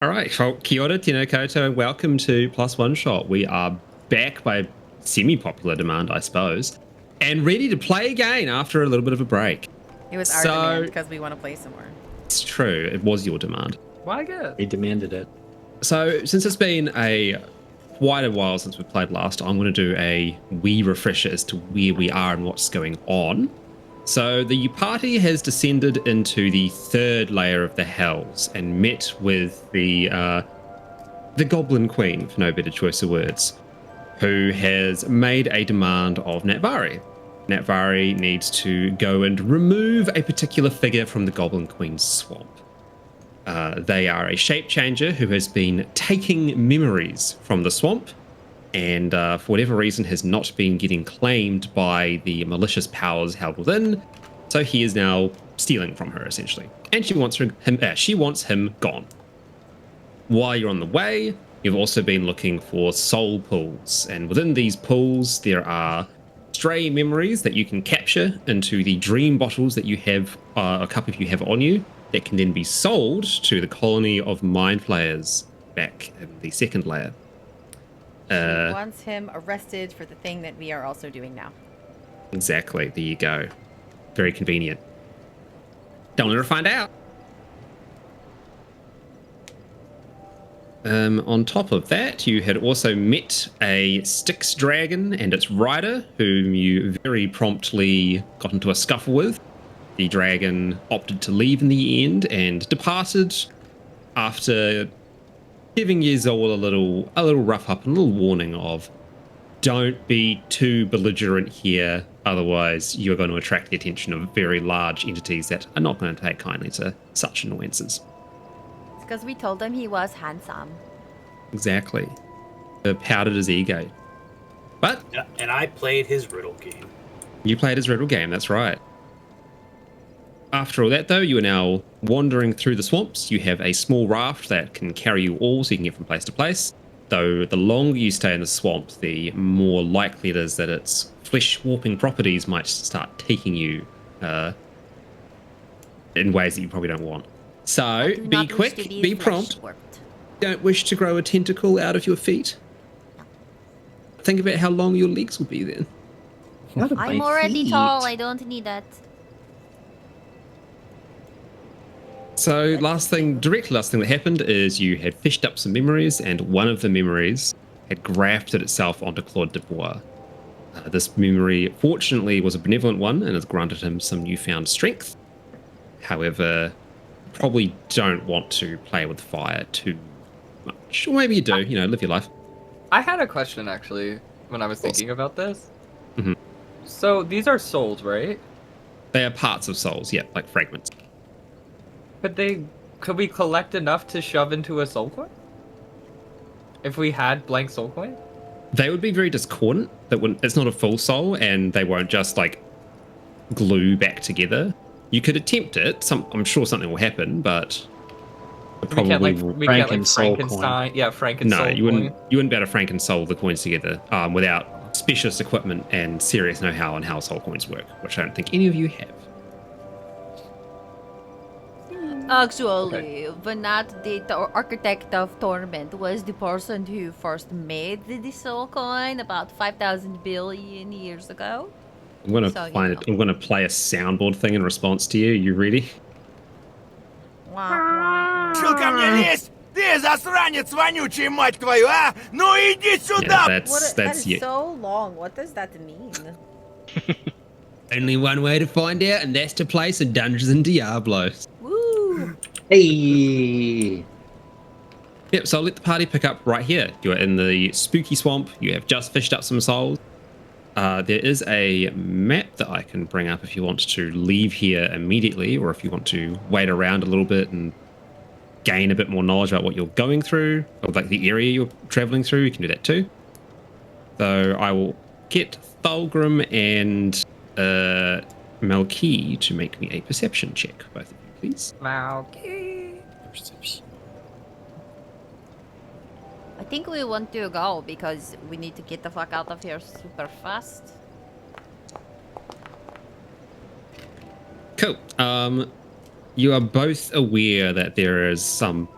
All right, well, kia ora, tēnā koutou, and welcome to Plus One Shot. We are back by semi-popular demand, I suppose, and ready to play again after a little bit of a break. It was our demand because we want to play some more. It's true, it was your demand. Why good? He demanded it. So since it's been quite a while since we played last, I'm going to do a wee refresher as to where we are and what's going on. So the party has descended into the third layer of the Hells and met with the Goblin Queen, for no better choice of words, who has made a demand of Natvari. Natvari needs to go and remove a particular figure from the Goblin Queen's swamp. They are a shape changer who has been taking memories from the swamp and for whatever reason has not been getting claimed by the malicious powers held within. So he is now stealing from her, essentially. And she wants him gone. While you're on the way, you've also been looking for soul pools. And within these pools, there are stray memories that you can capture into the dream bottles that you have, a couple of you have on you, that can then be sold to the colony of mind flayers back in the second layer. She wants him arrested for the thing that we are also doing now. Exactly. There you go. Very convenient. Don't let her find out. On top of that, you had also met a Styx dragon and its rider, whom you very promptly got into a scuffle with. The dragon opted to leave in the end and departed after giving you all a little rough up and a little warning of, don't be too belligerent here, otherwise you're going to attract the attention of very large entities that are not going to take kindly to such annoyances. It's because we told him he was handsome. Exactly. Powdered his ego. But Yeah, and I played his riddle game. you played his riddle game, that's right. After all that, though, you are now wandering through the swamps. You have a small raft that can carry you all so you can get from place to place. Though the longer you stay in the swamp, the more likely it is that its flesh-warping properties might start taking you in ways that you probably don't want. So be quick, be prompt. Don't wish to grow a tentacle out of your feet. Think about how long your legs will be then. I'm already tall. I don't need that. So directly last thing that happened is you had fished up some memories, and one of the memories had grafted itself onto Claude Dubois. This memory, fortunately, was a benevolent one and has granted him some newfound strength. However, probably don't want to play with fire too much. Or maybe you do, live your life. I had a question, actually, when I was thinking about this. Mm-hmm. So, these are souls, right? They are parts of souls, yeah, like fragments. Could we collect enough to shove into a soul coin? If we had blank soul coin? They would be very discordant. It's not a full soul, and they won't just glue back together. You could attempt it. I'm sure something will happen, but probably we can't Frankenstein. Yeah, Frankenstein. No, you wouldn't be able to Frankensoul the coins together without specialist equipment and serious know-how on how soul coins work, which I don't think any of you have. Actually, Vanat, the architect of Torment, was the person who first made the soul coin about 5,000 billion years ago. I'm gonna I'm gonna play a soundboard thing in response to you. You ready? Чё ко мне лезть? Ты засранец вонючий, мать твою, а? Ну иди сюда! Yeah, that's you. So long. What does that mean? Only one way to find out, and that's to play some Dungeons and Diablo. Woo! Hey! Yep, so I'll let the party pick up right here. You're in the spooky swamp. You have just fished up some souls. There is a map that I can bring up if you want to leave here immediately, or if you want to wait around a little bit and gain a bit more knowledge about what you're going through, or the area you're traveling through. You can do that too. So I will get Thulgrim and Malky to make me a perception check, both of you, please. Malky. Perception. I think we want to go because we need to get the fuck out of here super fast. Cool. You are both aware that there is some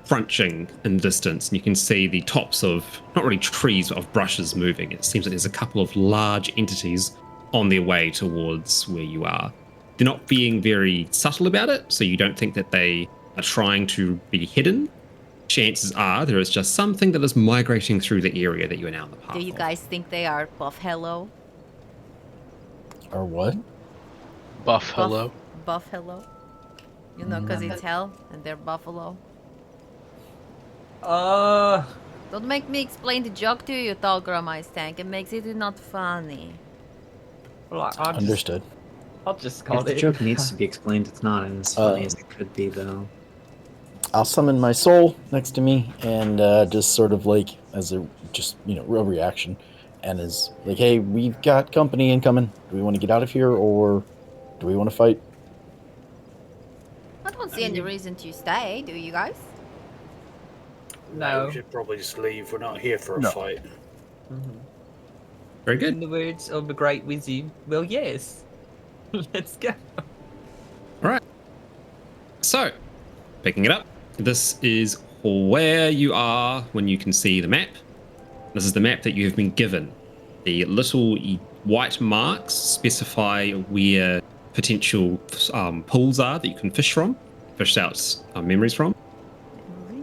crunching in the distance, and you can see the tops of, not really trees, but of brushes moving. It seems like there's a couple of large entities on their way towards where you are. They're not being very subtle about it, so you don't think that they are trying to be hidden. Chances are there is just something that is migrating through the area that you are now in the path Do you of. guys think they are buffalo? Or what? Buffalo. Buffalo. You know, because it's hell and they're buffalo. Don't make me explain the joke to you, Tallgrim Ice Tank. It makes it not funny. Well, Understood. I'll just call If the it. joke needs to be explained, it's not as funny as it could be, though. I'll summon my soul next to me and just sort of like as a real reaction, and is like, hey, we've got company incoming. Do we want to get out of here or do we want to fight? I don't see any reason to stay, do you guys? No. We should probably just leave. We're not here for a No. fight. Very In good. the words of the great wizard, well, yes. Let's go. All right. So, picking it up, this is where you are when you can see the map. This is the map that you have been given. The little white marks specify where potential pools are that you can fish out memories from.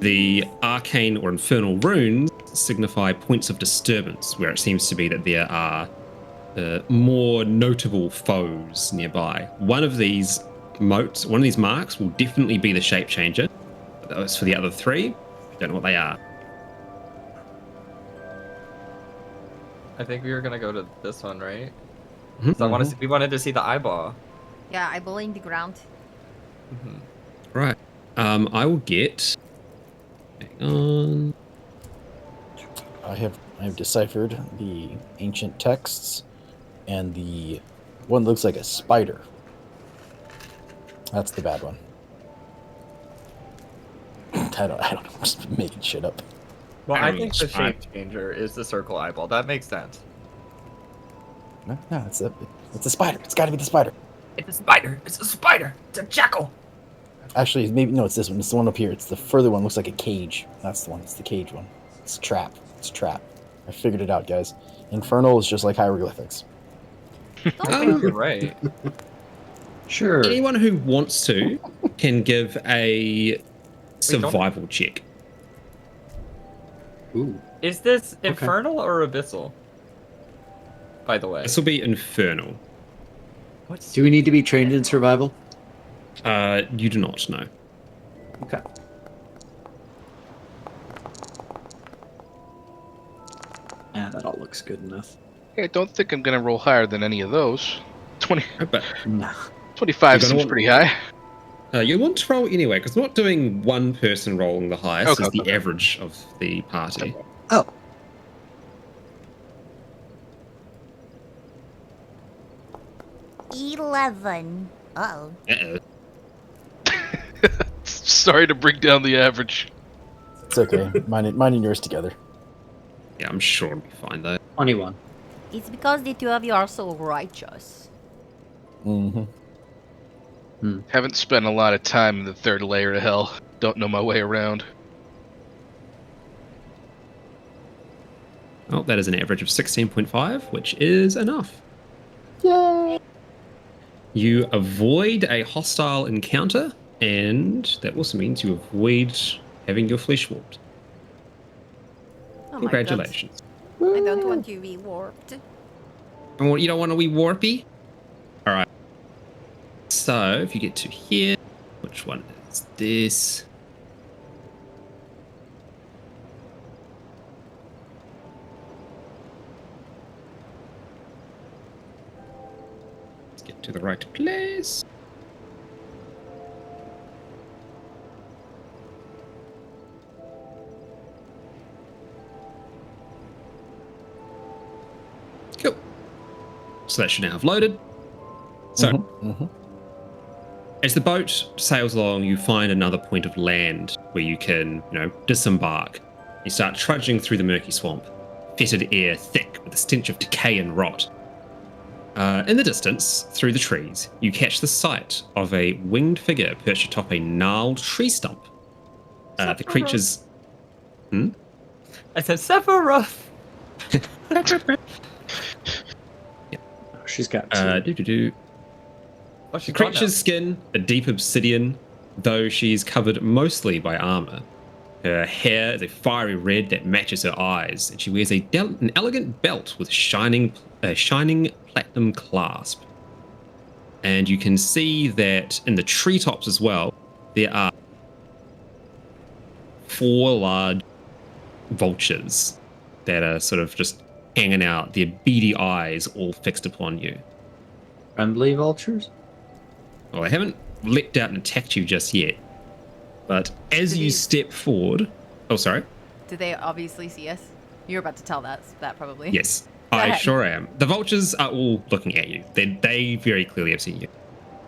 The arcane or infernal runes signify points of disturbance, where it seems to be that there are more notable foes nearby. One of these marks will definitely be the shape changer. As for the other three, I don't know what they are. I think we were gonna go to this one, right? Mhm. So we wanted to see the eyeball. Yeah, I believe in the ground. Right. I will get. Hang on. I have deciphered the ancient texts, and the one looks like a spider. That's the bad one. I don't know. I'm just making shit up. Well, I I don't think know, the shape changer is the circle eyeball. That makes sense. No, it's a spider. It's got to be the spider. It's a spider. It's a spider. It's a jackal. Actually, maybe no. It's this one. It's the one up here. It's the further one. Looks like a cage. That's the one. It's the cage one. It's a trap. It's a trap. I figured it out, guys. Infernal is just like hieroglyphics. I think you're right. Sure. Anyone who wants to can give a survival check. Ooh. Is this infernal or abyssal? By the way. This will be infernal. Do we need to be trained in survival? You do not know. Okay. Yeah, that all looks good enough. I don't think I'm gonna roll higher than any of those. 20, But 25 You're gonna seems want- pretty high. you want to roll anyway, because we're not doing one person rolling the highest. Okay, It's the okay. average of the party. Oh. $11. Uh-oh. Uh-oh. Sorry to bring down the average. It's okay. Mine and yours together. Yeah, I'm sure it'll be fine though. 21. It's because the two of you are so righteous. Mm-hmm. Haven't spent a lot of time in the third layer of hell. Don't know my way around. Oh, that is an average of 16.5, which is enough. Yay! You avoid a hostile encounter, and that also means you avoid having your flesh warped. Oh Congratulations. My God. I don't want to be warped. You don't want to be warpy? Alright. So, if you get to here, which one is this? Let's get to the right place. Cool. So that should now have loaded. So, as the boat sails along, you find another point of land where you can, disembark. You start trudging through the murky swamp, fetid air thick with the stench of decay and rot. In the distance, through the trees, you catch the sight of a winged figure perched atop a gnarled tree stump. The creatures. I said Sephiroth. Oh, she's got two. Oh, she's The gone now. creature's skin, a deep obsidian, though she's covered mostly by armor. Her hair is a fiery red that matches her eyes, and she wears an elegant belt with shining platinum clasp. And you can see that in the treetops as well, there are 4 large vultures that are sort of just hanging out, their beady eyes all fixed upon you. Friendly vultures? Well, they haven't leapt out and attacked you just yet. But as you step forward... Oh, sorry. Do they obviously see us? You're about to tell that probably. Yes, Go I ahead. sure am. The vultures are all looking at you. They very clearly have seen you.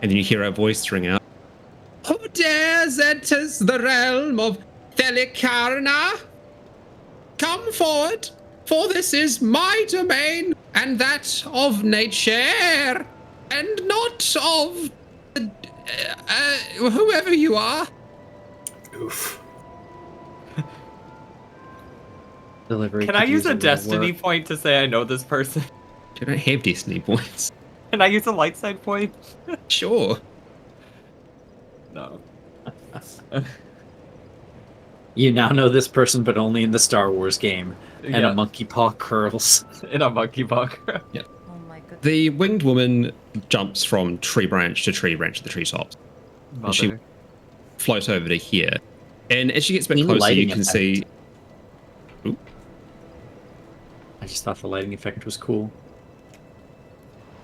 And then you hear a voice ring out. Who dares enters the realm of Thelikarna? Come forward, for this is my domain, and that of nature, and not of whoever you are. Oof. Delivery. Can I could use a little destiny work. point to say I know this person? You don't have destiny points. Can I use a light side point? Sure. No. You now know this person, but only in the Star Wars game. And Yeah. a monkey paw curls. In a monkey buck. Oh my goodness. The winged woman jumps from tree branch to tree branch of the treetops. And she Mother. floats over to here. And as she gets a bit Need closer, you lighting can effect. see... Ooh, I just thought the lighting effect was cool.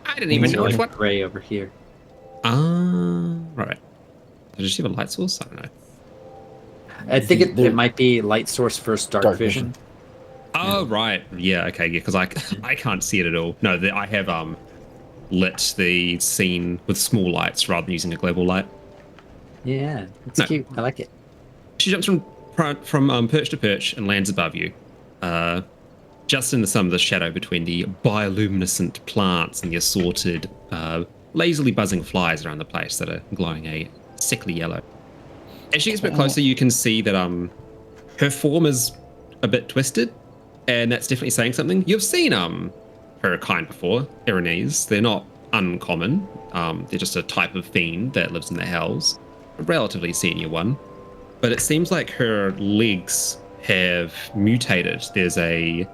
I didn't even know It's what... gray over here. Right. Does she have a light source? I don't know. I think it There- might be light source first, dark vision. Oh, right. Yeah, okay, yeah, because I can't see it at all. No, I have lit the scene with small lights rather than using a global light. Yeah, it's No. cute. I like it. She jumps from perch to perch and lands above you, just in some of the shadow between the bioluminescent plants and the assorted, lazily buzzing flies around the place that are glowing a sickly yellow. As she gets a bit closer, you can see that her form is a bit twisted, and that's definitely saying something. You've seen her kind before, Irenes. They're not uncommon. They're just a type of fiend that lives in the hells, a relatively senior one. But it seems like her legs have mutated. There's a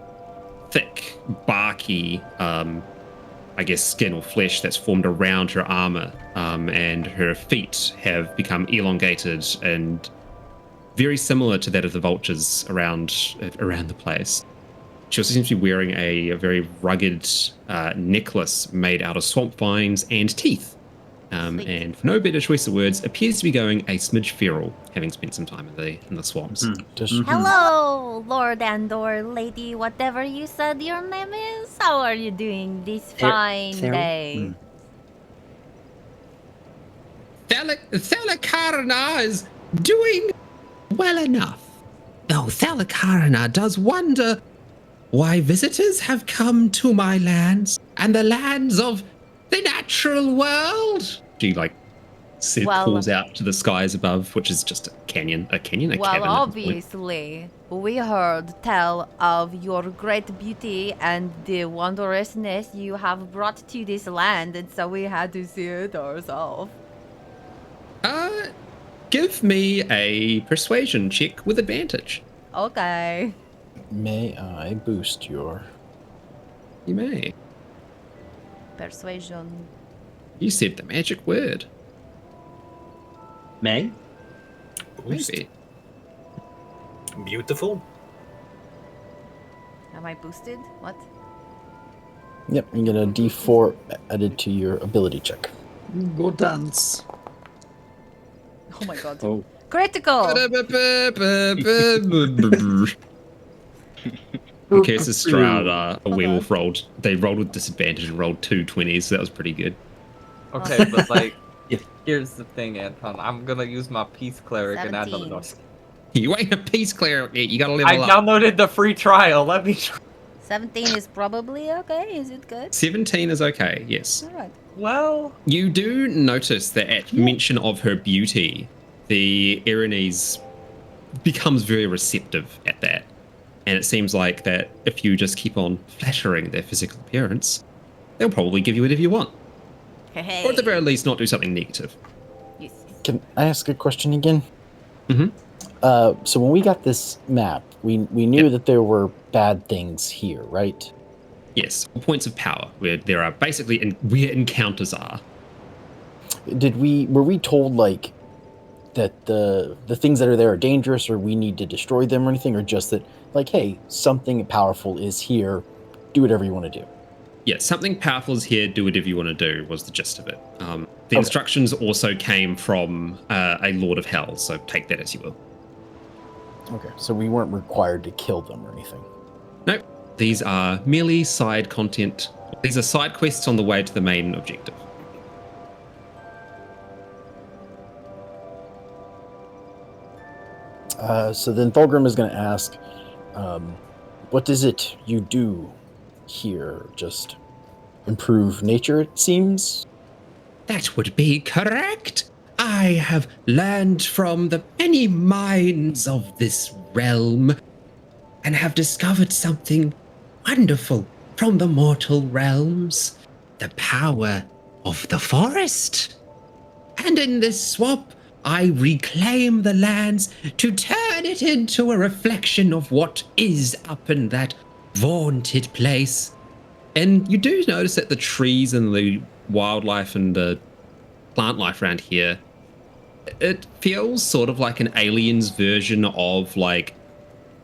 thick, barky, I guess, skin or flesh that's formed around her armor, and her feet have become elongated and very similar to that of the vultures around the place. She also seems to be wearing a very rugged necklace made out of swamp vines and teeth. And for no better choice of words, appears to be going a smidge feral, having spent some time in the swamps. Just Hello, Lord and/or Lady, whatever you said your name is. How are you doing this fine day? Thelikarna is doing well enough. Though Thelikarna does wonder why visitors have come to my lands and the lands of the natural world. She calls out to the skies above, which is just a canyon, Well, cavern. at this point. obviously, we heard tell of your great beauty and the wondrousness you have brought to this land, and so we had to see it ourselves. Give me a persuasion check with advantage. Okay. may I boost your? You may. Persuasion. You said the magic word. May? Maybe. Beautiful. Am I boosted? What? Yep, you get a D4 added to your ability check. Go dance. Oh my god. Oh. Critical! In case this Stroud, a werewolf rolled. They rolled with disadvantage and rolled 2 20s, so that was pretty good. Okay, but like, Yeah. here's the thing, Anton. I'm gonna use my peace cleric and add 17. another. You ain't a peace cleric yet. You gotta I level up. downloaded the free trial. Let me try. 17 is probably okay. Is it good? 17 is okay, yes. Alright. Well, You do notice that at mention of her beauty, the Irenes becomes very receptive at that. And it seems like that if you just keep on flattering their physical appearance, they'll probably give you whatever you want. Hey. Or at the very least, not do something negative. Yes. Can I ask a question again? Mhm. So when we got this map, we knew that there were bad things here, right? Yes, points of power, where there are basically where encounters are. Were we told like that the things that are there are dangerous, or we need to destroy them, or anything, or just that like, hey, something powerful is here, do whatever you want to do? Yeah, something powerful is here, do whatever you want to do, was the gist of it. The instructions also came from a Lord of Hell, so take that as you will. Okay, so we weren't required to kill them or anything. Nope, these are merely side content. These are side quests on the way to the main objective. So then Thulgrim is going to ask, what is it you do here? Just improve nature, it seems? That would be correct. I have learned from the many minds of this realm and have discovered something wonderful from the mortal realms. The power of the forest. And in this swap, I reclaim the lands to turn it into a reflection of what is up in that vaunted place. And you do notice that the trees and the wildlife and the plant life around here, it feels sort of like an alien's version of like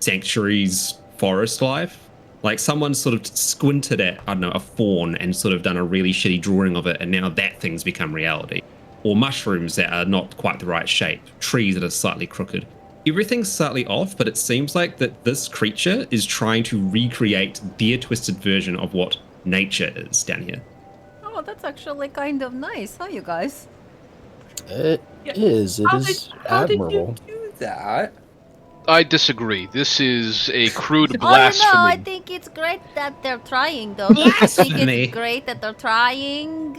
Sanctuary's forest life. Like someone sort of squinted at, I don't know, a fawn and sort of done a really shitty drawing of it, and now that thing's become reality. Or mushrooms that are not quite the right shape, trees that are slightly crooked. Everything's slightly off, but it seems like that this creature is trying to recreate their twisted version of what nature is down here. Oh, that's actually kind of nice, huh, you guys? It is admirable. How did you do that? I disagree. This is a crude Oh, blasphemy. I think it's great that they're trying, though. I think Blasphemy. it's great that they're trying.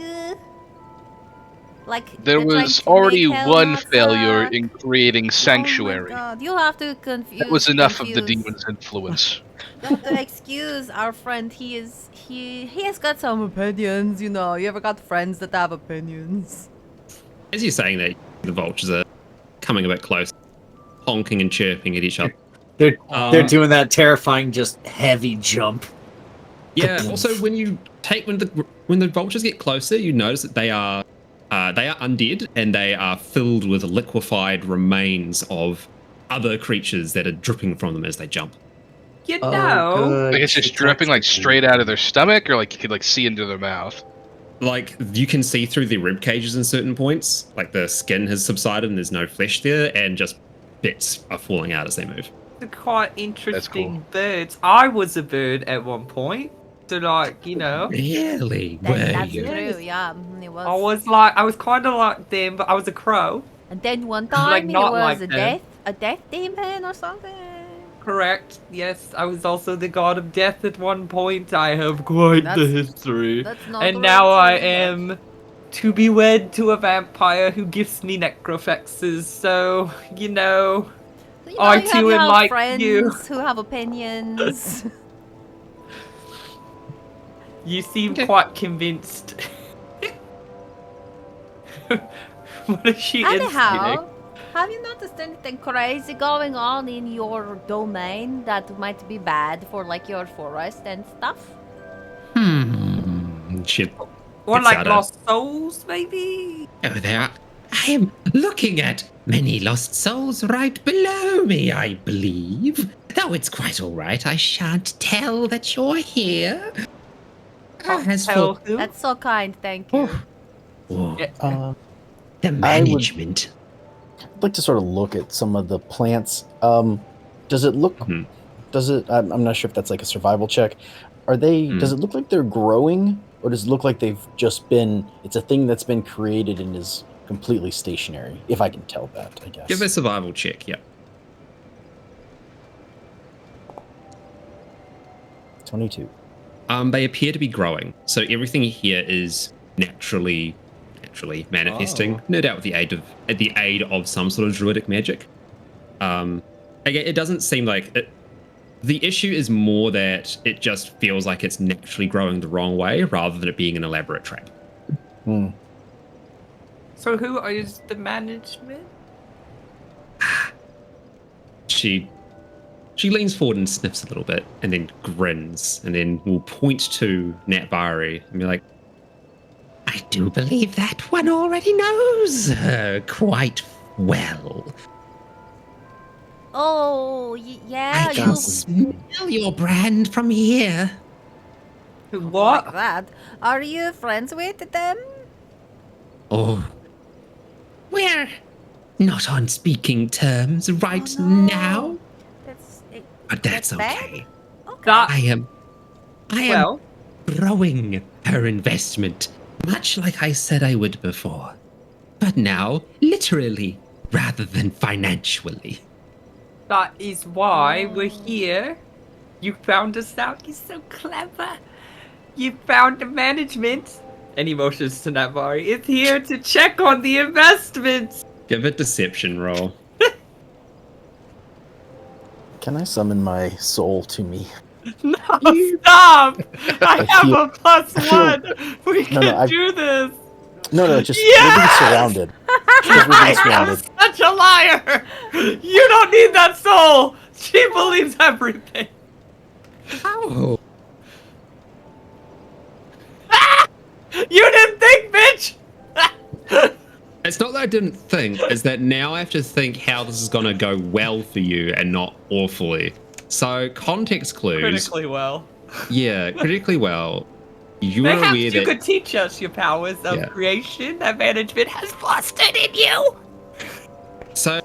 Like There they're trying was to already make hell one not failure suck. in creating Sanctuary. Oh my God. You have to confuse. That was enough of the demon's influence. You have to excuse our friend. He has got some opinions. You know, you ever got friends that have opinions? As you're saying that, the vultures are coming a bit close, honking and chirping at each other. They're doing that terrifying, just heavy jump. Yeah. Also, when the vultures get closer, you notice that they are undead and they are filled with liquefied remains of other creatures that are dripping from them as they jump. You know, Like it's just dripping like straight out of their stomach, or like you could like see into their mouth. Like you can see through their rib cages in certain points. Like the skin has subsided and there's no flesh there, and just bits are falling out as they move. they're quite interesting cool. birds. I was a bird at one point, so like you know, Really? That's Were you? true. Yeah, it was. I was kind of like them, but I was a crow. And then one time Like, he not was like a them. death demon or something. Correct. Yes, I was also the god of death at one point. I have quite the That's- history. That's not And right, now I but- am to be wed to a vampire who gives me necrofexes. So you know, You I you too have am like friends you. who have opinions. you seem Okay. quite convinced. What is she Anyhow, instigating? have you noticed anything crazy going on in your domain that might be bad for like your forest and stuff? Shit. Or It's like out of- lost souls, maybe? Oh, there. I am looking at many lost souls right below me, I believe. Though it's quite all right. I shan't tell that you're here. As Tell for who? That's so kind, thank you. the I would- management, I'd like to sort of look at some of the plants. Does it look? Mhm. Does it? I'm not sure if that's like a survival check. Are they? Does it look like they're growing, or does it look like they've just been? It's a thing that's been created and is completely stationary. If I can tell that, I guess. give a survival check. Yeah. 22. They appear to be growing. So everything here is naturally manifesting. Oh. No doubt with the aid of some sort of druidic magic. Again, it doesn't seem like it. The issue is more that it just feels like it's naturally growing the wrong way rather than it being an elaborate trap. Hmm. So who is the management? She leans forward and sniffs a little bit and then grins and then will point to Natvari and be like, I do believe that one already knows her quite well. Oh, yeah, I you can smell your brand from here. What? like that. Are you friends with them? Oh, we're not on speaking terms right Oh, no. now, but that's bad? okay. Okay. That, I am well, growing her investment, much like I said I would before. But now, literally, rather than financially. that is why we're here. You found us out. You're so clever. You found the management. Any motions to Navari is here to check on the investments. Give a deception roll. Can I summon my soul to me? No, stop! I have feel- a plus I feel- one. We can do this. No, just we're Yes! being surrounded. Because we're I being am surrounded. such a liar. You don't need that soul. She believes everything. Oh. You didn't think, bitch. It's not that I didn't think, it's that now I have to think how this is going to go well for you and not awfully. So, context clues. Critically well. Yeah, critically well. You are Perhaps aware you that. could teach us your powers of Yeah. creation that management has fostered in you. So,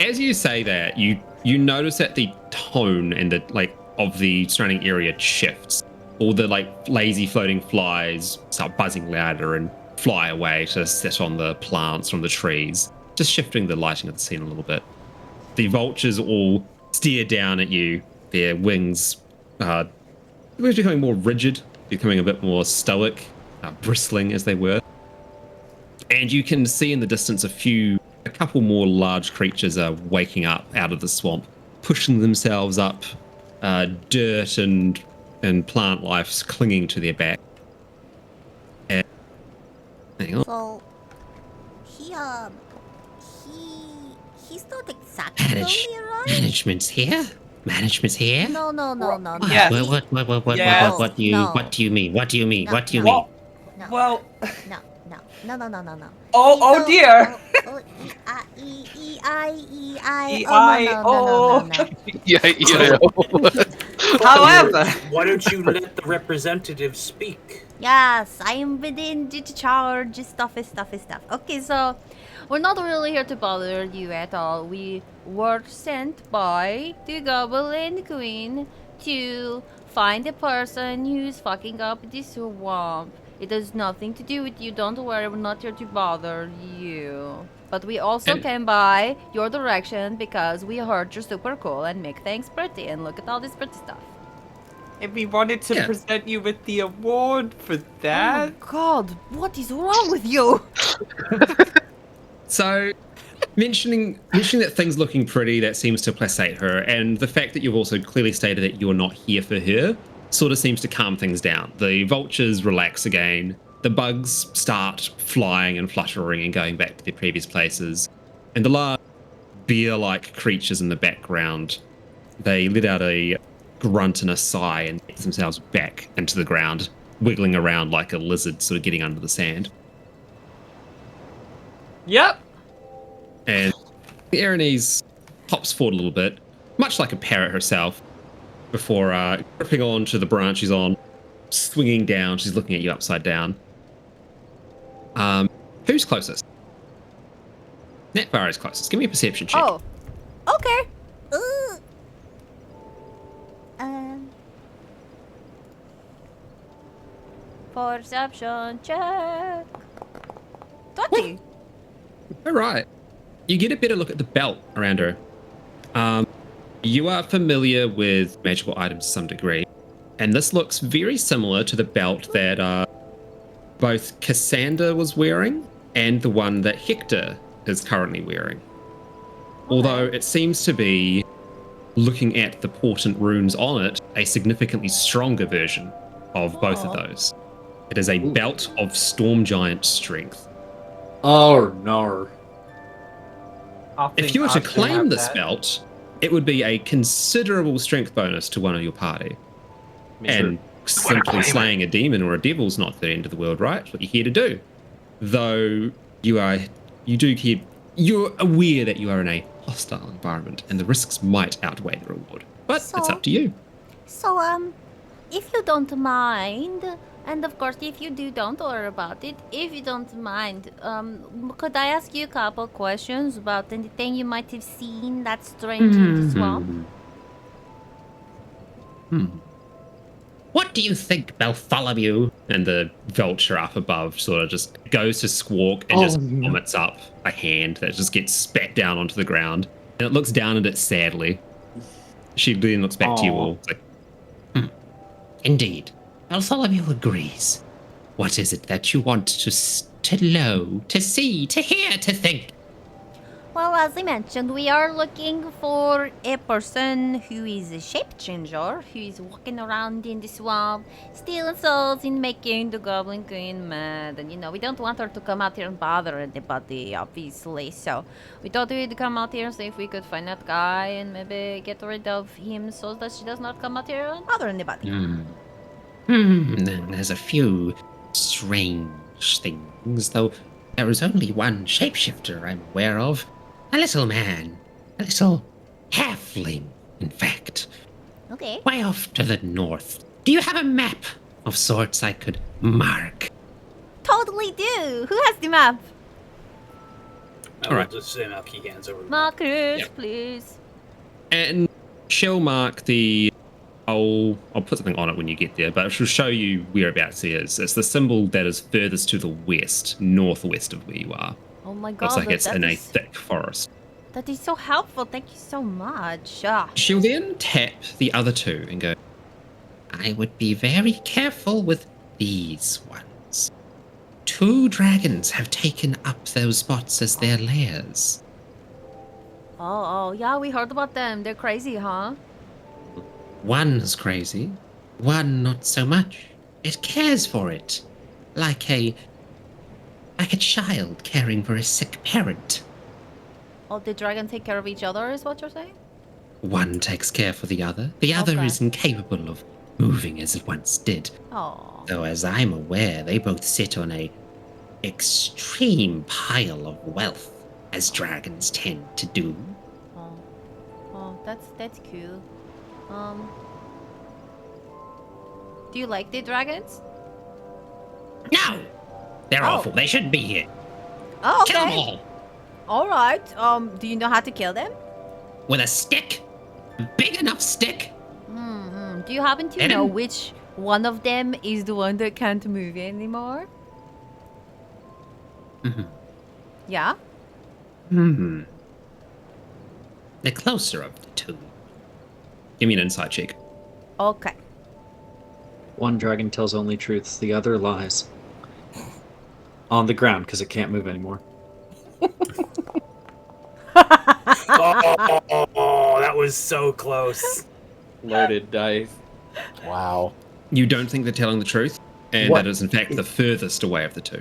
as you say that, you notice that the tone and the of the surrounding area shifts. All the lazy floating flies start buzzing louder and fly away to sit on the plants from the trees, just shifting the lighting of the scene a little bit. The vultures all stare down at you, their wings becoming more rigid, becoming a bit more stoic, bristling as they were. And you can see in the distance a couple more large creatures are waking up out of the swamp, pushing themselves up, dirt and plant life clinging to their back. Hang on. So, he's not exactly right? Management's here? Management's here? No. Yes. What Yes. do you No. what do you mean? What do you mean? No, What do you no. mean? Well, No. oh dear. No. Yeah. However, Why don't you let the representative speak? Yes, I am within the charge. Stuff. Okay, so we're not really here to bother you at all. We were sent by the Goblin Queen to find the person who's fucking up the swamp. It has nothing to do with you. Don't worry, we're not here to bother you. But we also came by your direction because we heard you're super cool and make things pretty. And look at all this pretty stuff. if we wanted to present you with the award for that. Oh God, what is wrong with you? So, mentioning that things looking pretty, that seems to placate her, and the fact that you've also clearly stated that you're not here for her, sort of seems to calm things down. The vultures relax again. The bugs start flying and fluttering and going back to their previous places. And the large bear-like creatures in the background, they let out a grunt and a sigh and get themselves back into the ground, wiggling around like a lizard sort of getting under the sand. Yep. And the Aranese hops forward a little bit, much like a parrot herself, before gripping onto the branch she's on, swinging down. She's looking at you upside down. Who's closest? Natvar is closest. Give me a perception check. Oh, okay. Perception check. 20. All right. You get a better look at the belt around her. You are familiar with magical items to some degree, and this looks very similar to the belt that both Cassandra was wearing and the one that Hector is currently wearing. Although it seems to be looking at the portent runes on it, a significantly stronger version of both of Oh. those. It is a belt of storm giant strength. Oh no. If you were to claim this belt, it would be a considerable strength bonus to one of your party. And simply slaying a demon or a devil's not the end of the world, right? It's what you're here to do. Though you're aware that you are in a hostile environment and the risks might outweigh the reward. But it's up to you. So, if you don't mind, and of course, if you do, don't worry about it. If you don't mind, could I ask you a couple questions about anything you might have seen that's strange in the swamp? What do you think, Bartholomew? And the vulture up above sort of just goes to squawk and just vomits up a hand that just gets spat down onto the ground. And it looks down at it sadly. She then looks back to you all. It's like, Indeed. Bartholomew agrees. What is it that you want to know, to see, to hear, to think? Well, as I mentioned, we are looking for a person who is a shape changer, who is walking around in the swamp, stealing souls and making the Goblin Queen mad. And, we don't want her to come out here and bother anybody, obviously. So we thought we'd come out here and see if we could find that guy and maybe get rid of him so that she does not come out here and bother anybody. There's a few strange things, though there is only one shapeshifter I'm aware of. A little man. A little halfling, in fact. Okay. Way off to the north. Do you have a map of sorts I could mark? Totally do. Who has the map? I will just send out key hands over. Marcus, please. And she'll mark the... I'll put something on it when you get there, but she'll show you whereabouts it is. It's the symbol that is furthest to the west, northwest of where you are. Oh my god. Looks like it's in a is, thick forest. That is so helpful. Thank you so much. She'll then tap the other two and go, I would be very careful with these ones. 2 dragons have taken up those spots as their lairs. Oh, yeah, we heard about them. They're crazy, huh? One's crazy, one not so much. It cares for it, like a child caring for a sick parent. Oh, the dragon take care of each other, is what you're saying? One takes care for the other. The other is incapable of moving as it once did. Oh. Though, as I'm aware, they both sit on a extreme pile of wealth, as dragons tend to do. Oh, that's cool. Do you like the dragons? No! They're awful. They shouldn't be here. Oh, okay. Kill them all. All right. Do you know how to kill them? With a stick. A big enough stick. Do you happen to know which one of them is the one that can't move anymore? Yeah? The closer of the two. Give me an insight check. Okay. One dragon tells only truths, the other lies. On the ground, because it can't move anymore. Oh, that was so close. Loaded dice. Wow. You don't think they're telling the truth, and that is in fact the furthest away of the two.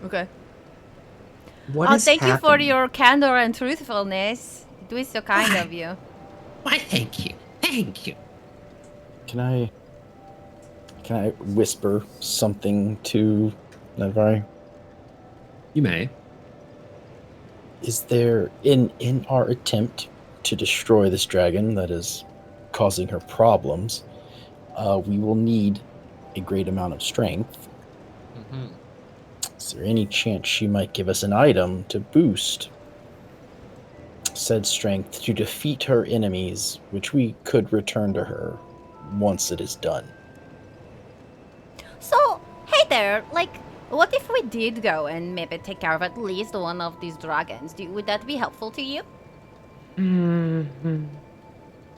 Okay. What you for your candor and truthfulness. It was so kind of you. Why, thank you. Thank you. Can I whisper something to Navari? You may. Is there, in our attempt to destroy this dragon that is causing her problems, we will need a great amount of strength. Is there any chance she might give us an item to boost said strength to defeat her enemies, which we could return to her once it is done? So, hey there, what if we did go and maybe take care of at least one of these dragons? Would that be helpful to you?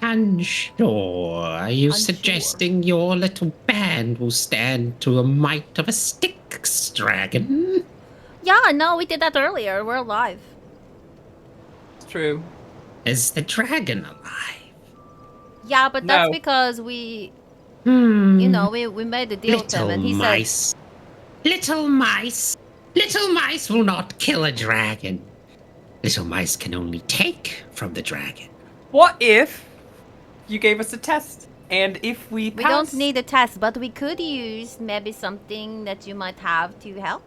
Unsure. Are you suggesting your little band will stand to a might of a Styx dragon? Yeah, no, we did that earlier. We're alive. It's true. Is the dragon alive? Yeah, but that's No. because we, Hmm. you know, we made a deal with him, and he said, Little mice. Little mice will not kill a dragon. Little mice can only take from the dragon. What if you gave us a test, and if we we pass, don't need a test, but we could use maybe something that you might have to help.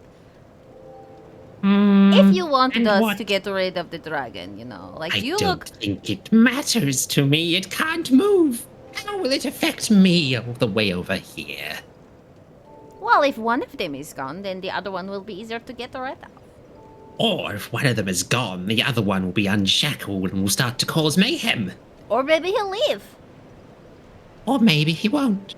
If you wanted us to get rid of the dragon, you know, like I you don't look. think it matters to me. It can't move. How will it affect me all the way over here? Well, if one of them is gone, then the other one will be easier to get rid of. Or if one of them is gone, the other one will be unshackled and will start to cause mayhem. Or maybe he'll leave. Or maybe he won't.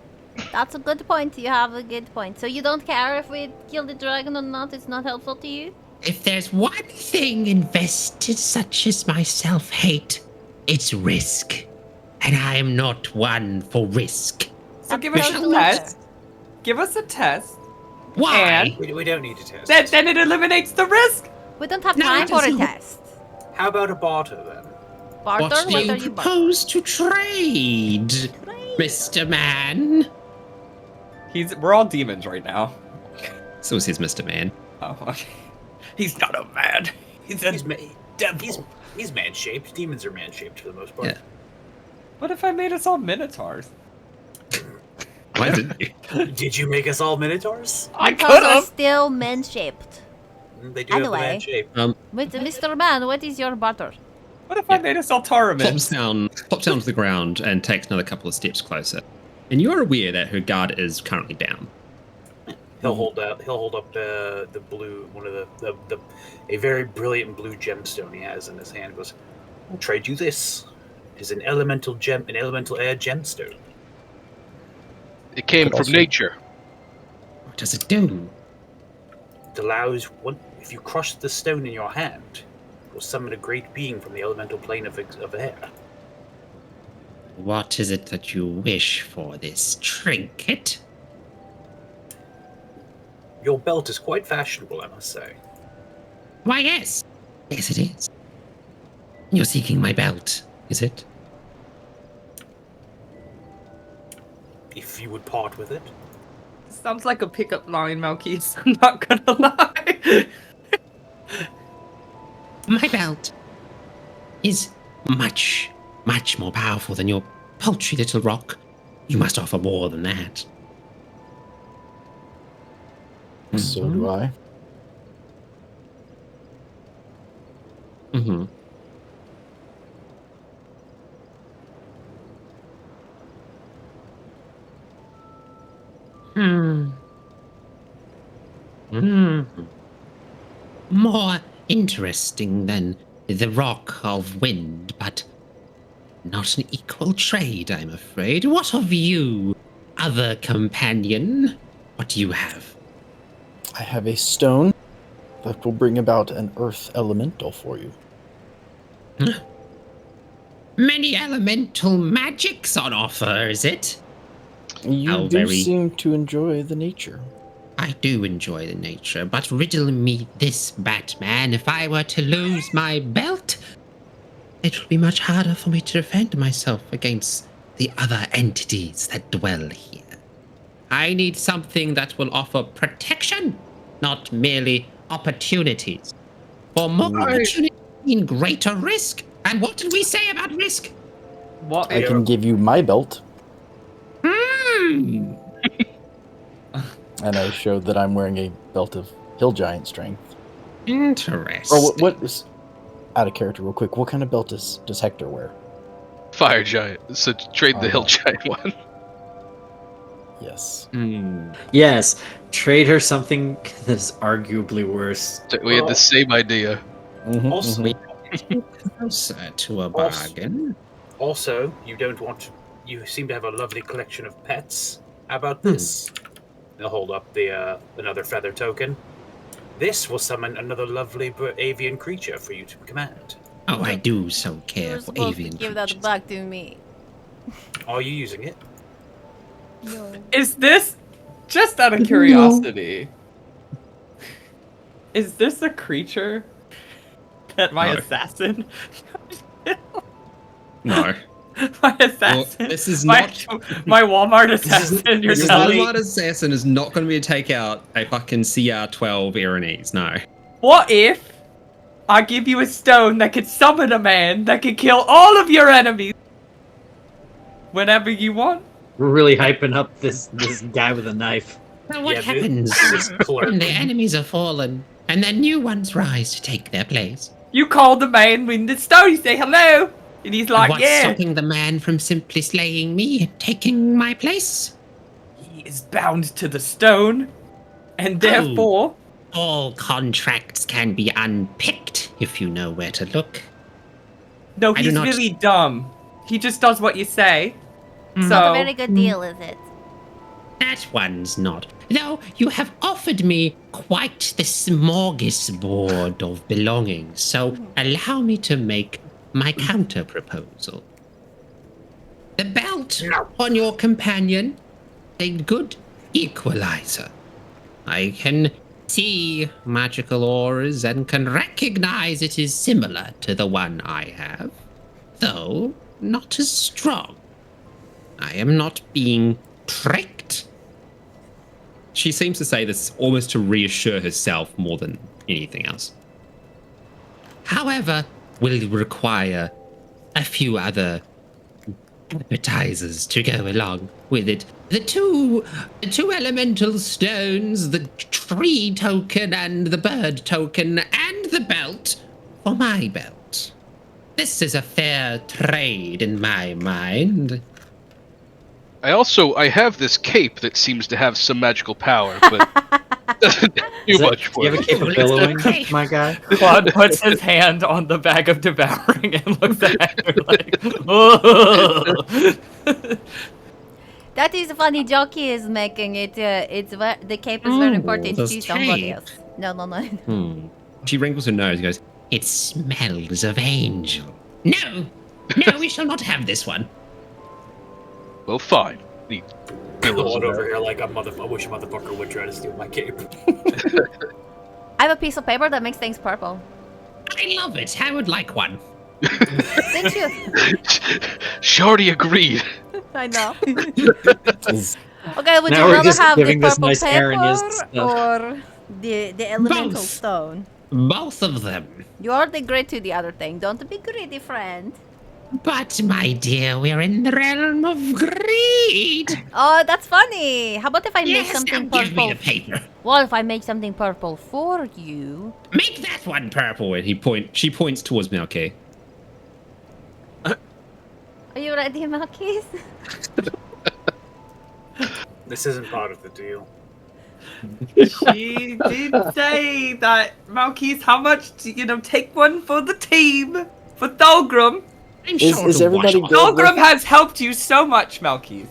That's a good point. You have a good point. So you don't care if we kill the dragon or not? It's not helpful to you? If there's one thing invested such as myself hate, it's risk. And I am not one for risk. so give That's us a totally test. Give us a test. Why? And We don't need a test. then it eliminates the risk. We don't have No, time it for a doesn't. test. How about a barter then? Barter? What do What you are you bartering? propose to trade, Mr. Man? We're all demons right now. So says Mr. Man. Oh, okay. He's not a man. He's a devil. He's man-shaped. Demons are man-shaped for the most part. Yeah. What if I made us all minotaurs? Why didn't you? Did you make us all minotaurs? I Because could are have. still man-shaped. They do have the Anyway. man shape. With Mr. Man, what is your barter? What if I made us all Taramins? Plops down to the ground and takes another couple of steps closer. And you are aware that her guard is currently down. He'll hold up the blue a very brilliant blue gemstone he has in his hand. Goes, I'll trade you this. It is an elemental air gemstone. It came Could from also- nature. What does it do? It allows if you crush the stone in your hand, it will summon a great being from the elemental plane of air. What is it that you wish for this trinket? Your belt is quite fashionable, I must say. Why, yes. Yes, it is. You're seeking my belt, is it? If you would part with it. Sounds like a pickup line, Malkis. I'm not gonna lie. My belt is much, much more powerful than your paltry little rock. You must offer more than that. So do I. Mm-hmm. More interesting than the rock of wind, but not an equal trade, I'm afraid. What of you, other companion? What do you have? I have a stone that will bring about an earth elemental for you. Many elemental magics on offer, is it? You How do very- seem to enjoy the nature. I do enjoy the nature, but riddle me this, Batman. If I were to lose my belt, it would be much harder for me to defend myself against the other entities that dwell here. I need something that will offer protection, not merely opportunities. For more opportunity mean greater risk. And what did we say about risk? What? I can give you my belt, Hmm. and I showed that I'm wearing a belt of hill giant strength. Interesting. Or what is out of character, real quick? What kind of belt does Hector wear? Fire giant. So trade the hill Oh. giant one. Yes. Yes, trade her something that is arguably worse. We had the same idea. Mhm, Also, mhm. Closer to a bargain. Also, you seem to have a lovely collection of pets. How about this? They'll hold up the another feather token. This will summon another lovely avian creature for you to command. Oh, I do so care You're for supposed to avian give creatures. that back to me. Are you using it? No. Is this just out of curiosity? Is this a creature that my No. assassin? No. My assassin. This is my, not. my Walmart assassin. You're This telling me. Walmart assassin is not going to be able to take out a fucking CR12 Erinese. No. What if I give you a stone that could summon a man that could kill all of your enemies whenever you want? We're really hyping up this guy with a knife. Now what Yeah, happens when the enemies are fallen and then new ones rise to take their place? You call the man with the stone, you say hello, and he's like, What's yeah. stopping the man from simply slaying me and taking my place? He is bound to the stone, and therefore... All contracts can be unpicked if you know where to look. No, I do he's not- really dumb. He just does what you say. So... Not a very good deal, is it? That one's not. Though you have offered me quite the smorgasbord of belongings, so allow me to make my counter proposal. The belt on your companion, a good equalizer. I can see magical auras and can recognize it is similar to the one I have, though not as strong. I am not being tricked. She seems to say this almost to reassure herself more than anything else. However, will require a few other appetizers to go along with it. The two elemental stones, the tree token and the bird token, and the belt for my belt. This is a fair trade in my mind. I have this cape that seems to have some magical power, but doesn't do much for Do you have a me. cape of billowing, my guy? Claude puts his hand on the bag of devouring and looks at her like, oh. That is a funny joke he is making. The cape is very important this to somebody cape. else. No. She wrinkles her nose and goes, It smells of angel. No, we shall not have this one. Well, fine. He billows Claude it over out. here like I wish a motherfucker would try to steal my cape. I have a piece of paper that makes things purple. I love it. I would like one. Didn't you? She already agreed. I know. Is- Okay, would Now you we're rather just have the giving this purple nice paper Aranese stuff. or the elemental Both. stone? Both of them. You are the great to the other thing. Don't be greedy, friend. But, my dear, we're in the realm of greed. Oh, that's funny. How about if I make Yes, something now give me purple? the paper. Well, if I make something purple for you. Make that one purple. and she points towards Malkay. Are you ready, Malkis? This isn't part of the deal. She did say that, Malkis, how much do take one for the team? For Thulgrim? I'm Is- sure is to everybody wash good? off. Thulgrim has helped you so much, Malkis.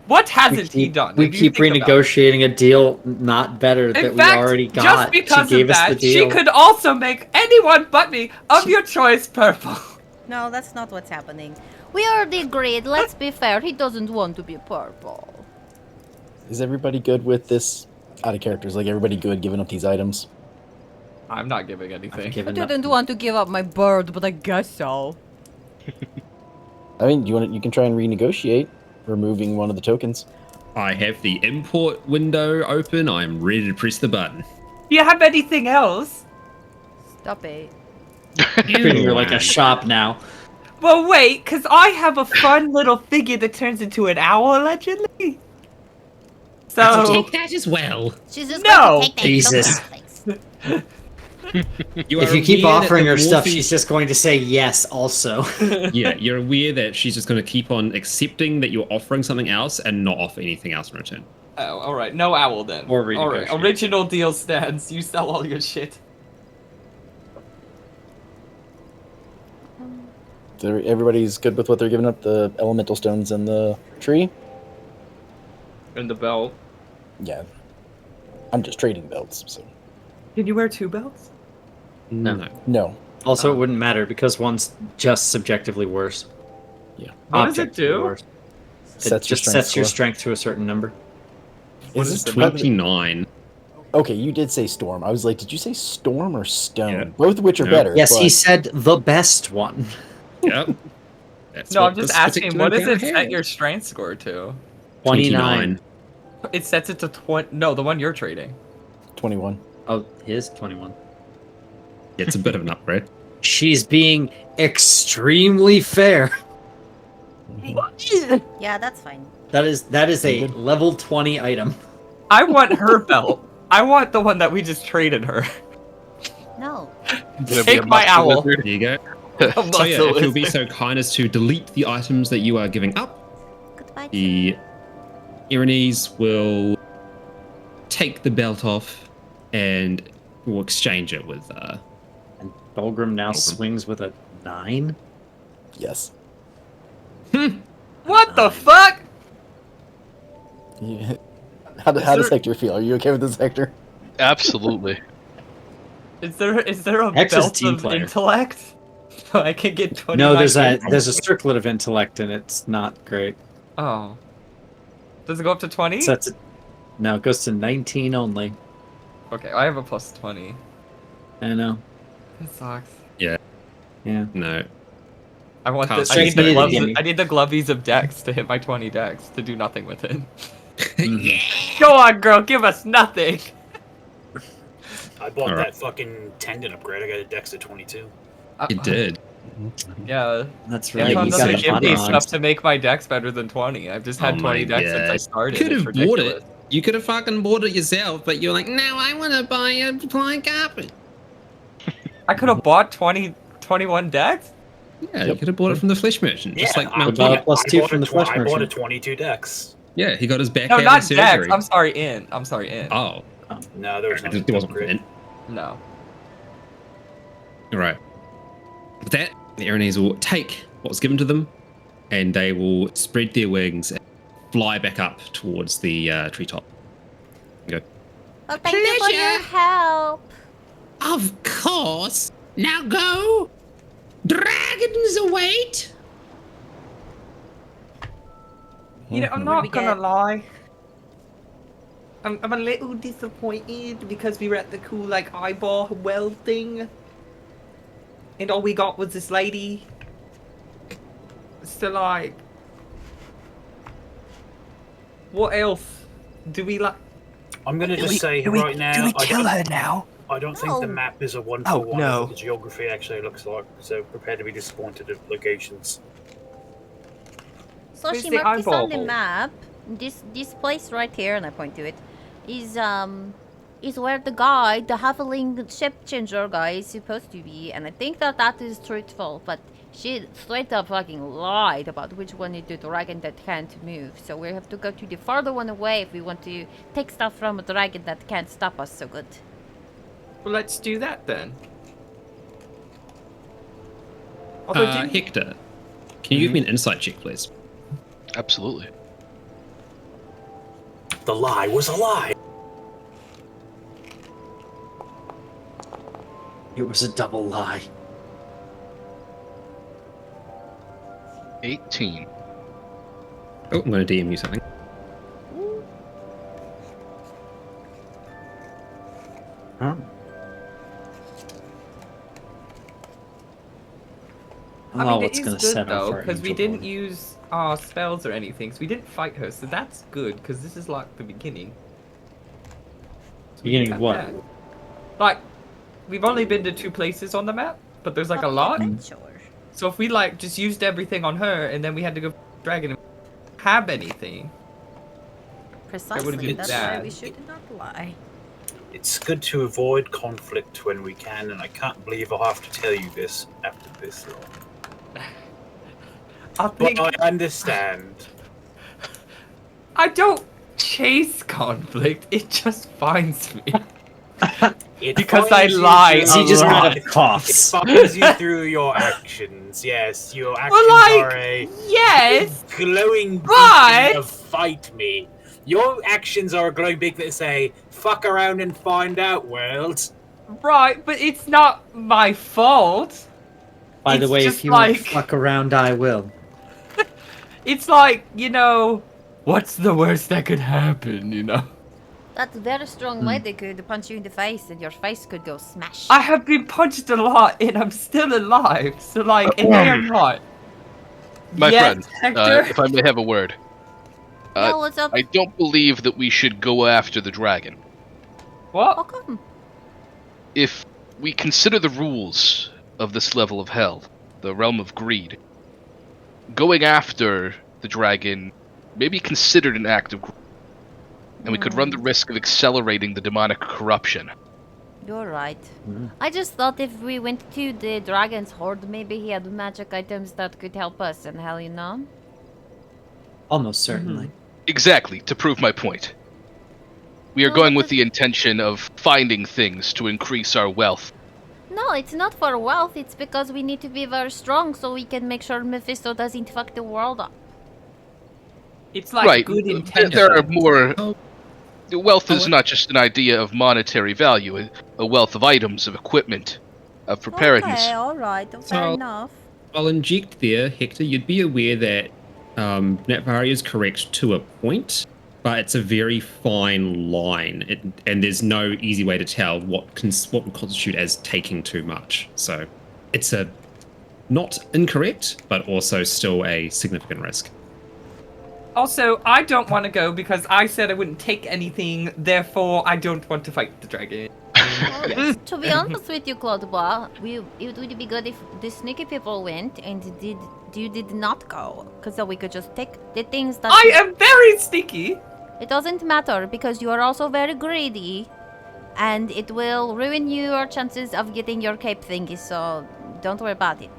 What hasn't he done? We if you keep think about it? renegotiating a deal not better that In fact, we already got. just because she gave of us the that, deal. she could also make anyone but me of your choice purple. No, that's not what's happening. We already agreed. Let's be fair. He doesn't want to be purple. Is everybody good with this? Out of characters, like everybody good giving up these items? I'm not giving anything. I Given up. didn't want to give up my bird, but I guess so. I mean, you can try and renegotiate, removing one of the tokens. I have the import window open. I'm ready to press the button. Do you have anything else? Stop it. You're like a shop now. Well, wait, because I have a fun little figure that turns into an owl, allegedly. I'll So, take that as well. She's just No! going to take that Jesus. thanks. If you keep offering her stuff, she's just going to say yes also. Yeah, you're aware that she's just going to keep on accepting that you're offering something else and not offer anything else in return. oh, all right, no owl then. Or all right, renegotiate. original deal stands. You sell all your shit. So everybody's good with what they're giving up, the elemental stones and the tree? And the belt. Yeah. I'm just trading belts, so. Can you wear two belts? No. No. Also, it wouldn't matter because one's just subjectively worse. Yeah. What does it Objectively do? worse. It Sets your just strength sets your score. strength to a certain number. Is It's this 29. Okay, you did say storm. I was like, did you say storm or stone? Yeah. Both of which are Yeah. better. Yes, but he said the best one. Yep. That's No, what I'm just this asking, particular what does it encounter set has. your strength score to? 29. It sets it to 20. No, the one you're trading. 21. Oh, his 21. It's a bit of an upgrade. She's being extremely fair. Yeah, that's fine. That is a level 20 item. I want her belt. I want the one that we just traded her. No. Take my owl. There you go. So yeah, if you'll be so kind as to delete the items that you are giving up, Goodbye. the Irenes will take the belt off and will exchange it with And Dolgrim now swings with a 9? Yes. What the fuck? How does Hector feel? Are you okay with this, Hector? Absolutely. Is there a Hector's belt team of player. intellect? So I can get 20. No, there's a circlet of intellect and it's not great. Oh. Does it go up to 20? No, it goes to 19 only. Okay, I have a plus 20. I know. It sucks. Yeah. No. I want Can't this. I need the strike gloves. me. I need the glovies of Dex to hit my 20 Dex to do nothing with it. Mm-hmm. Go on, girl. Give us nothing. I bought Alright. that fucking tendon upgrade. I got a dex at 22. You did. Yeah. That's Yeah, right. Anton you doesn't got give me it. stuff to make my Dex better than 20. I've just had Oh 20 my Dex since I God. started. You could It's have bought ridiculous. it. You could have fucking bought it yourself, but you're like, no, I want to buy a flying carpet. I could have bought 21 Dex? Yeah, you could have bought it from the flesh merchant, just like I Mount bought Peak. a plus 2 from the flesh I bought a merchant. 22 dex. Yeah, he got his back No, out not of surgery. Dex. I'm sorry, in. Oh, No, there was no it wasn't upgrade. meant. No. All right. With that, the Irenes will take what was given to them, and they will spread their wings and fly back up towards the treetop. Go. Well, thank you for your help. Of course. Now go. Dragons await. You know, I'm What do not we gonna get? lie. I'm a little disappointed because we were at the cool, like, eyeball well thing. And all we got was this lady. So, like... What else do we like? I'm gonna just say right now. Do we I kill don't- her now? I don't think the No. map is a one Oh, for one no. of what the geography actually looks like. So prepare to be disappointed at locations. So Where's she the marked this on the eyeball? map. This place right here, and I point to it, is where the guy, the halfling ship changer guy, is supposed to be, and I think that is truthful. But she straight up fucking lied about which one is the dragon that can't move. So we have to go to the farther one away if we want to take stuff from a dragon that can't stop us so good. Well, let's do that then. Although, didn't- Hector, can you give me an insight check, please? Absolutely. The lie was a lie. It was a double lie. 18. Oh, I'm going to DM you something. Huh? I mean, what's it gonna is good set off though, our because we angel didn't board. use spells or anything, so we didn't fight her, so that's good, because this is like the beginning. So we Beginning got of what? that. Like, we've only been to 2 places on the map, but there's like a lot. Sure. So if we like just used everything on her, and then we had to go dragon and have anything. Precisely. been That's bad. why we should not lie. It's good to avoid conflict when we can, and I can't believe I'll have to tell you this after this long. I But think I understand. I don't chase conflict; it just finds me. It Because I finds you lie through- a lot. It finds you through your actions. Yes, your actions Well, like, are a yes, glowing but- beacon of fight me. Your actions are a glowing beacon that say, fuck around and find out, world. right, but it's not my fault. By the It's way, just if you like- won't fuck around, I will. It's like, you know, what's the worst that could happen, you know? That's a very strong way they could punch you in the face and your face could go smash. I have been punched a lot and I'm still alive, so like, and they are not. My Yes, friend, Hector. if I may have a word. Yeah, what's up? I don't believe that we should go after the dragon. What? How come? If we consider the rules of this level of hell, the realm of greed, going after the dragon may be considered an act of greed, and we could run the risk of accelerating the demonic corruption. You're right. I just thought if we went to the dragon's hoard, maybe he had magic items that could help us and hell, you know? Almost certainly. Exactly, to prove my point. We are No, going but with the intention of finding things to increase our wealth. No, it's not for wealth. It's because we need to be very strong so we can make sure Mephisto doesn't fuck the world up. It's like Right, good intention. there are more... Wealth is not just an idea of monetary value, a wealth of items, of equipment, of preparedness. Okay, alright. Fair So- enough. I'll inject there, Hector. You'd be aware that Natvari is correct to a point, but it's a very fine line, and there's no easy way to tell what would constitute as taking too much. So it's a not incorrect, but also still a significant risk. Also, I don't want to go because I said I wouldn't take anything, therefore I don't want to fight the dragon. Well, to be honest with you, Claude, it would be good if the sneaky people went and you did not go, because then we could just take the things that. I am very sneaky! It doesn't matter because you are also very greedy, and it will ruin your chances of getting your cape thingy. So don't worry about it.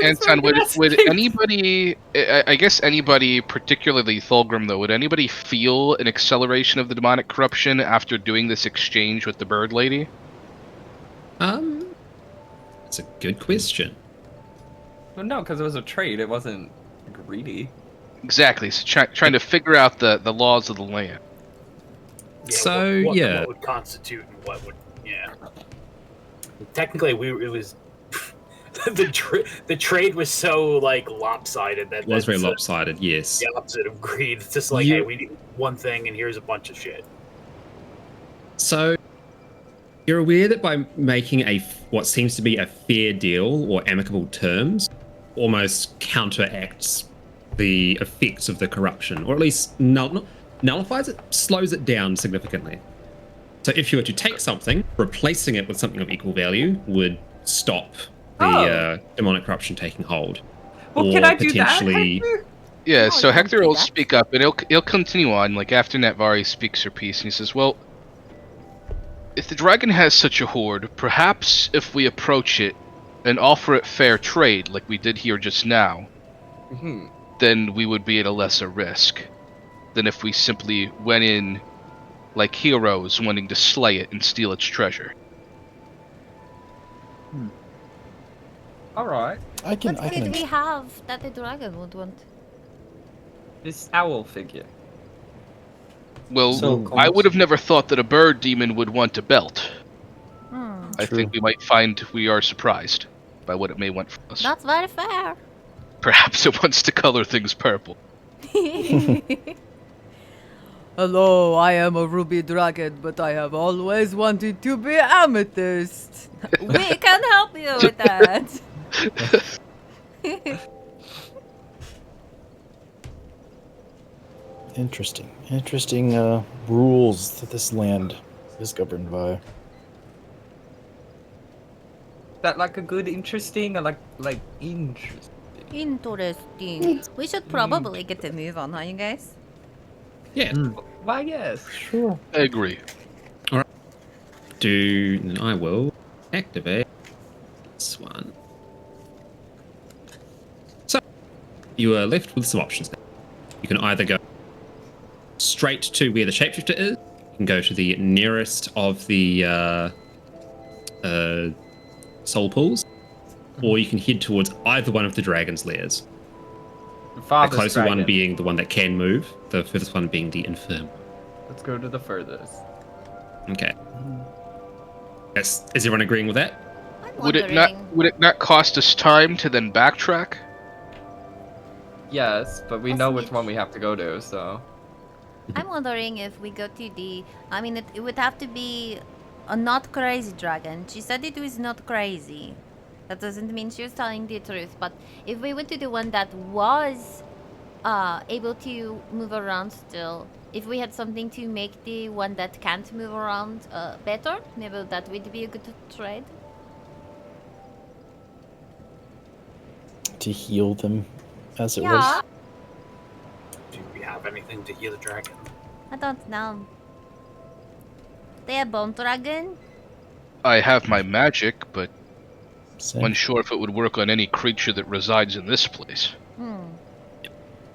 Anton, would anybody, I guess anybody, particularly Thulgrim though, would anybody feel an acceleration of the demonic corruption after doing this exchange with the bird lady? It's a good question. Well, no, because it was a trade, it wasn't greedy. Exactly, so trying to figure out the laws of the land. So, what yeah. What would constitute and what would, yeah. Technically, it was the trade was so like lopsided that It was very that's lopsided, yes. the opposite of greed. It's just like, hey, we need one thing, and here's a bunch of shit. So you're aware that by making what seems to be a fair deal or amicable terms almost counteracts the effects of the corruption, or at least nullifies it, slows it down significantly. So if you were to take something, replacing it with something of equal value would stop the demonic corruption taking hold. Well, or can I do that, potentially Hector? Yeah, Oh, so you can Hector do will that. speak up, and he'll continue on, like, after Natvari speaks her piece, and he says, well, if the dragon has such a hoard, perhaps if we approach it and offer it fair trade, like we did here just now, then we would be at a lesser risk than if we simply went in like heroes wanting to slay it and steal its treasure. Alright. I can. What could we have that the dragon would want? This owl figure. Well, So- I would have never thought that a bird demon would want a belt. Hmm. I True. think we might find we are surprised by what it may want from us. That's very fair. Perhaps it wants to color things purple. Hello, I am a ruby dragon, but I have always wanted to be amethyst. We can help you with that. Interesting rules that this land is governed by. Is that like a good interesting or like interesting? Interesting. We should probably get to move on, huh, you guys? yeah. Why, yes. Sure. I agree. And I will activate this one. So you are left with some options now. You can either go straight to where the shapeshifter is. You can go to the nearest of the soul pools, or you can head towards either one of the dragon's lairs. The The farthest closer one dragon. being the one that can move, the furthest one being the infirm. Let's go to the furthest. Okay. Yes, is everyone agreeing with that? I'm Would wondering. it not cost us time to then backtrack? Yes, but we know which one we have to go to, so. I'm wondering if we go to the. I mean, it would have to be a not crazy dragon. She said it was not crazy. That doesn't mean she was telling the truth, but if we went to the one that was able to move around still, if we had something to make the one that can't move around better, maybe that would be a good trade. To heal them, as it Yeah. was. Do we have anything to heal the dragon? I don't know. They a bone dragon? I have my magic, but Same. unsure if it would work on any creature that resides in this place.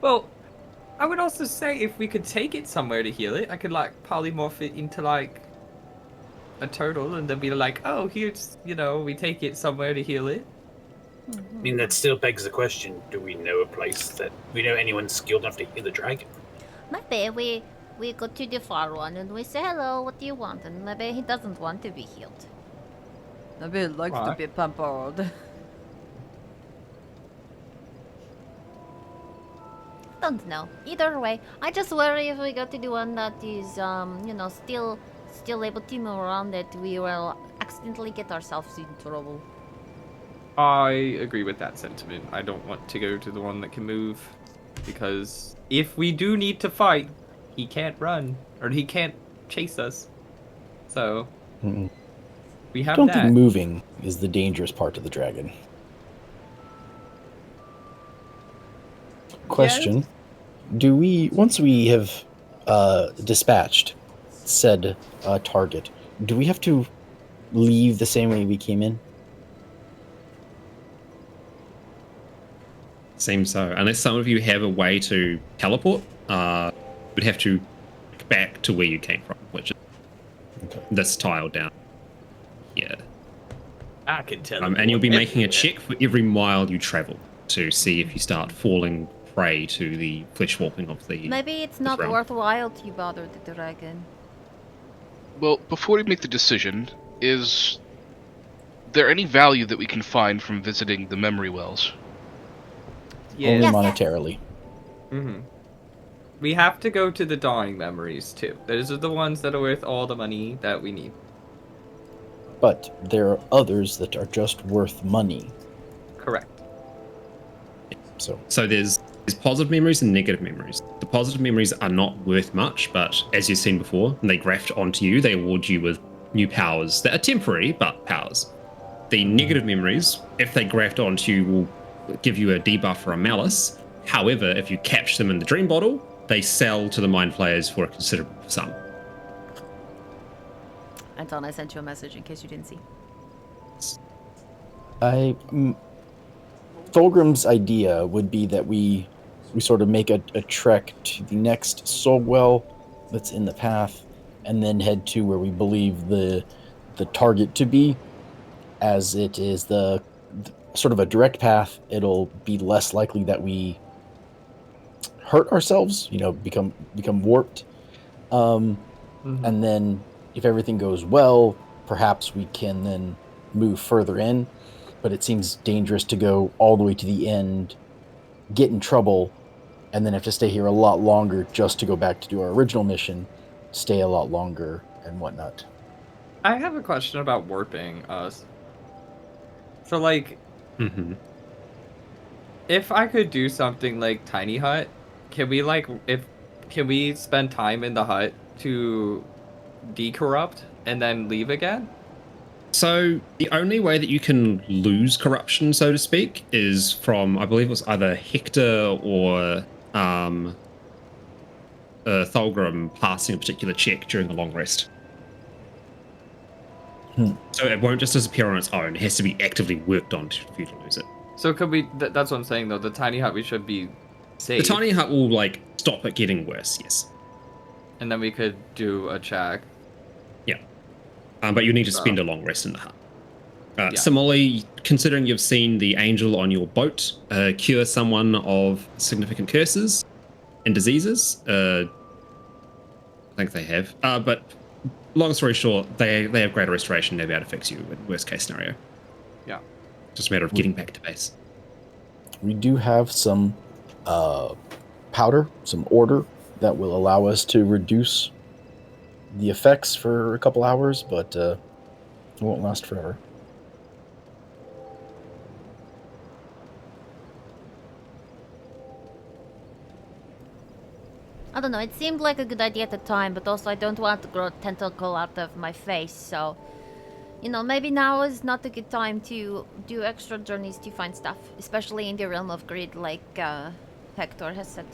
Well, I would also say if we could take it somewhere to heal it, I could like polymorph it into like a turtle and then be like, oh, here's, we take it somewhere to heal it. I mean, that still begs the question, do we know a place that we know anyone skilled enough to heal the dragon? Maybe we go to the far one and we say, hello, what do you want? And maybe he doesn't want to be healed. Maybe he likes to be pampered. Don't know. Either way, I just worry if we go to the one that is, still able to move around, that we will accidentally get ourselves in trouble. I agree with that sentiment. I don't want to go to the one that can move, because if we do need to fight, he can't run, or he can't chase us. So, we have I don't that. think moving is the dangerous part of the dragon. Question. Yes? Do we, once we have dispatched said target, do we have to leave the same way we came in? Seems so. Unless some of you have a way to teleport, we'd have to back to where you came from, which is this tile down here. I can tell. And you'll be making a check for every mile you travel to see if you start falling prey to the flesh warping of the. Maybe it's not realm. worthwhile to bother the dragon. Well, before we make the decision, is there any value that we can find from visiting the memory wells? Only Yes. monetarily. We have to go to the dying memories too. Those are the ones that are worth all the money that we need. But there are others that are just worth money. Correct. So there's positive memories and negative memories. The positive memories are not worth much, but as you've seen before, when they graft onto you, they award you with new powers that are temporary, but powers. The negative memories, if they graft onto you, will give you a debuff or a malice. However, if you catch them in the dream bottle, they sell to the mind flayers for a considerable sum. Anton, I sent you a message in case you didn't see. Thulgrim's idea would be that we sort of make a trek to the next soul well that's in the path, and then head to where we believe the target to be. As it is the sort of a direct path, it'll be less likely that we hurt ourselves, become warped. And then if everything goes well, perhaps we can then move further in. But it seems dangerous to go all the way to the end, get in trouble, and then have to stay here a lot longer just to go back to do our original mission, stay a lot longer, and whatnot. I have a question about warping us. So, like, if I could do something like Tiny Hut, can we spend time in the hut to decorrupt and then leave again? So the only way that you can lose corruption, so to speak, is from, I believe it was either Hector or Thulgrim passing a particular check during a long rest. So it won't just disappear on its own. It has to be actively worked on for you to lose it. So could we? That's what I'm saying though. The tiny hut, we should be safe. The tiny hut will stop it getting worse. Yes. And then we could do a check. Yeah. But you need to spend a long rest in the hut. Similarly, considering you've seen the angel on your boat cure someone of significant curses and diseases, I think they have. But long story short, they have greater restoration. They'll be able to fix you in worst case scenario. Yeah. Just a matter of getting back to base. We do have some powder, some order that will allow us to reduce the effects for a couple hours, but it won't last forever. I don't know, it seemed like a good idea at the time, but also I don't want to grow a tentacle out of my face, so... You know, maybe now is not a good time to do extra journeys to find stuff, especially in the realm of greed, like Hector has said.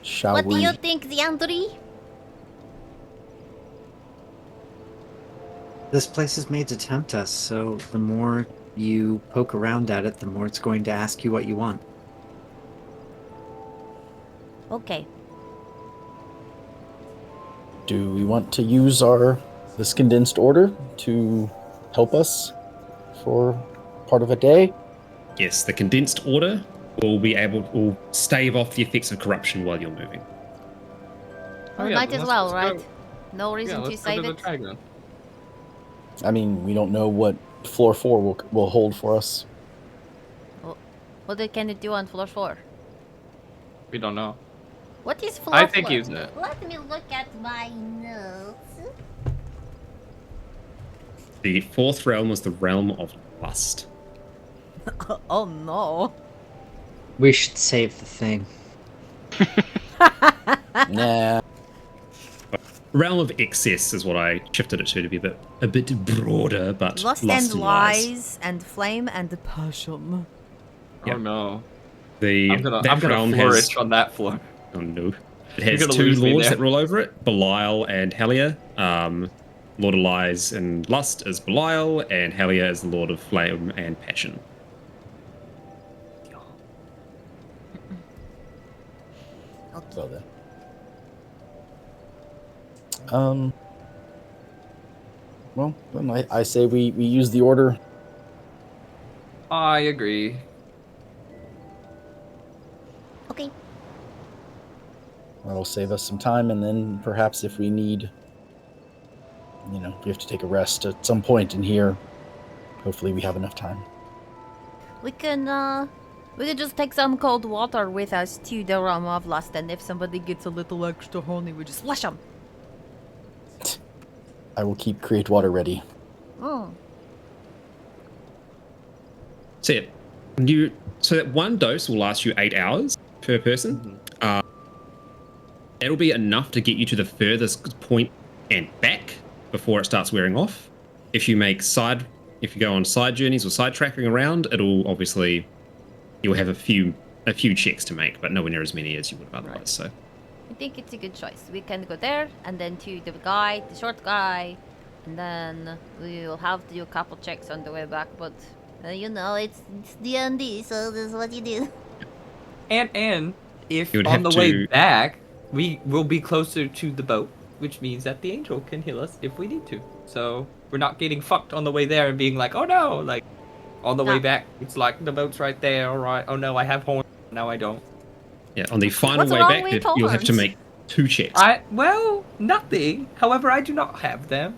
Shall What we? do you think, Ziandri? This place is made to tempt us, so the more you poke around at it, the more it's going to ask you what you want. Okay. Do we want to use this condensed order to help us for part of a day? Yes, the condensed order will stave off the effects of corruption while you're moving. Well, might as well, right? No reason to save it. I mean, we don't know what floor 4 will hold for us. What can it do on floor 4? We don't know. What is floor 4? I think use it. Let me look at my notes. The fourth realm was the realm of lust. Oh no. We should save the thing. Nah. Realm of excess is what I shifted it to be a bit broader, but Lust and lies and flame and passion. Yeah. Oh no. I'm gonna flourish on that floor. Oh no. It has gonna two lose me lords there. that rule over it, Belial and Hellier. Lord of Lies and Lust is Belial, and Hellier is the Lord of Flame and Passion. So then. Well, then I say we use the order. I agree. Okay. That'll save us some time, and then perhaps if we need, we have to take a rest at some point in here. Hopefully we have enough time. We can just take some cold water with us to the realm of lust, and if somebody gets a little extra horny, we just flush them. I will keep create water ready. Oh. So that one dose will last you 8 hours per person. It'll be enough to get you to the furthest point and back before it starts wearing off. If you go on side journeys or side tracking around, you'll have a few checks to make, but nowhere near as many as you would have otherwise. Right. So I think it's a good choice. We can go there, and then to the short guy, and then we will have to do a couple checks on the way back, but It's D&D, so this is what you do. And if You would on have the way to- back we will be closer to the boat, which means that the angel can heal us if we need to. So we're not getting fucked on the way there and being like, oh no, like on the way No. back it's like the boat's right there, alright, oh no, I have horns, now I don't. yeah, on the final What's way wrong back, with you'll have to horns? make 2 checks. Nothing. However, I do not have them.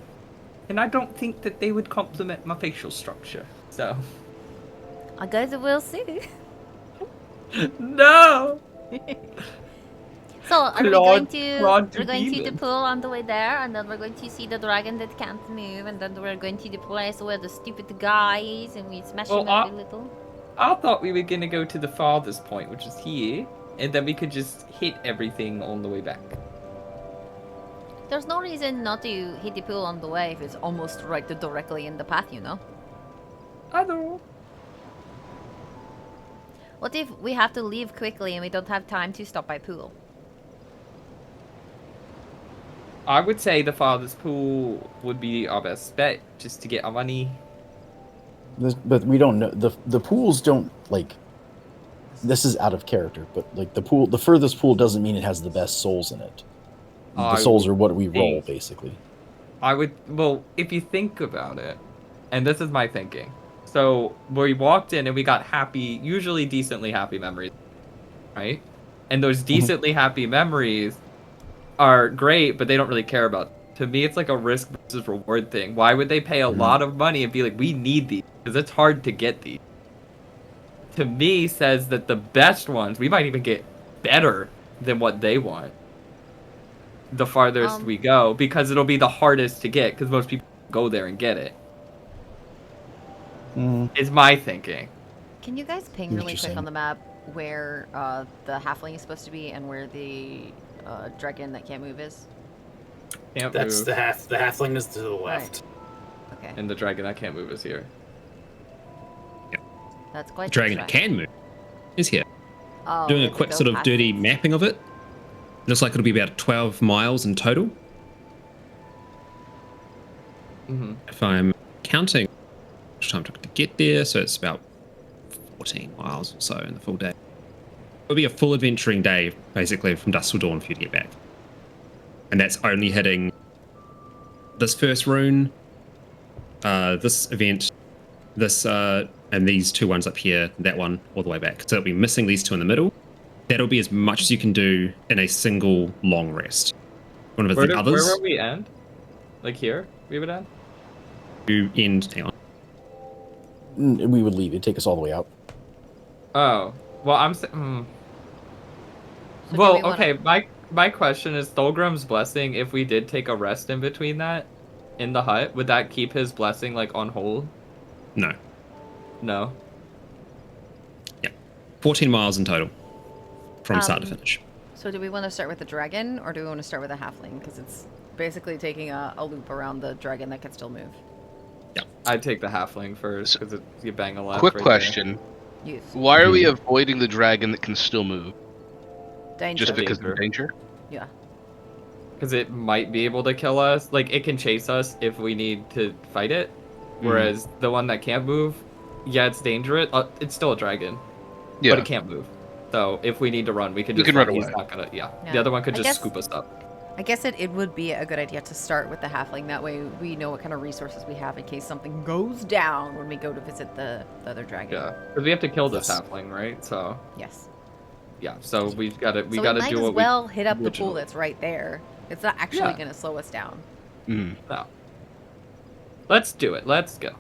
And I don't think that they would complement my facial structure. So I guess we'll see. no. So are we Claude going to the demon. pool on the way there, and then we're going to see the dragon that can't move, and then we're going to the place where the stupid guy is, and we smash him up a little. I thought we were gonna go to the farthest point, which is here, and then we could just hit everything on the way back. There's no reason not to hit the pool on the way if it's almost right directly in the path, I know. What if we have to leave quickly and we don't have time to stop by pool? I would say the farthest pool would be our best bet, just to get our money. But we don't know the pools don't like. This is out of character, but like the furthest pool doesn't mean it has the best souls in it. The souls are what we roll, basically. Well, if you think about it, and this is my thinking. So we walked in and we got usually decently happy memories, right? And those decently happy memories are great, but they don't really care about it. To me, it's like a risk versus reward thing. Why would they pay a lot of money and be like, we need these? Because it's hard to get these. To me, says that the best ones, we might even get better than what they want. The farthest we go, because it'll be the hardest to get, because most people go there and get it. Is my thinking. Can you guys ping really quick on the map where the halfling is supposed to be and where the dragon that can't move is? Can't That's move. the halfling is to the left. Right. Okay. And the dragon that can't move is here. That's quite The dragon that can move is here. Oh, Doing we a have to quick go sort of past dirty it. mapping of it. Looks like it'll be about 12 miles in total. Mm-hmm. If I'm counting how much time it took to get there, so it's about 14 miles or so in the full day. It'll be a full adventuring day, basically, from dusk till dawn for you to get back. And that's only hitting this first rune, this event, this, and these two ones up here, that one, all the way back. So it'll be missing these two in the middle. That'll be as much as you can do in a single long rest. One of the others. Where will we end? Like here? We would end? You end. Hang on. We would leave. It'd take us all the way out. Oh. Well, I'm So well, do we wanna- okay, my question is Thulgrim's blessing, if we did take a rest in between that in the hut, would that keep his blessing like on hold? No. No. 14 miles in total. From start to finish. So do we want to start with the dragon or do we want to start with the halfling? Because it's basically taking a loop around the dragon that can still move. I'd take the halfling first because you bang a left. Quick right question. Yes. Why are we avoiding the dragon that can still move? Danger. Just because of danger? Yeah. Because it might be able to kill us. Like, it can chase us if we need to fight it. Whereas the one that can't move, yeah, it's dangerous. It's still a dragon. Yeah. But it can't move. So if we need to run, we can We just can run He's away. not gonna. Yeah. Yeah. The other one could I just guess- scoop us up. I guess it would be a good idea to start with the halfling. That way we know what kind of resources we have in case something goes down when we go to visit the other dragon. Yeah. Because we have to kill this halfling, right? So Yes. yeah. So we've got to So we do might as what well hit up the pool originally- that's right there. It's not actually Yeah. going to slow us down. No. Let's do it. Let's go.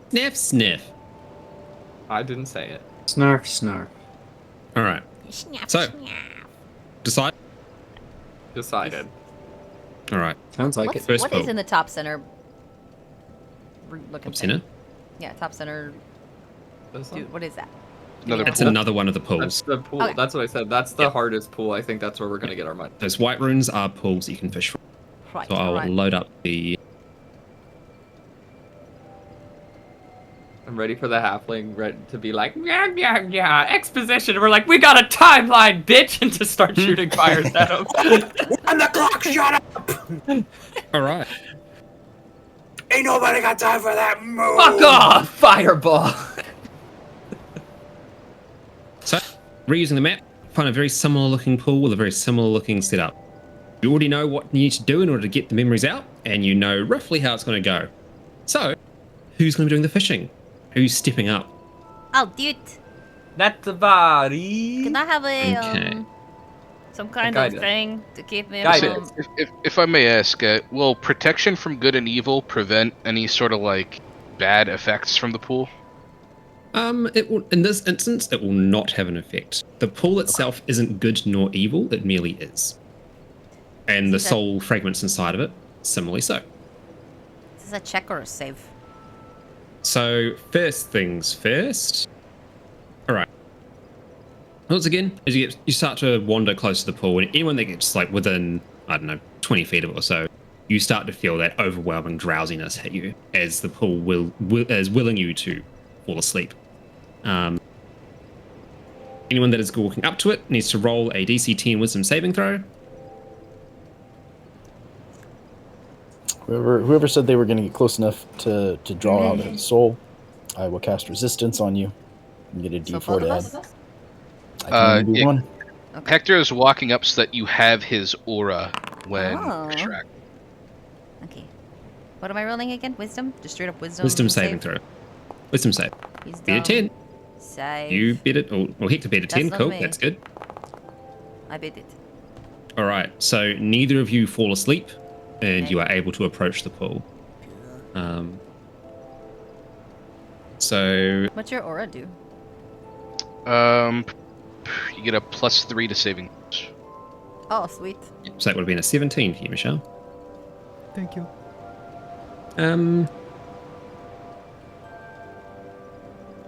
Sniff, sniff. I didn't say it. Snarf, snarf. All right. Snap, So, snap. decide. Decided. All right. Sounds like What it. First is pool. in the top center? Looking Top center? thing? Yeah, top center. This one? Dude, what is that? Another That's pool. another one of the That's pools. the pool. Okay. That's what I said. That's the hardest pool. I think that's where we're gonna get our money. Those white runes are pools that you can fish from. Right. So I'll right. load up the. I'm ready for the halfling ready to be like, yeah, exposition. We're like, we got a timeline, bitch, and just start shooting fires at him. And the clock, shut up! All right. Ain't nobody got time for that move! Fuck off, fireball. So, reusing the map, find a very similar looking pool with a very similar looking setup. You already know what you need to do in order to get the memories out, and you know roughly how it's going to go. So, who's going to be doing the fishing? Who's stepping up? I'll do it. Natavari. Can I have a Okay. some kind Guide of it. thing to keep me Guide from? If I may ask, will protection from good and evil prevent any sort of like bad effects from the pool? It will, in this instance, it will not have an effect. The pool itself isn't good nor evil; it merely is. And the Okay. soul fragments inside of it, similarly so. Is this a check or a save? So, first things first. All right. Once again, as you start to wander close to the pool, and anyone that gets like within, I don't know, 20 feet of it or so, you start to feel that overwhelming drowsiness hit you as the pool is willing you to fall asleep. Anyone that is walking up to it needs to roll a DC 10 Wisdom saving throw. Whoever said they were going to get close enough to draw out a soul, I will cast resistance on you and get a So D4 both to of add. us? I can only do yeah. one. Okay. Hector is walking up so that you have his aura when Oh. extract. Okay. What am I rolling again? Wisdom? Just straight up wisdom. Wisdom saving throw. Wisdom save. Wisdom. Beat a 10. Save. You beat it. Well, Hector beat a 10. not Cool. me. That's good. I beat it. All right. So neither of you fall asleep, and Okay. you are able to approach the pool. So What's your aura do? You get a +3 to saving. Oh, sweet. that would have been a 17 for you, Michelle. Thank you.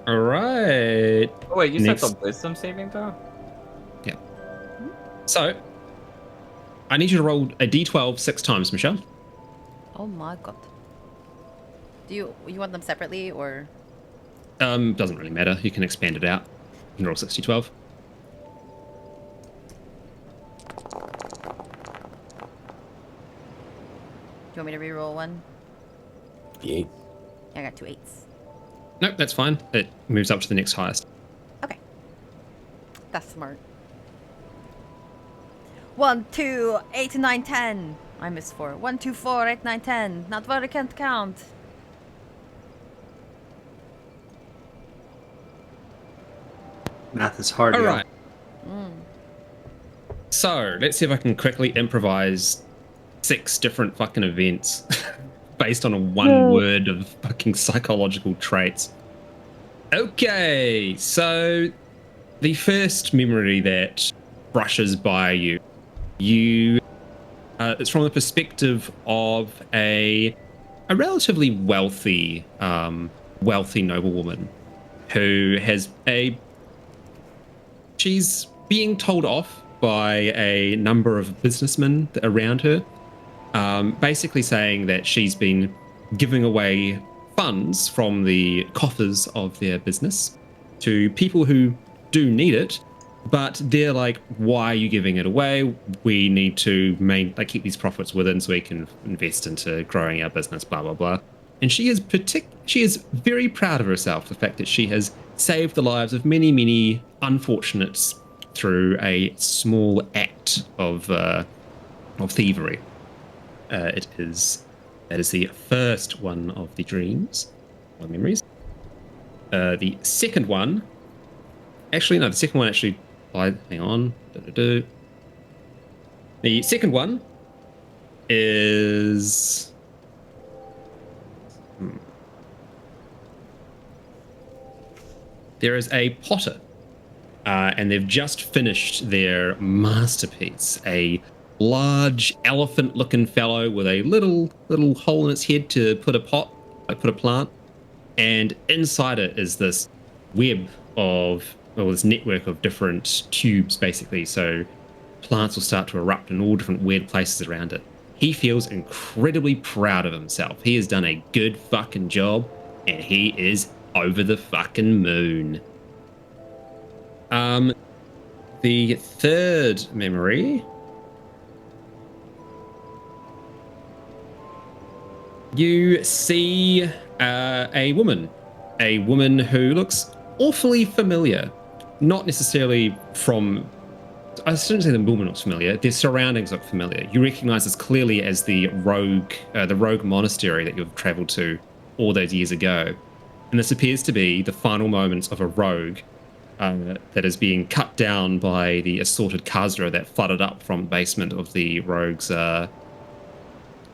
All right. Oh wait, you Next. said the wisdom saving throw? Yeah. So, I need you to roll a d12 6 times, Michelle. Oh my god. Do you want them separately or? Doesn't really matter. You can expand it out. You can roll 6d12. Do you want me to re-roll one? The 8. I got 2 8s. Nope, that's fine. It moves up to the next highest. Okay. That's smart. 1, 2, 8, 9, 10. I missed 4. 1, 2, 4, 8, 9, 10. Not very can't count. Math is hard. All y'all. right. So, let's see if I can quickly improvise 6 different fucking events based on a one word of fucking psychological traits. Okay, so the first memory that brushes by you, it's from the perspective of a relatively wealthy noblewoman who has she's being told off by a number of businessmen around her, basically saying that she's been giving away funds from the coffers of their business to people who do need it, but they're like, why are you giving it away? We need to keep these profits within so we can invest into growing our business, blah, blah, blah. And she is very proud of herself, the fact that she has saved the lives of many, many unfortunates through a small act of thievery. That is the first one of the dreams, or memories. The second one, the second one actually. Hang on. The second one is. There is a potter, and they've just finished their masterpiece, a large elephant-looking fellow with a little hole in its head to put a plant, and inside it is this this network of different tubes, basically. So plants will start to erupt in all different weird places around it. He feels incredibly proud of himself. He has done a good fucking job, and he is over the fucking moon. The third memory. You see a woman who looks awfully familiar. Not necessarily from... I shouldn't say the woman looks familiar. Their surroundings look familiar. You recognize this clearly as the rogue monastery that you've traveled to all those years ago. And this appears to be the final moments of a rogue that is being cut down by the assorted Khazra that flooded up from the basement of the rogue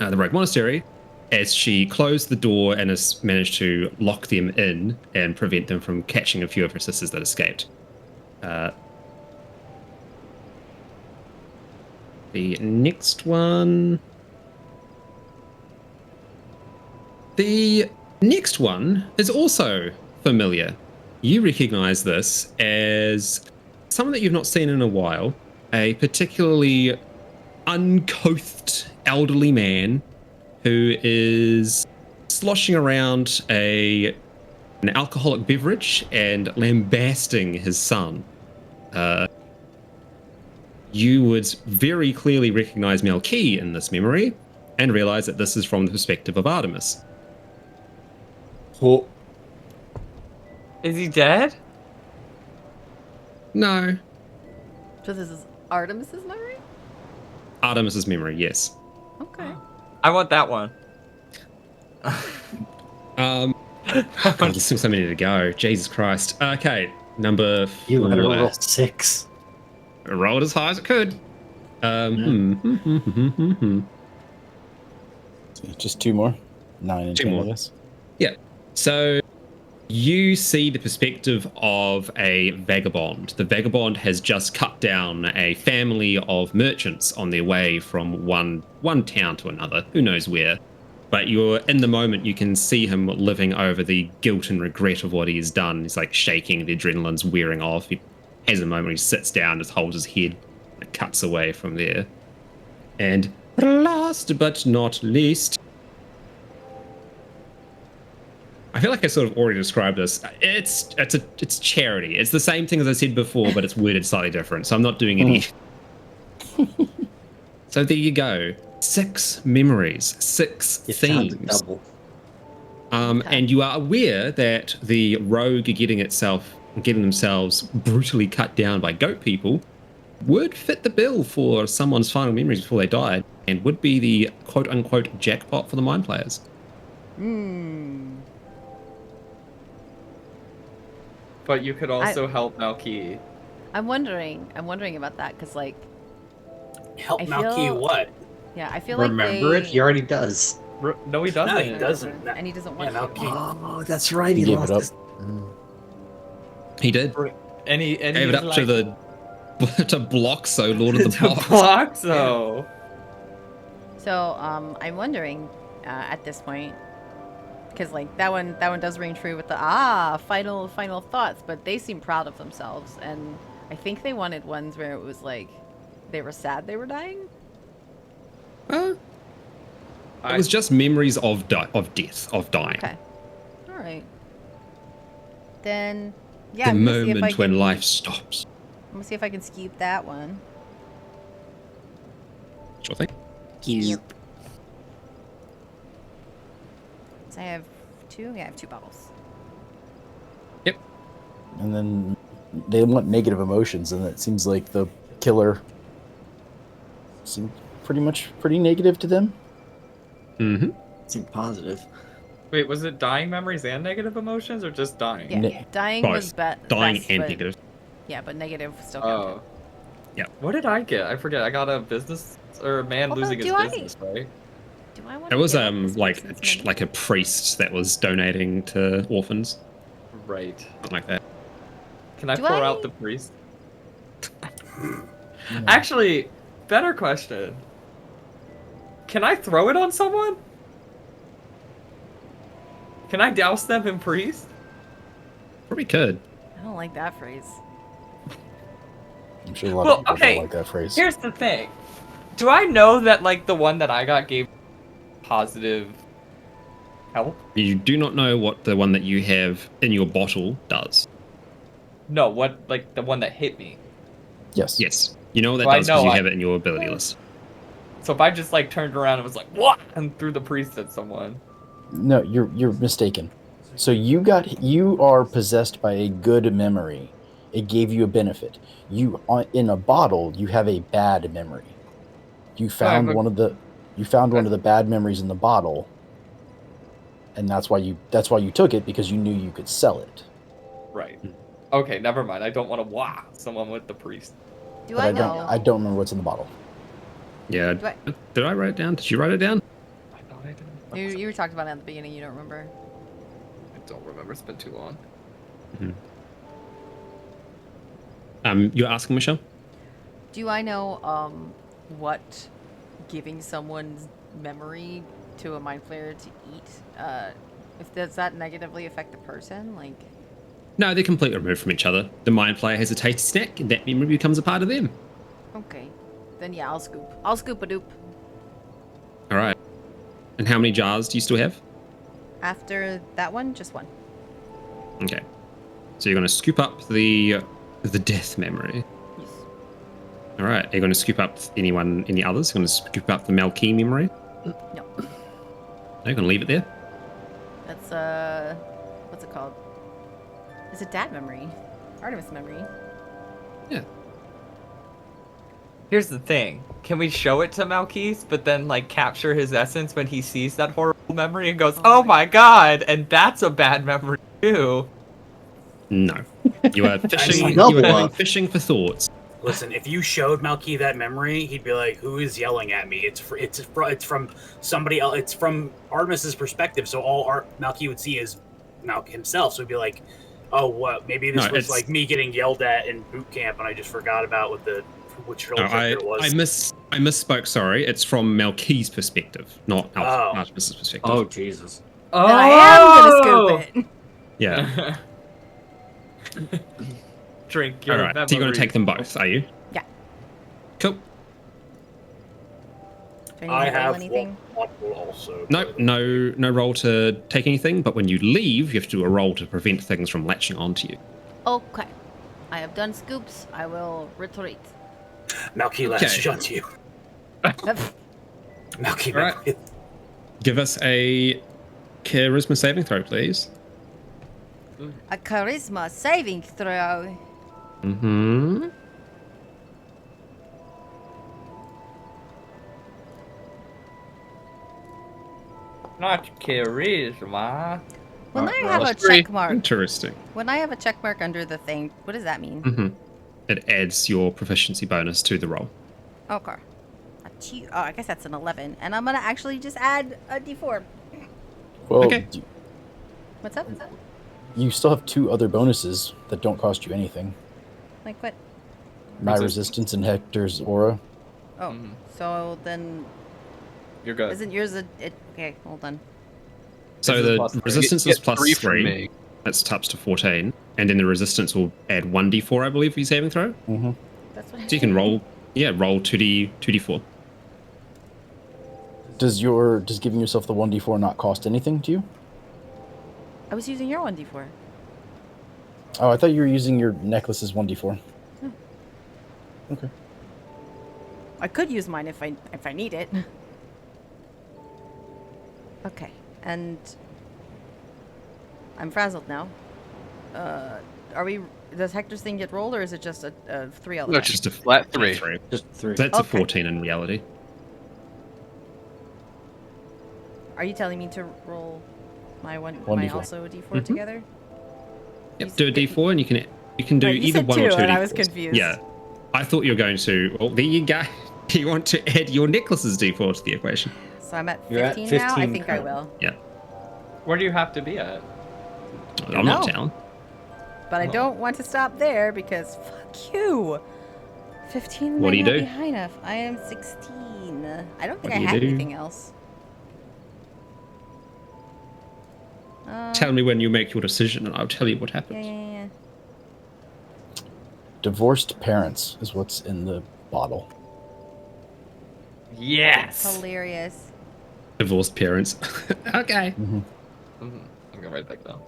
monastery, as she closed the door and has managed to lock them in and prevent them from catching a few of her sisters that escaped. The next one... The next one is also familiar. You recognize this as someone that you've not seen in a while, a particularly uncouth elderly man who is sloshing around an alcoholic beverage and lambasting his son. You would very clearly recognize Melki in this memory and realize that this is from the perspective of Artemis. Oh. Is he dead? No. So this is Artemis's memory? Artemis's memory, yes. Okay. I want that one. God, there's still so many to go. Jesus Christ. Okay, number 4. You had to roll 6. I rolled as high as it could. Just 2 more. 9 and 2 10, more. I guess. Yeah. So you see the perspective of a vagabond. The vagabond has just cut down a family of merchants on their way from one town to another. Who knows where? But you're in the moment, you can see him living over the guilt and regret of what he has done. He's like shaking, the adrenaline's wearing off. He has a moment, he sits down, just holds his head, and cuts away from there. And last but not least, I feel like I sort of already described this. It's charity. It's the same thing as I said before, but it's worded slightly different. So I'm not doing any. So there you go. 6 memories, 6 themes. Double. And you are aware that the rogue getting themselves brutally cut down by goat people would fit the bill for someone's final memories before they died, and would be the quote-unquote jackpot for the mind players. But you could also help Malky. I'm wondering about that, because, like... Help Malky what? Yeah, I feel like Remember it? He already does. No, he doesn't. No, he doesn't. And he doesn't want Yeah, to. Malky. Oh, that's right. He He gave it lost up. his... He did. And he Gave it up to the to Bloxo, Lord of the to Box. Bloxo. So, I'm wondering, at this point, because like that one does ring true with the final thoughts, but they seem proud of themselves, and I think they wanted ones where it was like they were sad they were dying. It was just memories of death, of dying. Okay. All right. Then, yeah. The I'm gonna see if I moment when can- life stops. I'm gonna see if I can skeep that one. Sure thing. Cute. So I have 2. Yeah, I have 2 bottles. Yep. And then they want negative emotions, and it seems like the killer seemed pretty negative to them. Mm-hmm. Seemed positive. Wait, was it dying memories and negative emotions, or just dying? Yeah, dying Both. was Dying best, and but- negative. Yeah, but negative still counted. Oh. Yep. What did I get? I forget. I got a business or a man Although, losing his do I- business, right? Do I want It was like a priest that was donating to orphans, Right. something like that. Can I Do pour I- out the priest? Actually, better question. Can I throw it on someone? Can I douse them in priest? Probably could. I don't like that phrase. I'm sure a lot Well, of people okay, don't like that phrase. Here's the thing. Do I know that like the one that I got gave positive help? You do not know what the one that you have in your bottle does. No, what like the one that hit me. Yes. Yes. You know what that Well, I does because know you I- have it in your ability list. So if I just like turned around and was like, "What?" and threw the priest at someone. No, you're mistaken. So you are possessed by a good memory. It gave you a benefit. In a bottle, you have a bad memory. You found but- one of the bad memories in the bottle, and that's why you took it, because you knew you could sell it. Right. Okay, never mind. I don't want to someone with the priest. Do But I I know? don't remember what's in the bottle. Yeah. Do I- Did I write it down? Did you write it down? I thought I didn't. You talked about it at the beginning. You don't remember? I don't remember. It's been too long. You're asking Michelle? Do I know what giving someone's memory to a mind flayer to eat? Does that negatively affect the person? Like, No, they're completely removed from each other. The mind player has a tasty snack, and that memory becomes a part of them. okay, then yeah, I'll scoop. I'll scoop a doop. All right. And how many jars do you still have? After that one, just one. Okay. So you're going to scoop up the death memory. Yes. All right. Are you going to scoop up any others? You're going to scoop up the Malky memory? No. No, you're going to leave it there? That's what's it called? Is it dad memory? Artemis memory. Yeah. Here's the thing. Can we show it to Malkis, but then like capture his essence when he sees that horrible memory and goes, "Oh my god," and that's a bad memory too. No. You are fishing. mean- You are Double going up. fishing for thoughts. Listen, if you showed Malky that memory, he'd be like, "Who is yelling at me?" It's from somebody else. It's from Artemis's perspective, so all Malky would see is Malky himself. So he'd be like, "Oh, what? Maybe this No, was it's- like me getting yelled at in boot camp, and I just forgot about what the which No, role check it was. I misspoke. Sorry, it's from Malky's perspective, not Oh. Artemis's perspective. Oh Jesus. Oh! Then I am gonna scoop it. Yeah. Drink your All right. So you're going to take them both, are you? Yeah. Cool. Do I need I to roll have anything? one will also. No roll to take anything. But when you leave, you have to do a roll to prevent things from latching onto you. Okay. I have done scoops. I will retreat. Malky Okay. latched onto you. Malky, All right. Malky. Give us a charisma saving throw, please. A charisma saving throw. Mm-hmm. Not charisma. When I have a Three. check mark, Interesting. when I have a check mark under the thing, what does that mean? Mm-hmm. It adds your proficiency bonus to the roll. Okay. Oh, I guess that's an 11, and I'm gonna actually just add a d4. Well, Okay. What's up? you still have 2 other bonuses that don't cost you anything. Like what? My resistance and Hector's aura. Oh, so then You're good. isn't yours okay? Hold on. So This is the plus three. resistance You is get plus 3 from 3. me. That's up to 14. And then the resistance will add 1d4, I believe, for your saving throw. Mm-hmm. That's what. So you can roll 2d4. Does giving yourself the 1d4 not cost anything to you? I was using your 1d4. Oh, I thought you were using your necklace's 1d4. Okay. I could use mine if I need it. Okay, and I'm frazzled now. Are we? Does Hector's thing get rolled, or is it just a 3 No, element? just a flat 3. Just 3. That's a Okay. 14 in reality. Are you telling me to roll my my 1d4. also d4 together? Yep, do a d4 and you can do Wait, you either said 1 or 2, 2 and d4s. I was confused. Yeah. I thought you were going to... Well, there you go. You want to add your necklace's d4 to the equation. So I'm at You're at 15 now. I 15 think I currently. will. Yeah. Where do you have to be at? I'm not No. down. But I don't want to stop there because fuck you. 15 What might do you not do? be high enough. I am 16. I don't think What I do you had do? anything else. Tell me when you make your decision and I'll tell you what Yeah, happens. yeah. Divorced parents is what's in the bottle. Yes. Hilarious. Divorced parents. Okay. I'm gonna write that down.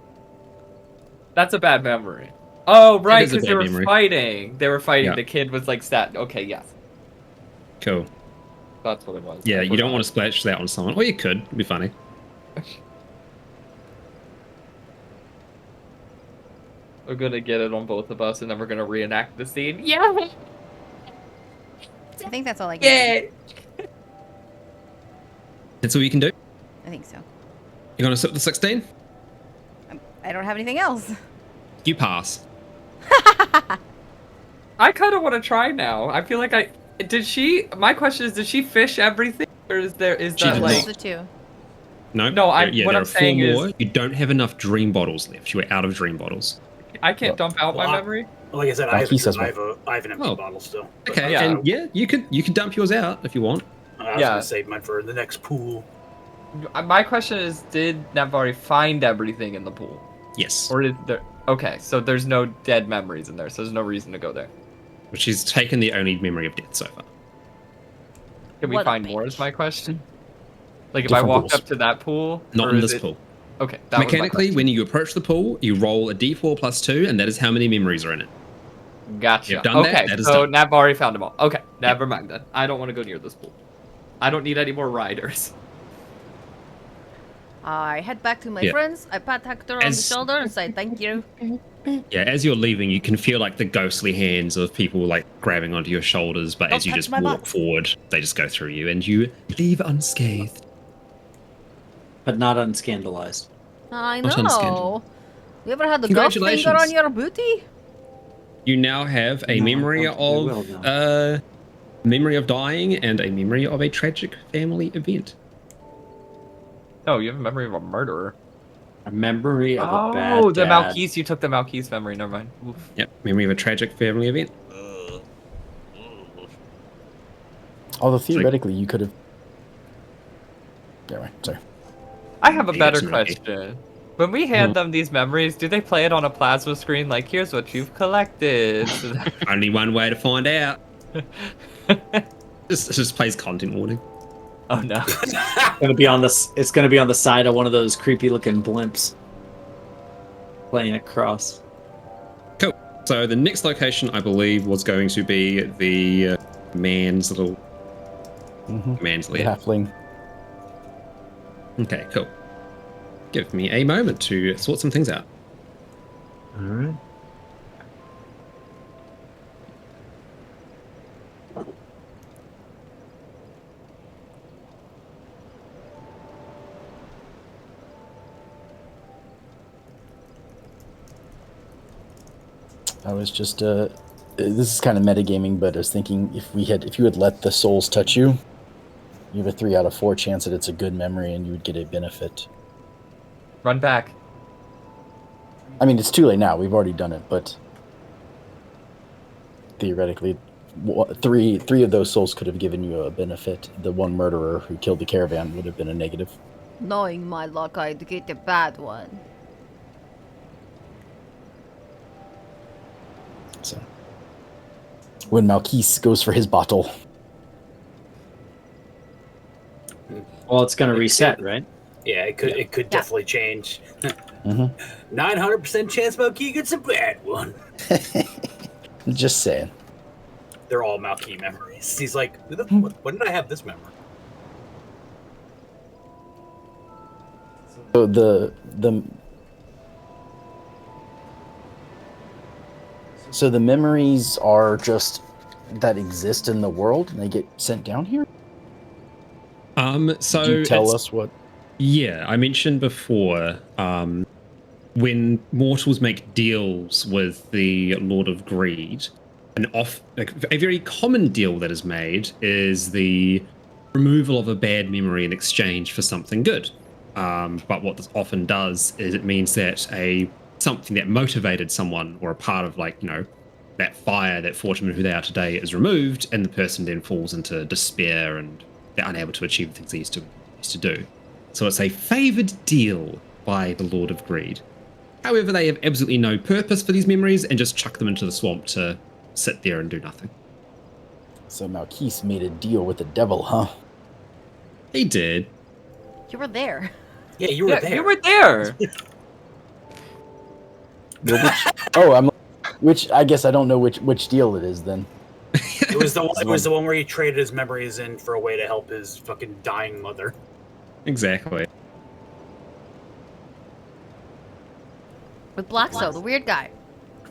That's a bad memory. Oh, right, is a because they bad were memory. fighting. They were fighting. Yeah. The kid was like stat. Okay, yes. Cool. That's what it was. Yeah, I you don't forgot. want to splash that on someone. Or you could. It'd be funny. We're gonna get it on both of us, and then we're gonna reenact the scene. Yeah. I think that's all I can do. Yeah. That's all you can do? I think so. You're going to sit with the 16? I don't have anything else. You pass. I kind of want to try now. I feel like my question is, did she fish everything, or is She that did like? Just the 2. No, No, there what are I'm 4 saying is- more. You don't have enough dream bottles left. You are out of dream bottles. I can't dump out my Well, memory. Like I said, Like I have, he says I have an empty Oh. bottle still. But Okay, Yeah. and yeah, you can dump yours out if you want. I was Yeah. gonna save mine for the next pool. My question is, did Navari find everything in the pool, Yes. or did there? Okay, so there's no dead memories in there, so there's no reason to go there. But she's taken the only memory of death so far. Can we What a find more? bitch. Is my question. Like if Different I walked pools. up to that pool, Not or in is this it- pool. Okay, that was my Mechanically, question. when you approach the pool, you roll a d4 plus 2, and that is how many memories are in it. Gotcha. You've done that, Okay, that is so done. Navari found them all. Okay, never mind then. I don't want to go near this pool. I don't need any more riders. I head back to my Yeah. friends. I pat Hector on the As- shoulder and say thank you. Yeah, as you're leaving, you can feel like the ghostly hands of people like grabbing onto your shoulders, but Don't as you touch just my walk butt. forward, they just go through you, and you leave unscathed. But not unscandalized. I Not know. unscandal. You ever had the ghost finger on Congratulations. your booty? You now have a No, I memory don't think we of will now. memory of dying and a memory of a tragic family event. No, you have a memory of a murderer. A memory of a bad Oh, the dad. Malkis. You took the Malkis memory. Never mind. Oof. Yep, memory of a tragic family event. Although theoretically, you could have. Yeah, right. Sorry. I have a You better get some lucky. question. When we hand them these memories, do they play it on a plasma screen like, here's what you've collected? So that- Only one way to find out. Just plays content warning. oh no. It's gonna be on the side of one of those creepy looking blimps. Playing across. Cool. So the next location, I believe, was going to be the man's little man's The lair. halfling. Okay, cool. Give me a moment to sort some things out. All right. I was just this is kind of metagaming, but I was thinking if you had let the souls touch you, you have a 3 out of 4 chance that it's a good memory and you would get a benefit. Run back. I mean, it's too late now. We've already done it, but theoretically, three of those souls could have given you a benefit. The one murderer who killed the caravan would have been a negative. Knowing my luck, I'd get a bad one. So when Malkis goes for his bottle, Well, it's gonna reset, right? Yeah, it could. It could definitely change. 900% chance Malky gets a bad one. just saying. They're all Malky memories. He's like, when did I have this memory? So the memories are just that exist in the world, and they get sent down here. So Could you tell us what? Yeah, I mentioned before, when mortals make deals with the Lord of Greed, a very common deal that is made is the removal of a bad memory in exchange for something good. But what this often does is it means that something that motivated someone or a part of that fire that forged them who they are today is removed, and the person then falls into despair and they're unable to achieve the things they used to do. So it's a favored deal by the Lord of Greed. However, they have absolutely no purpose for these memories and just chuck them into the swamp to sit there and do nothing. So Malkis made a deal with the devil, huh? He did. You were there. Yeah, you were there. You were there. Which I guess I don't know which deal it is then. It was the one. It was the one where he traded his memories in for a way to help his fucking dying mother. Exactly. With Blackso, the weird guy.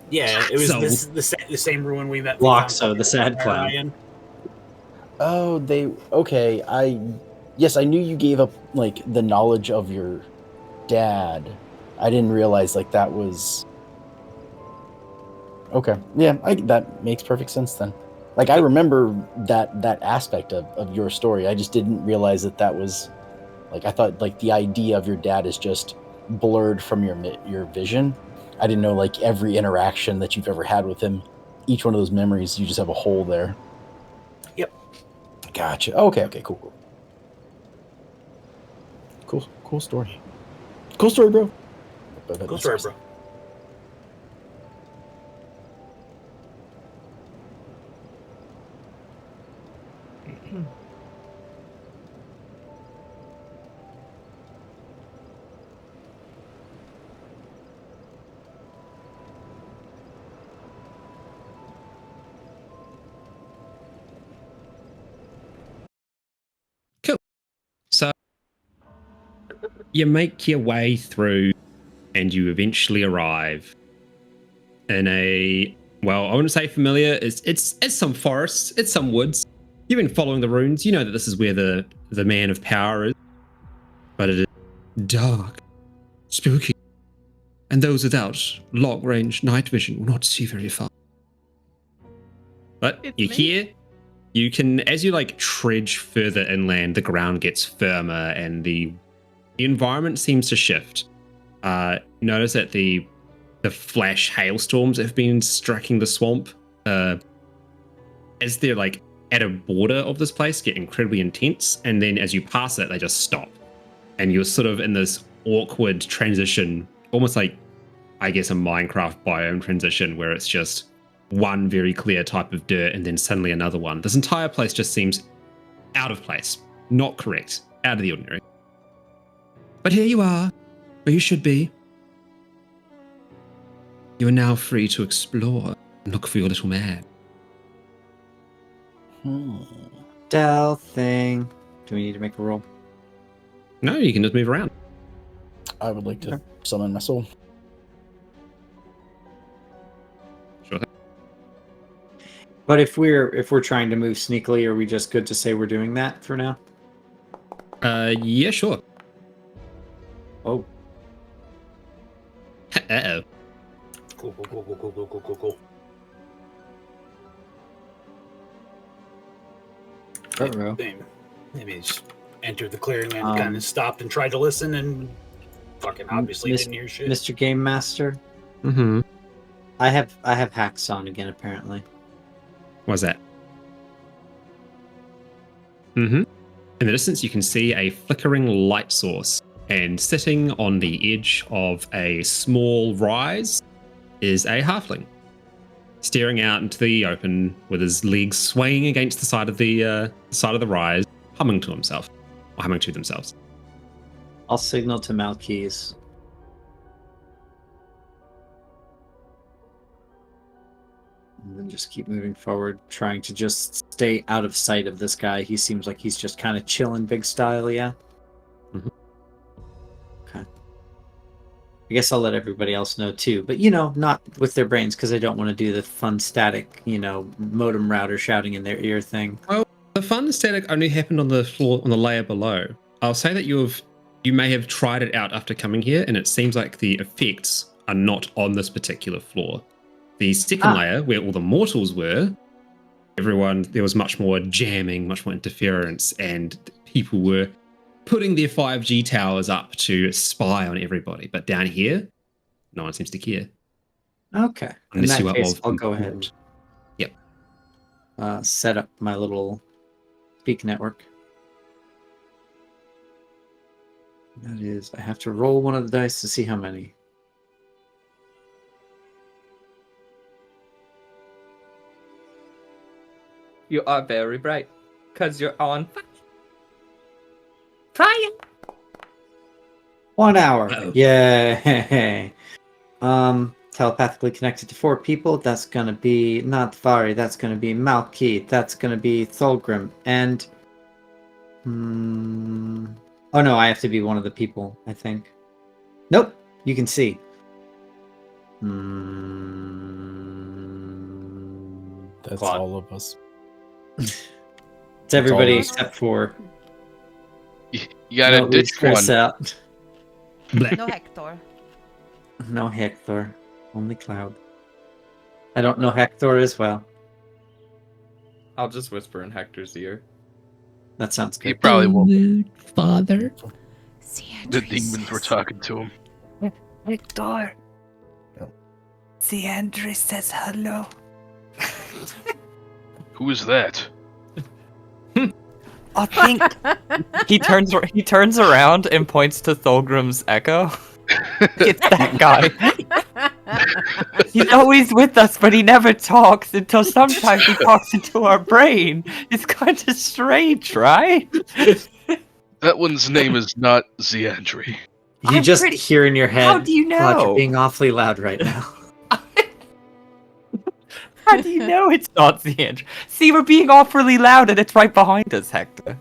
Yeah, it was the same ruin we met. Loxo, the sad clown. Ryan. Oh, okay. I knew you gave up like the knowledge of your dad. I didn't realize that was. Okay, yeah, that makes perfect sense then. I remember that aspect of your story. I just didn't realize that was, I thought the idea of your dad is just blurred from your vision. I didn't know every interaction that you've ever had with him, each one of those memories, you just have a hole there. Yep. Gotcha. Okay, cool. Cool story. Cool story, bro. Cool story, bro. Cool. So you make your way through and you eventually arrive in I wouldn't say familiar. It's some forests, it's some woods. You've been following the runes. You know that this is where the man of power is. But it is dark, spooky, and those without long-range night vision will not see very far. But you can, as you trudge further inland, the ground gets firmer and the environment seems to shift. Notice that the flash hailstorms have been striking the swamp. As they're at a border of this place get incredibly intense, and then as you pass it, they just stop. And you're sort of in this awkward transition, almost like, I guess, a Minecraft biome transition, where it's just one very clear type of dirt and then suddenly another one. This entire place just seems out of place, not correct, out of the ordinary. But here you are, where you should be. You are now free to explore and look for your little man. Stealthing. Do we need to make a roll? No, you can just move around. I would like to summon my soul. Sure thing. But if we're trying to move sneakily, are we just good to say we're doing that for now? Yeah, sure. Oh. Uh-oh. Cool. Uh-oh. Maybe just entered the clearing and kind of stopped and tried to listen and fucking obviously didn't hear shit. Mr. Game Master? Mm-hmm. I have hacks on again, apparently. What's that? Mm-hmm. In the distance, you can see a flickering light source, and sitting on the edge of a small rise is a halfling, staring out into the open with his legs swaying against the side of the rise, humming to himself, or humming to themselves. I'll signal to Malkeys. And then just keep moving forward, trying to just stay out of sight of this guy. He seems like he's just kind of chilling big style, yeah? Mm-hmm. Okay. I guess I'll let everybody else know too, but not with their brains, because I don't want to do the fun static, modem router shouting in their ear thing. Well, the fun static only happened on the floor, on the layer below. I'll say that you may have tried it out after coming here, and it seems like the effects are not on this particular floor. The second layer, where all the mortals were, there was much more jamming, much more interference, and people were putting their 5G towers up to spy on everybody. But down here, no one seems to care. Okay. Unless In you that are case, of I'll go import. ahead. Yep. Set up my little speak network. That is, I have to roll one of the dice to see how many. You are very bright, because you're on fire. 1 hour. Uh-oh. Yay. Telepathically connected to 4 people. That's gonna be not Vari. That's gonna be Malkeith. That's gonna be Thulgrim. And oh no, I have to be one of the people, I think. Nope. You can see. That's Quad. all of us. It's everybody all of us. except for You gotta no, ditch Chris one. out. No Hector. No Hector. Only Cloud. I don't know Hector as well. I'll just whisper in Hector's ear. That sounds He good. probably won't. Lord Father. The demons were talking to him. Hector. Andres says hello. Who is that? I think He turns around and points to Thulgrim's echo. It's that guy. He's always with us, but he never talks until sometimes he talks into our brain. It's kind of strange, right? That one's name is not Zeandri. You I'm just pretty- hear in your head, How do you "Cloud, you're know? being awfully loud right now." How do you know it's not Zeandri? See, we're being awfully loud and it's right behind us, Hector.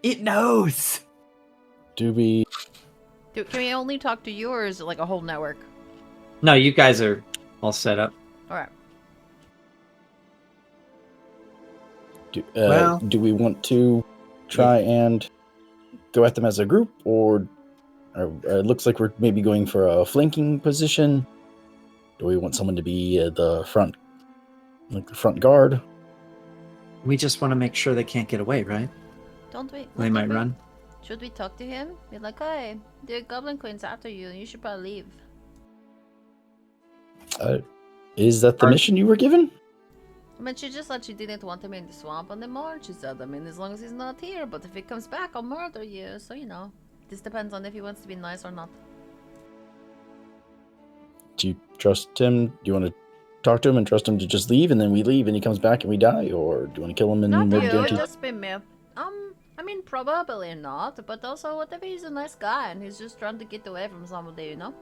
It knows. Do we? Can we only talk to you, or is it like a whole network? No, you guys are all set up. Alright. Do we want to try and go at them as a group, or it looks like we're maybe going for a flanking position? Do we want someone to be the front, like the front guard? We just want to make sure they can't get away, right? Don't we? They might run. Should we talk to him? Be like, hey, the Goblin Queen's after you. You should probably leave. Is that the Are- mission you were given? I mean, she just said she didn't want him in the swamp anymore. She said, I mean, as long as he's not here, but if he comes back, I'll murder you. So, you know, this depends on if he wants to be nice or not. Do you trust him? Do you want to talk to him and trust him to just leave, and then we leave and he comes back and we die? Or do you want to kill him and Not murder you, D&D? just be me. I mean, probably not, but also, what if he's a nice guy and he's just trying to get away from somebody, you know?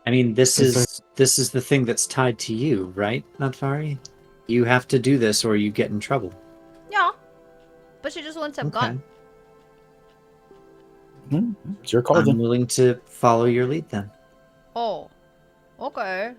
I mean, this is the thing that's tied to you, right, Nadvari? You have to do this or you get in trouble. Yeah. But she just wants him gone. It's your call, I'm then. willing to follow your lead then. Oh. Okay.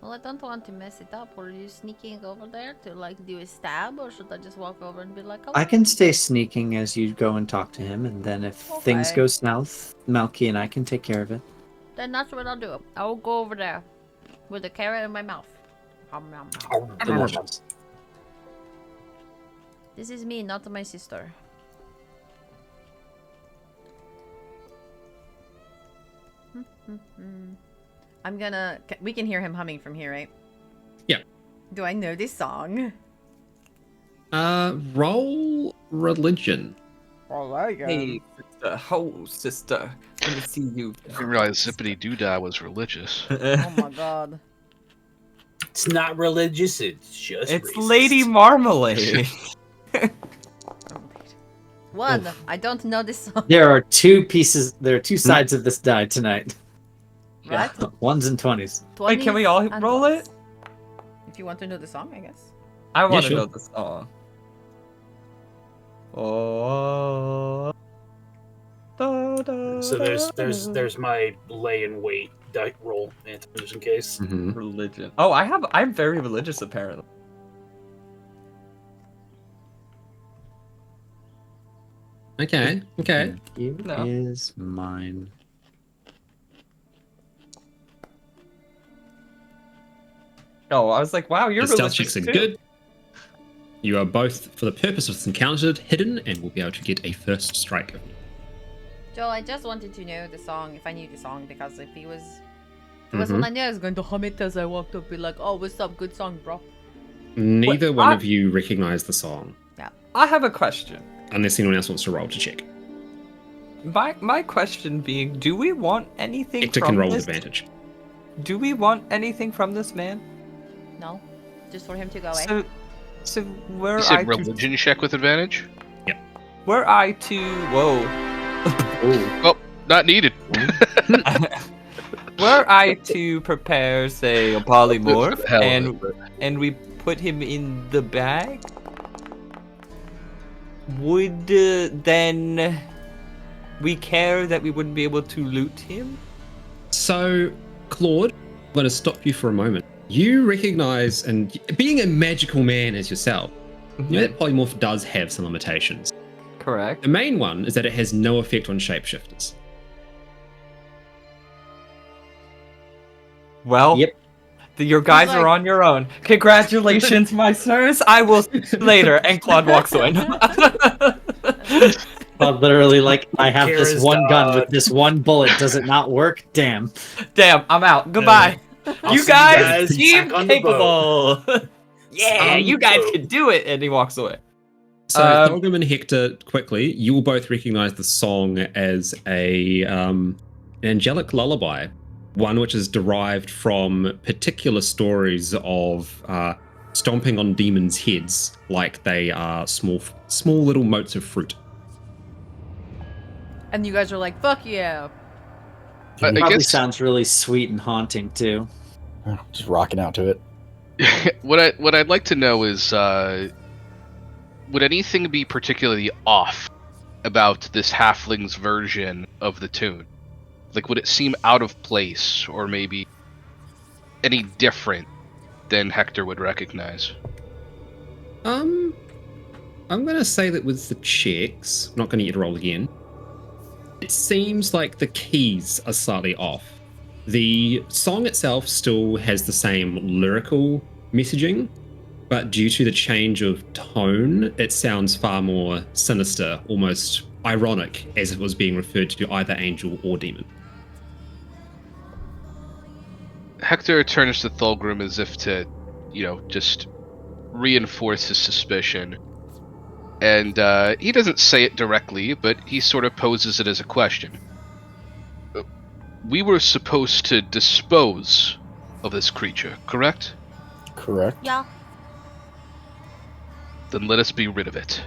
Well, I don't want to mess it up. Were you sneaking over there to, like, do a stab? Or should I just walk over and be like, oh, I can stay sneaking as you go and talk to him, and then if things Okay. go south, Malky and I can take care of it. then that's what I'll do. I'll go over there with a carrot in my mouth. Delicious. This is me, not my sister. I'm gonna... We can hear him humming from here, right? Yeah. Do I know this song? Roll religion. Hey, sister. Oh, sister. Let me see you. I didn't realize Zippity Doodah was religious. Oh my god. It's not religious, it's just It's racist. Lady Marmalade. One, I don't know this song. There are two sides of this die tonight. Right? Ones and 20s. Wait, can we all 20s and roll it? ones. If you want to know the song, I guess. I want to sure. know the song. Oh. Da, da, So da, there's my lay in wait die roll, Anton, just in case. religion. Oh, I'm very religious apparently. Okay. You No. is mine. Oh, I was like, wow, you're The stealth religious checks are too. good. You are both, for the purpose of this encounter, hidden and will be able to get a first strike. Joel, I just wanted to know the song, if I knew the song, because if he was... If it was one I knew, I was going to hum it as I walked up, be like, oh, what's up, good song, bro. Neither one of you recognize the song, I have a question. unless anyone else wants to roll to check. My question being, do we want anything Hector from can roll this? with advantage. Do we want anything from this man? No, just for him to go away. So were You I said to, religion check with advantage? were I to whoa, Oh, not needed. were I to prepare, say, a polymorph, Hell, and we put him in the bag, would then we care that we wouldn't be able to loot him? So, Claude, I'm going to stop you for a moment. You recognize, and being a magical man as yourself, you know that polymorph does have some limitations. Correct. The main one is that it has no effect on shapeshifters. Well, Yep. Your guys are on your own. Congratulations, my sirs. I will see you later. And Claude walks away. Claude literally like, I have this Kara's one gun dog. with this one bullet. Does it not work? Damn. Damn, I'm out. Goodbye. I'll You see guys back seem on the boat. capable. Yeah, you guys can do it. And he walks away. So, Thorgrim and Hector, quickly, you will both recognize the song as an angelic lullaby, one which is derived from particular stories of stomping on demons' heads like they are small little motes of fruit. And you guys are like, fuck yeah. I It probably guess sounds really sweet and haunting too. Just rocking out to it. what I'd like to know is, would anything be particularly off about this halfling's version of the tune? Like, would it seem out of place, or maybe any different than Hector would recognize? I'm gonna say that with the checks, I'm not gonna get you to roll again. It seems like the keys are slightly off. The song itself still has the same lyrical messaging, but due to the change of tone, it sounds far more sinister, almost ironic, as it was being referred to either angel or demon. Hector turns to Thulgrim as if to, just reinforce his suspicion. And he doesn't say it directly, but he sort of poses it as a question. We were supposed to dispose of this creature, correct? Correct. Yeah. Then let us be rid of it.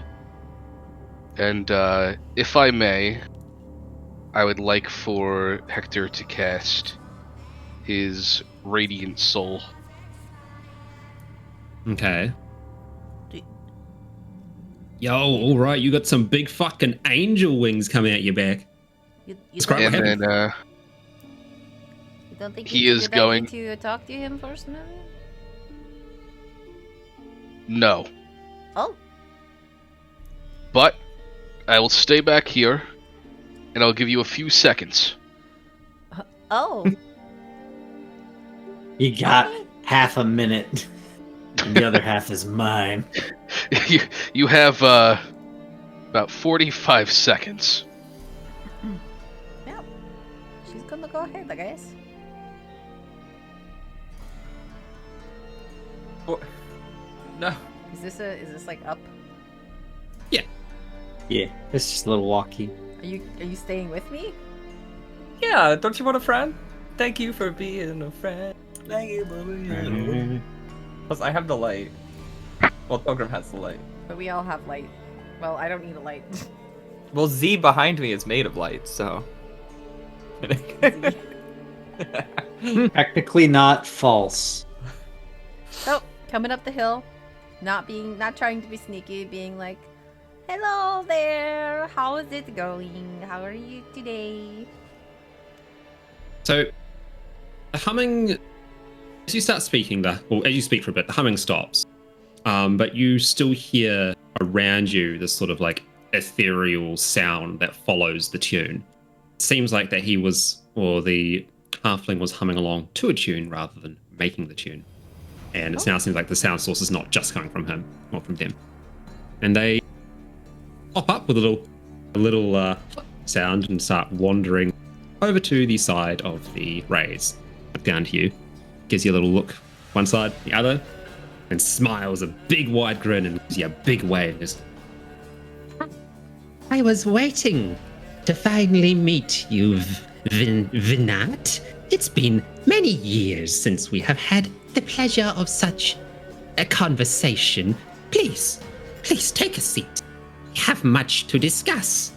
And if I may, I would like for Hector to cast his Radiant Soul. Okay. Yo, all right, you got some big fucking angel wings coming out your back. You Describe don't, what And happened. then you don't think he it's is a good idea going- to talk to him first, maybe? no. Oh. But I will stay back here, and I'll give you a few seconds. Oh. You got half a minute. And the other half is mine. you have about 45 seconds. Yeah. She's gonna go ahead, I guess. No. Is this like up? Yeah, it's just a little walkie. Are you staying with me? Yeah, don't you want a friend? Thank you for being a friend. Thank you for being a friend. Plus, I have the light. Well, Pilgrim has the light. But we all have light. Well, I don't need a light. Well, Z behind me is made of light, so. Technically not false. So, coming up the hill, not trying to be sneaky, being like, "Hello there, how is it going? How are you today?" So, the humming, as you start speaking, as you speak for a bit, the humming stops. But you still hear around you this sort of like ethereal sound that follows the tune. It seems like that the halfling was humming along to a tune rather than making the tune. And it now seems like the sound source is not just coming from him or from them. And they pop up with a little sound and start wandering over to the side of the rays. Look down to you, gives you a little look one side, the other, and smiles a big wide grin and gives you a big wave. Just, I was waiting to finally meet you, Vinat. It's been many years since we have had the pleasure of such a conversation. Please take a seat. We have much to discuss.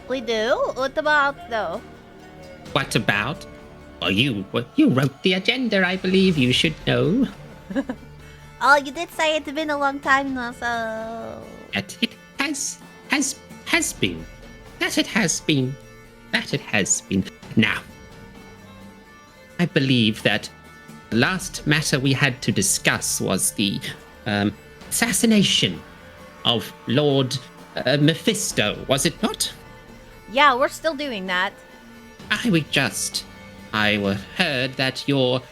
We do? What about, though? What about? Well, you wrote the agenda, I believe you should know. Oh, you did say it's been a long time now, so... That it has been. That it has been. That it has been. Now, I believe that the last matter we had to discuss was the assassination of Lord Mephisto, was it not? Yeah, we're still doing that. I heard that your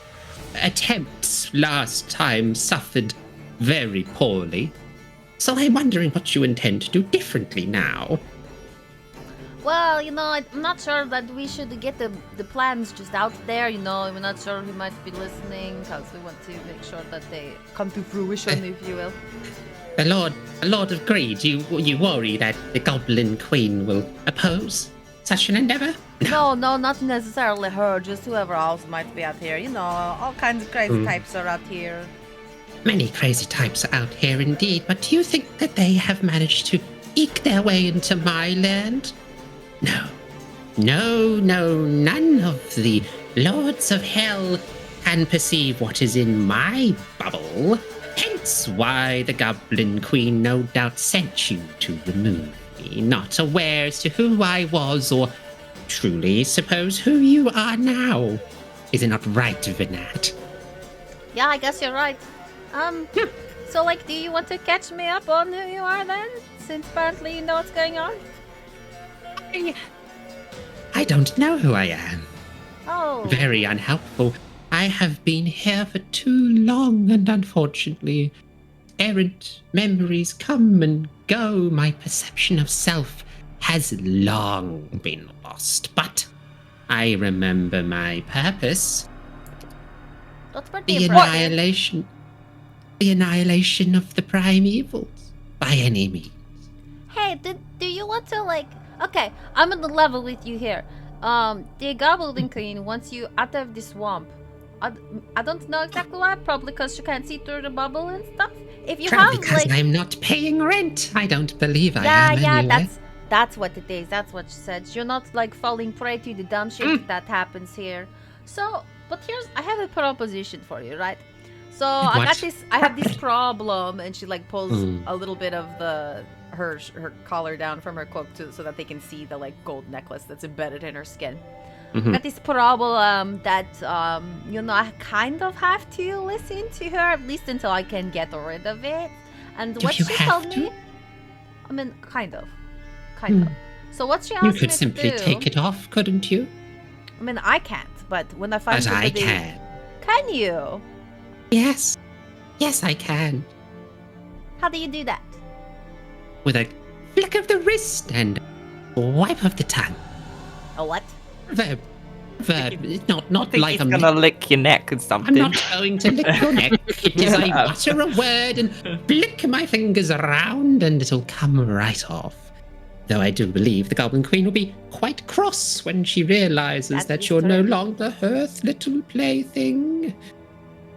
attempts last time suffered very poorly. So I'm wondering what you intend to do differently now. Well, I'm not sure that we should get the plans just out there, We're not sure he might be listening, because we want to make sure that they come to fruition, if you will. A Lord of Greed, you worry that the Goblin Queen will oppose such an endeavor? No, not necessarily her, just whoever else might be out here. All kinds of crazy types are out here. Many crazy types are out here indeed, but do you think that they have managed to eke their way into my land? No, none of the Lords of Hell can perceive what is in my bubble. Hence why the Goblin Queen no doubt sent you to remove me, not aware as to who I was or truly suppose who you are now. Is it not right, Vinat? Yeah, I guess you're right. So, do you want to catch me up on who you are then? Since apparently you know what's going on? I don't know who I am. Oh. Very unhelpful. I have been here for too long, and unfortunately, errant memories come and go. My perception of self has long been lost, but I remember my purpose. That's pretty The impressive. annihilation of the primevals, by any means. Hey, do you want to like? Okay, I'm on the level with you here. The Goblin Queen wants you out of the swamp. I don't know exactly why. Probably because she can't see through the bubble and stuff. If you Probably have because like, I'm not paying rent. I don't believe I yeah, am anyway. that's what it is. That's what she said. You're not like falling prey to the dumb shit that happens here. So, but I have a proposition for you, right? So I have this problem, and she like pulls a little bit of her collar down from her cloak so that they can see the like gold necklace that's embedded in her skin. Got this problem that I kind of have to listen to her at least until I can get rid of it. And what she told me, I mean, kind of. So what she asked me to do, you could simply take it off, couldn't you? I mean, I can't, but when I find But I can. Can you? Yes, I can. How do you do that? With a flick of the wrist and a wipe of the tongue. A what? Verb. It's not think like he's I'm gonna lick your neck or something. I'm not going to lick your neck. It is I utter a word and flick my fingers around and it'll come right off. Though I do believe the Goblin Queen will be quite cross when she realizes that you're no longer her little plaything.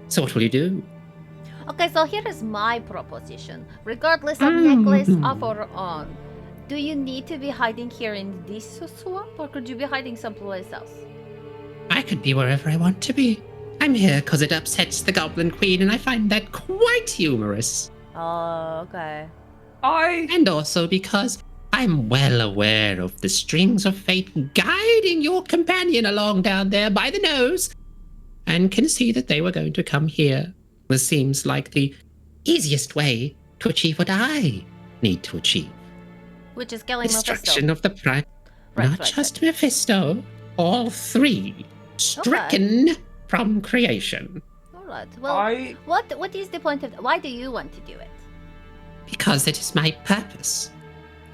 So what will you do? Okay, so here is my proposition. Regardless of necklace of or on, do you need to be hiding here in this swamp, or could you be hiding someplace else? I could be wherever I want to be. I'm here because it upsets the Goblin Queen, and I find that quite humorous. Oh, okay. And also because I'm well aware of the strings of fate guiding your companion along down there by the nose, and can see that they were going to come here. This seems like the easiest way to achieve what I need to achieve. Which is killing Destruction Mephisto. of the prime. Not just Mephisto. All three. Stricken from creation. Alright, well, what is the point of... Why do you want to do it? Because it is my purpose.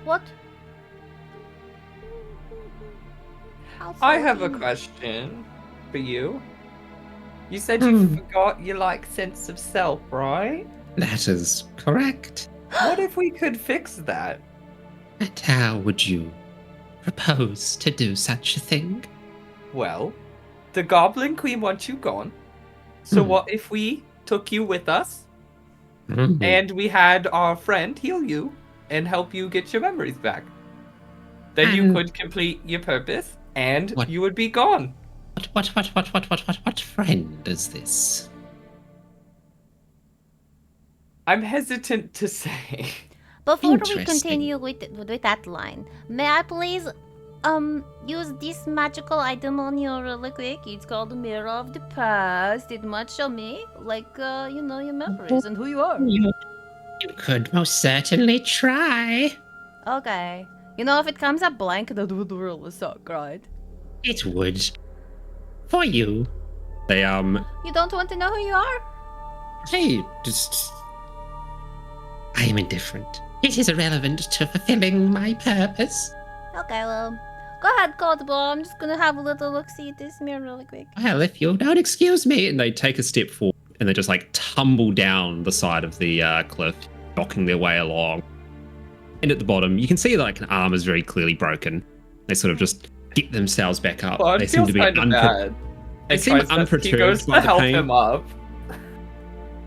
What? I have a question for you. You said you forgot your sense of self, right? That is correct. What if we could fix that? And how would you propose to do such a thing? Well, the Goblin Queen wants you gone. So what if we took you with us and we had our friend heal you and help you get your memories back? Then you could complete your purpose and you would be gone. What friend is this? I'm hesitant to say. Before we continue with that line, may I please use this magical item on you really quick? It's called the Mirror of the Past. It might show me, your memories and who you are. You could most certainly try. Okay. If it comes up blank, that would really suck, right? It would. For you. They You don't want to know who you are? I am indifferent. It is irrelevant to fulfilling my purpose. Okay, well, go ahead, Coldball. I'm just gonna have a little look-see at this mirror really quick. Well, if you don't excuse me. and they take a step forward and they just tumble down the side of the cliff, knocking their way along. And at the bottom, you can see an arm is very clearly broken. They sort of just get themselves back up. Well, they seem to be bad. They seem unperturbed He goes by to the help pain. him up.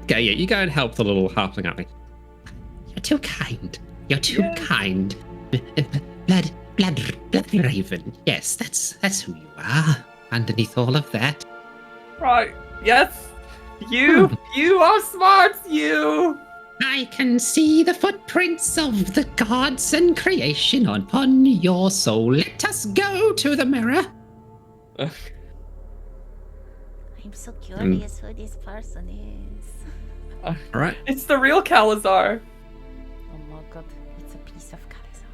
Okay, yeah, you go and help the little halfling up. You're too kind. You're too kind. Blood Raven. Yes, that's who you are. Underneath all of that. Right. Yes. You are smart, you. I can see the footprints of the gods and creation upon your soul. Let us go to the mirror. I'm so curious who this person is. All right. It's the real Calazar. Oh my god, it's a piece of Calazar.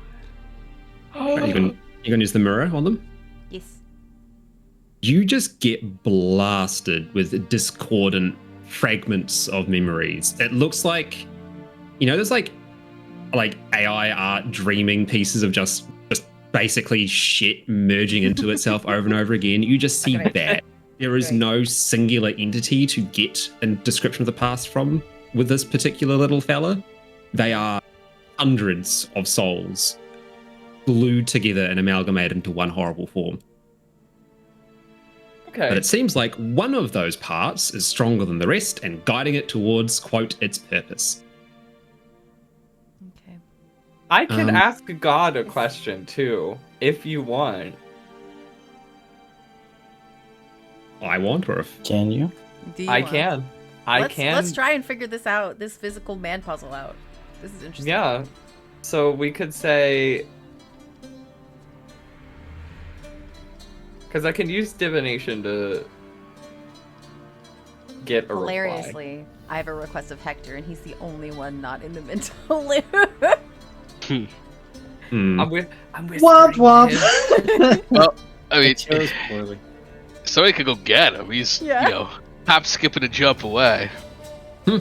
Right, you're gonna use the mirror on them? Yes. You just get blasted with discordant fragments of memories. It looks like, there's like AI art dreaming pieces of just basically shit merging into itself over and over again. You just see that. There is Right. no singular entity to get a description of the past from with this particular little fella. They are hundreds of souls glued together and amalgamated into one horrible form. Okay. But it seems like one of those parts is stronger than the rest and guiding it towards, quote, its purpose. Okay. I can Um, ask God a question too, if you want. I want, or if Can you? Do you I want- can. Let's try and figure this out, this physical man puzzle out. This is interesting. Yeah. So we could say, because I can use divination to get a reply. Hilariously, I have a request of Hector, and he's the only one not in the mental loop. Hmm. I'm Womp womp. Well, I mean, Chose poorly. somebody could go get him. He's, Yeah. you know, hop, skipping a jump away. I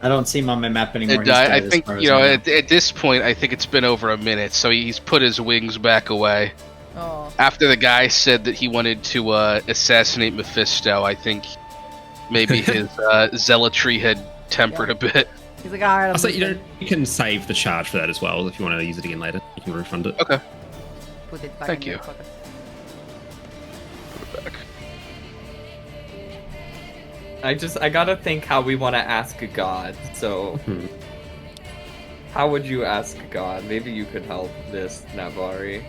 don't see him on my map anymore. And He's I dead as think, far as you know, I at this point, I think it's been over a minute, so he's put his wings back away. Oh, After the guy said that he wanted to assassinate Mephisto, I think maybe his zealotry had tempered a bit. he's like, all right. I'll say you can save the charge for that as well if you want to use it again later. You can refund it. Okay. Put it back Thank in your you. pocket. Put it back. I gotta think how we want to ask God. So, Hmm. how would you ask God? Maybe you could help this, Navari.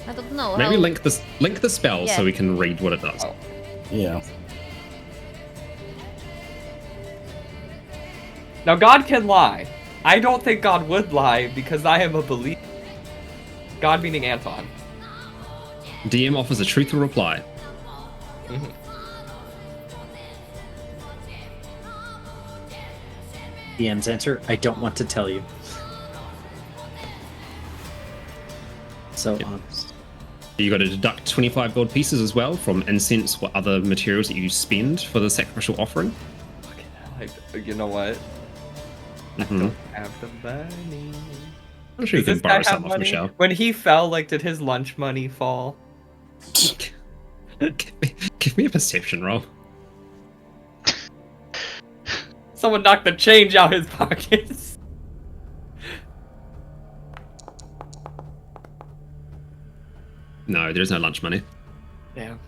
I don't know. Maybe how- link the spell Yeah. so we can read what it does. Oh. Yeah. Now, God can lie. I don't think God would lie because I am a believer. God meaning Anton. DM offers a truthful reply. Mhm. DM's answer, I don't want to tell you. So honest. You got to deduct 25 gold pieces as well from incense or other materials that you spend for the sacrificial offering. Fucking hell, you know what? Mhm. Have the money. I'm sure you Does can this guy borrow have some off money? Michelle. When he fell, like, did his lunch money fall? Give me a perception roll. Someone knocked the change out his pockets. No, there's no lunch money. Damn.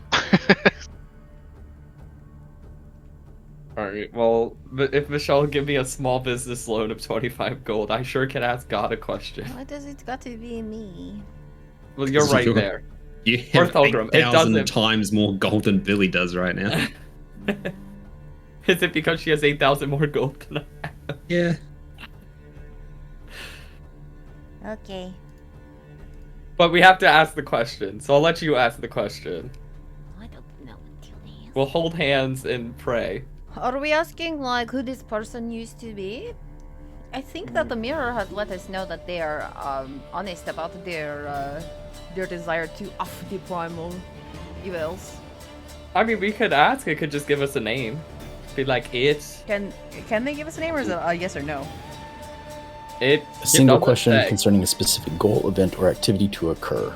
Alright, well, if Michelle will give me a small business loan of 25 gold, I sure can ask God a question. Why does it got to be me? Well, you're So right you're- there. You Or have Thulgrim, it 8,000 doesn't- times more gold than Billy does right now. Is it because she has 8,000 more gold than I have? Yeah. Okay. But we have to ask the question, so I'll let you ask the question. I don't know until he We'll hold hands and pray. Are we asking like who this person used to be? I think that the mirror has let us know that they are honest about their desire to off the primal evils. I mean, we could ask, it could just give us a name. Be like, it's... Can they give us a name, or is it a yes or no? It A single doesn't question say. concerning a specific goal, event, or activity to occur.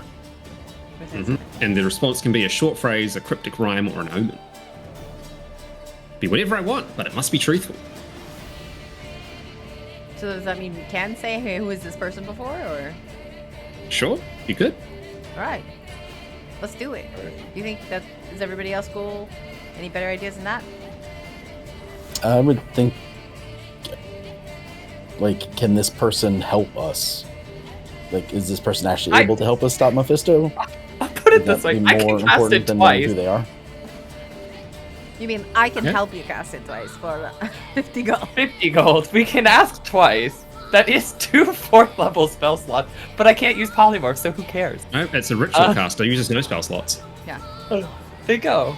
Mhm. And the response can be a short phrase, a cryptic rhyme, or an omen. Be whatever I want, but it must be truthful. So does that mean we can say, hey, who is this person before, or? Sure, you could. Alright. Let's do it. You think that is everybody else cool? Any better ideas than that? I would think, like, can this person help us? Like, is this person actually able to help us stop Mephisto? I'll put it Would this that way, be I more can cast important it than knowing twice. who they are? You mean I can Yeah. help you cast it twice for 50 gold? 50 gold. We can ask twice. That is 2 4th level spell slots, but I can't use polymorph, so who cares? No, it's a ritual caster, uses no spell slots. Yeah. There you go.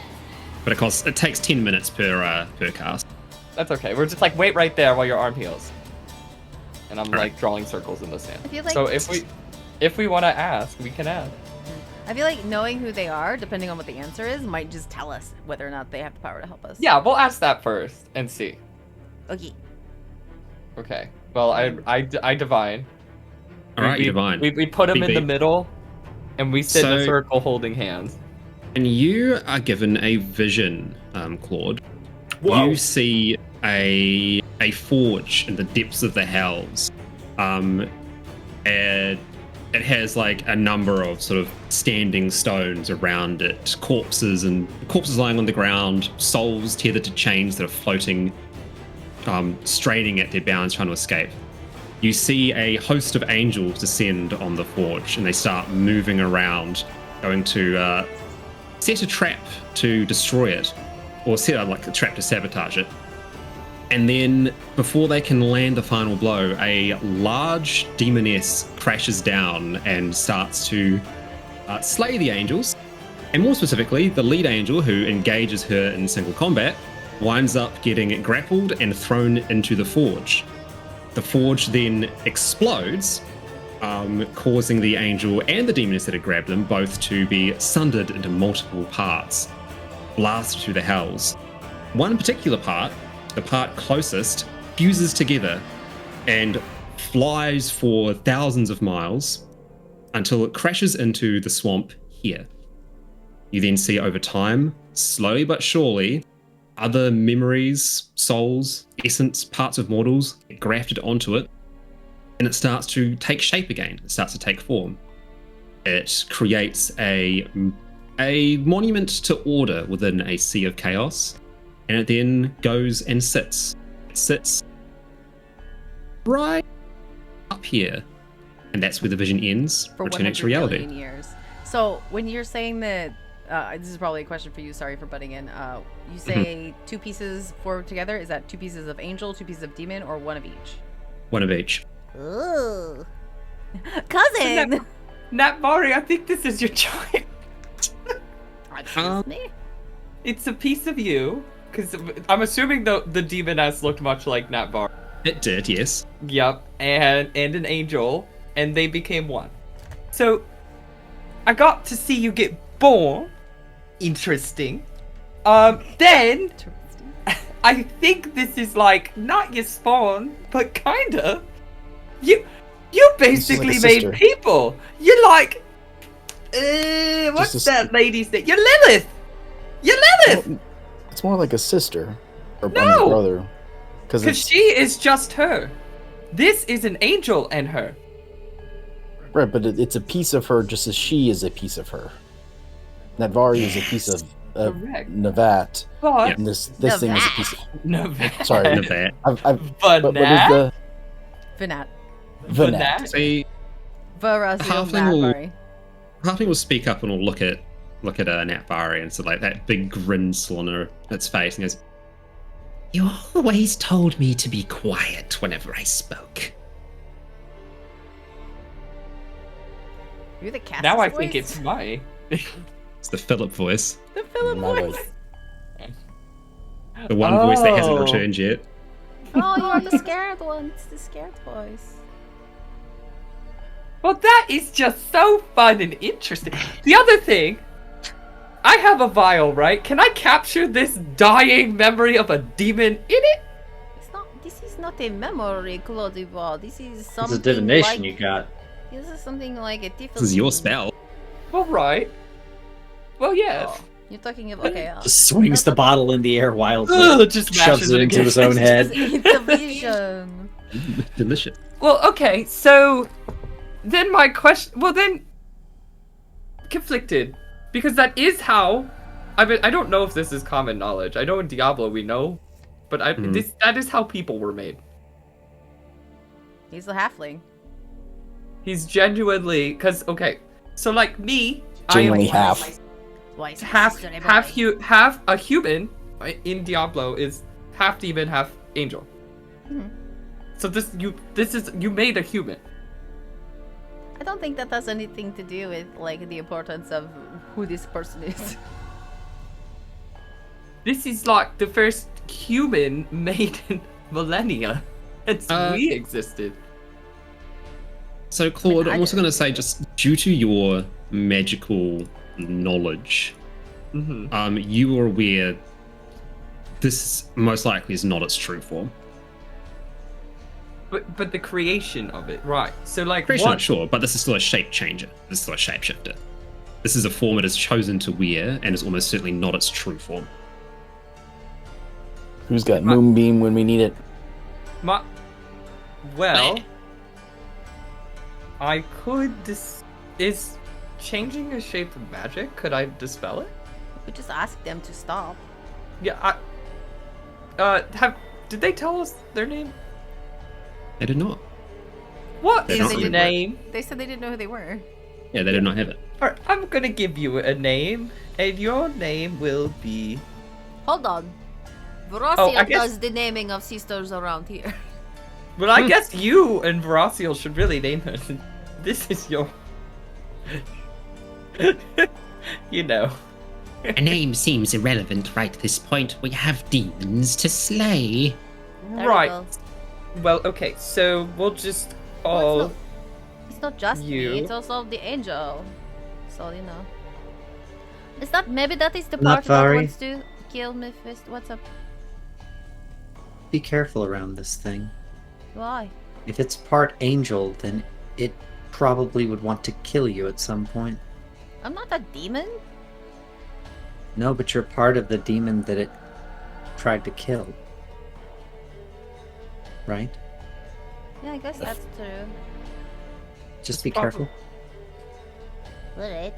But it takes 10 minutes per cast. That's okay. We're just like, wait right there while your arm heals. And I'm Alright. like drawing circles in the sand. I feel like- So if we want to ask, we can ask. I feel like knowing who they are, depending on what the answer is, might just tell us whether or not they have the power to help us. Yeah, we'll ask that first and see. Okay. Okay. Well, I divine. Alright, we, you divine. We put him in the BB. middle, and we sit in a So- circle holding hands. And you are given a vision, Claude. Whoa. You see a forge in the depths of the hells. And it has like a number of sort of standing stones around it, corpses lying on the ground, souls tethered to chains that are floating, straining at their bounds, trying to escape. You see a host of angels descend on the forge, and they start moving around, going to set a trap to destroy it, or set up like a trap to sabotage it. And then, before they can land the final blow, a large demoness crashes down and starts to slay the angels. And more specifically, the lead angel, who engages her in single combat, winds up getting grappled and thrown into the forge. The forge then explodes, causing the angel and the demoness that had grabbed them both to be sundered into multiple parts, blasted through the hells. One particular part, the part closest, fuses together and flies for thousands of miles until it crashes into the swamp here. You then see over time, slowly but surely, other memories, souls, essence, parts of mortals get grafted onto it, and it starts to take shape again. It starts to take form. It creates a monument to order within a sea of chaos, and it then goes and sits. It sits right up here, and that's where the vision ends, For returning to 100 reality. billion years. So when you're saying that, this is probably a question for you. Sorry for butting in. You say two pieces forward together. Is that two pieces of angel, two pieces of demon, or one of each? One of each. Ooh. Cousin! Natvari, I think this is your child. Excuse me? It's a piece of you, because I'm assuming the demoness looked much like Natvar. It did, yes. Yep, and an angel, and they became one. So, I got to see you get born. Interesting. Then, I think this is like, not your spawn, but kinda. You basically like a made sister. people. You're like, what's Just a that lady's name? You're Lilith! You're Lilith! Well, it's more like a sister or No! brother, because Because she is just her. This is an angel and her. right, but it's a piece of her, just as she is a piece of her. Natvari is a piece of Correct. Navat, But and this thing is a piece of. Navat. Sorry, Navat. but what is the Vinat. Vanat? See, Varazil Halfling will speak up and will look at Natvari and sort of like that big grin still on its face and goes, You always told me to be quiet whenever I spoke. You're the cast now I voice? think it's my. it's the Philip voice. The Philip My voice. voice. The one voice that hasn't Oh. returned yet. Oh, you're the scared one. It's the scared voice. Well, that is just so fun and interesting. The other thing, I have a vial, right? Can I capture this dying memory of a demon in it? It's not. This is not a memory, Claudival. This is something. It's a divination like, you got. This is something like a different. This is your spell. Well, right. Well, yes. Oh, you're talking about. Okay. Just swings the bottle in the air wildly. Ugh, just shoves mashes it it into again. his own head. Eat the vision. Delicious. Well, okay, so then my question. Well, then conflicted, because that is how. I mean, I don't know if this is common knowledge. I know in Diablo we know, but that is how people were made. He's a halfling. He's genuinely because okay, so like me, Genuinely I am half. Why is half a human in Diablo is half demon, half angel. Mhm. So you made a human. I don't think that has anything to do with like the importance of who this person is. This is like the first human made in millennia since we existed. So, Claude, I I'm also didn't going to say, just due to your magical knowledge, you are aware this most likely is not its true form. But the creation of it, right? So like Creation, what? not sure, but this is still a shape changer. This is still a shapeshifter. This is a form it has chosen to wear and is almost certainly not its true form. Who's got Moonbeam when we need it? Well, I could is changing a shape of magic? Could I dispel it? We just ask them to stop. Yeah, did they tell us their name? They did not. What They is don't your remember. name? They said they didn't know who they were. Yeah, they did not have it. Alright, I'm gonna give you a name, and your name will be... Hold on. Veracia Oh, I guess- does the naming of sisters around here. But I guess you and Veraciel should really name her. This is your... you know. A name seems irrelevant right at this point. We have demons to slay. There we Right. go. Well, okay, so we'll just Well, all... It's not just You. me, it's also the angel. So, you know. Is that, maybe that is the Not part that Vari. wants to kill Mephisto. What's up? Be careful around this thing. Why? If it's part angel, then it probably would want to kill you at some point. I'm not a demon. No, but you're part of the demon that it tried to kill. Right? Yeah, I guess that's true. Just be careful. Alright.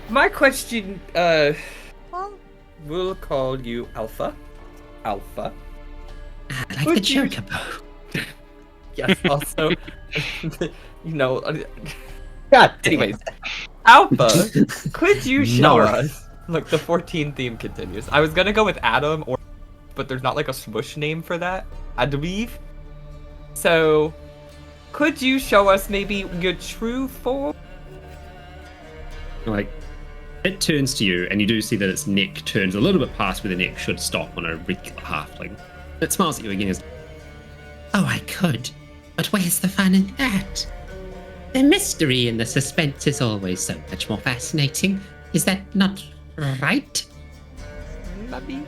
My question, Well, we'll call you Alpha. Alpha. I like the Would you- chocobo. Yes, also, you know... God Anyways, Alpha, could you show North. us? Look, the 14 theme continues. I was gonna go with Adam, but there's not like a swoosh name for that, I believe. So, could you show us maybe your true form? Like, it turns to you, and you do see that its neck turns a little bit past where the neck should stop on a regular halfling. It smiles at you again as, Oh, I could. But where's the fun in that? The mystery and the suspense is always so much more fascinating. Is that not right? Maybe.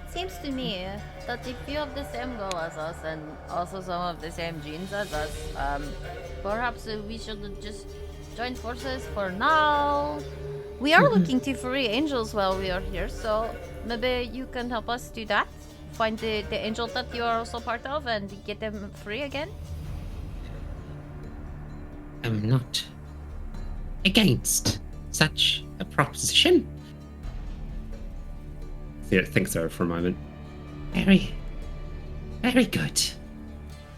seems to me that if you have the same goal as us and also some of the same genes as us, perhaps we should just join forces for now. We are looking to free angels while we are here, so maybe you can help us do that. Find the angel that you are also part of and get them free again. I'm not against such a proposition. yeah, think so for a moment. Very, very good.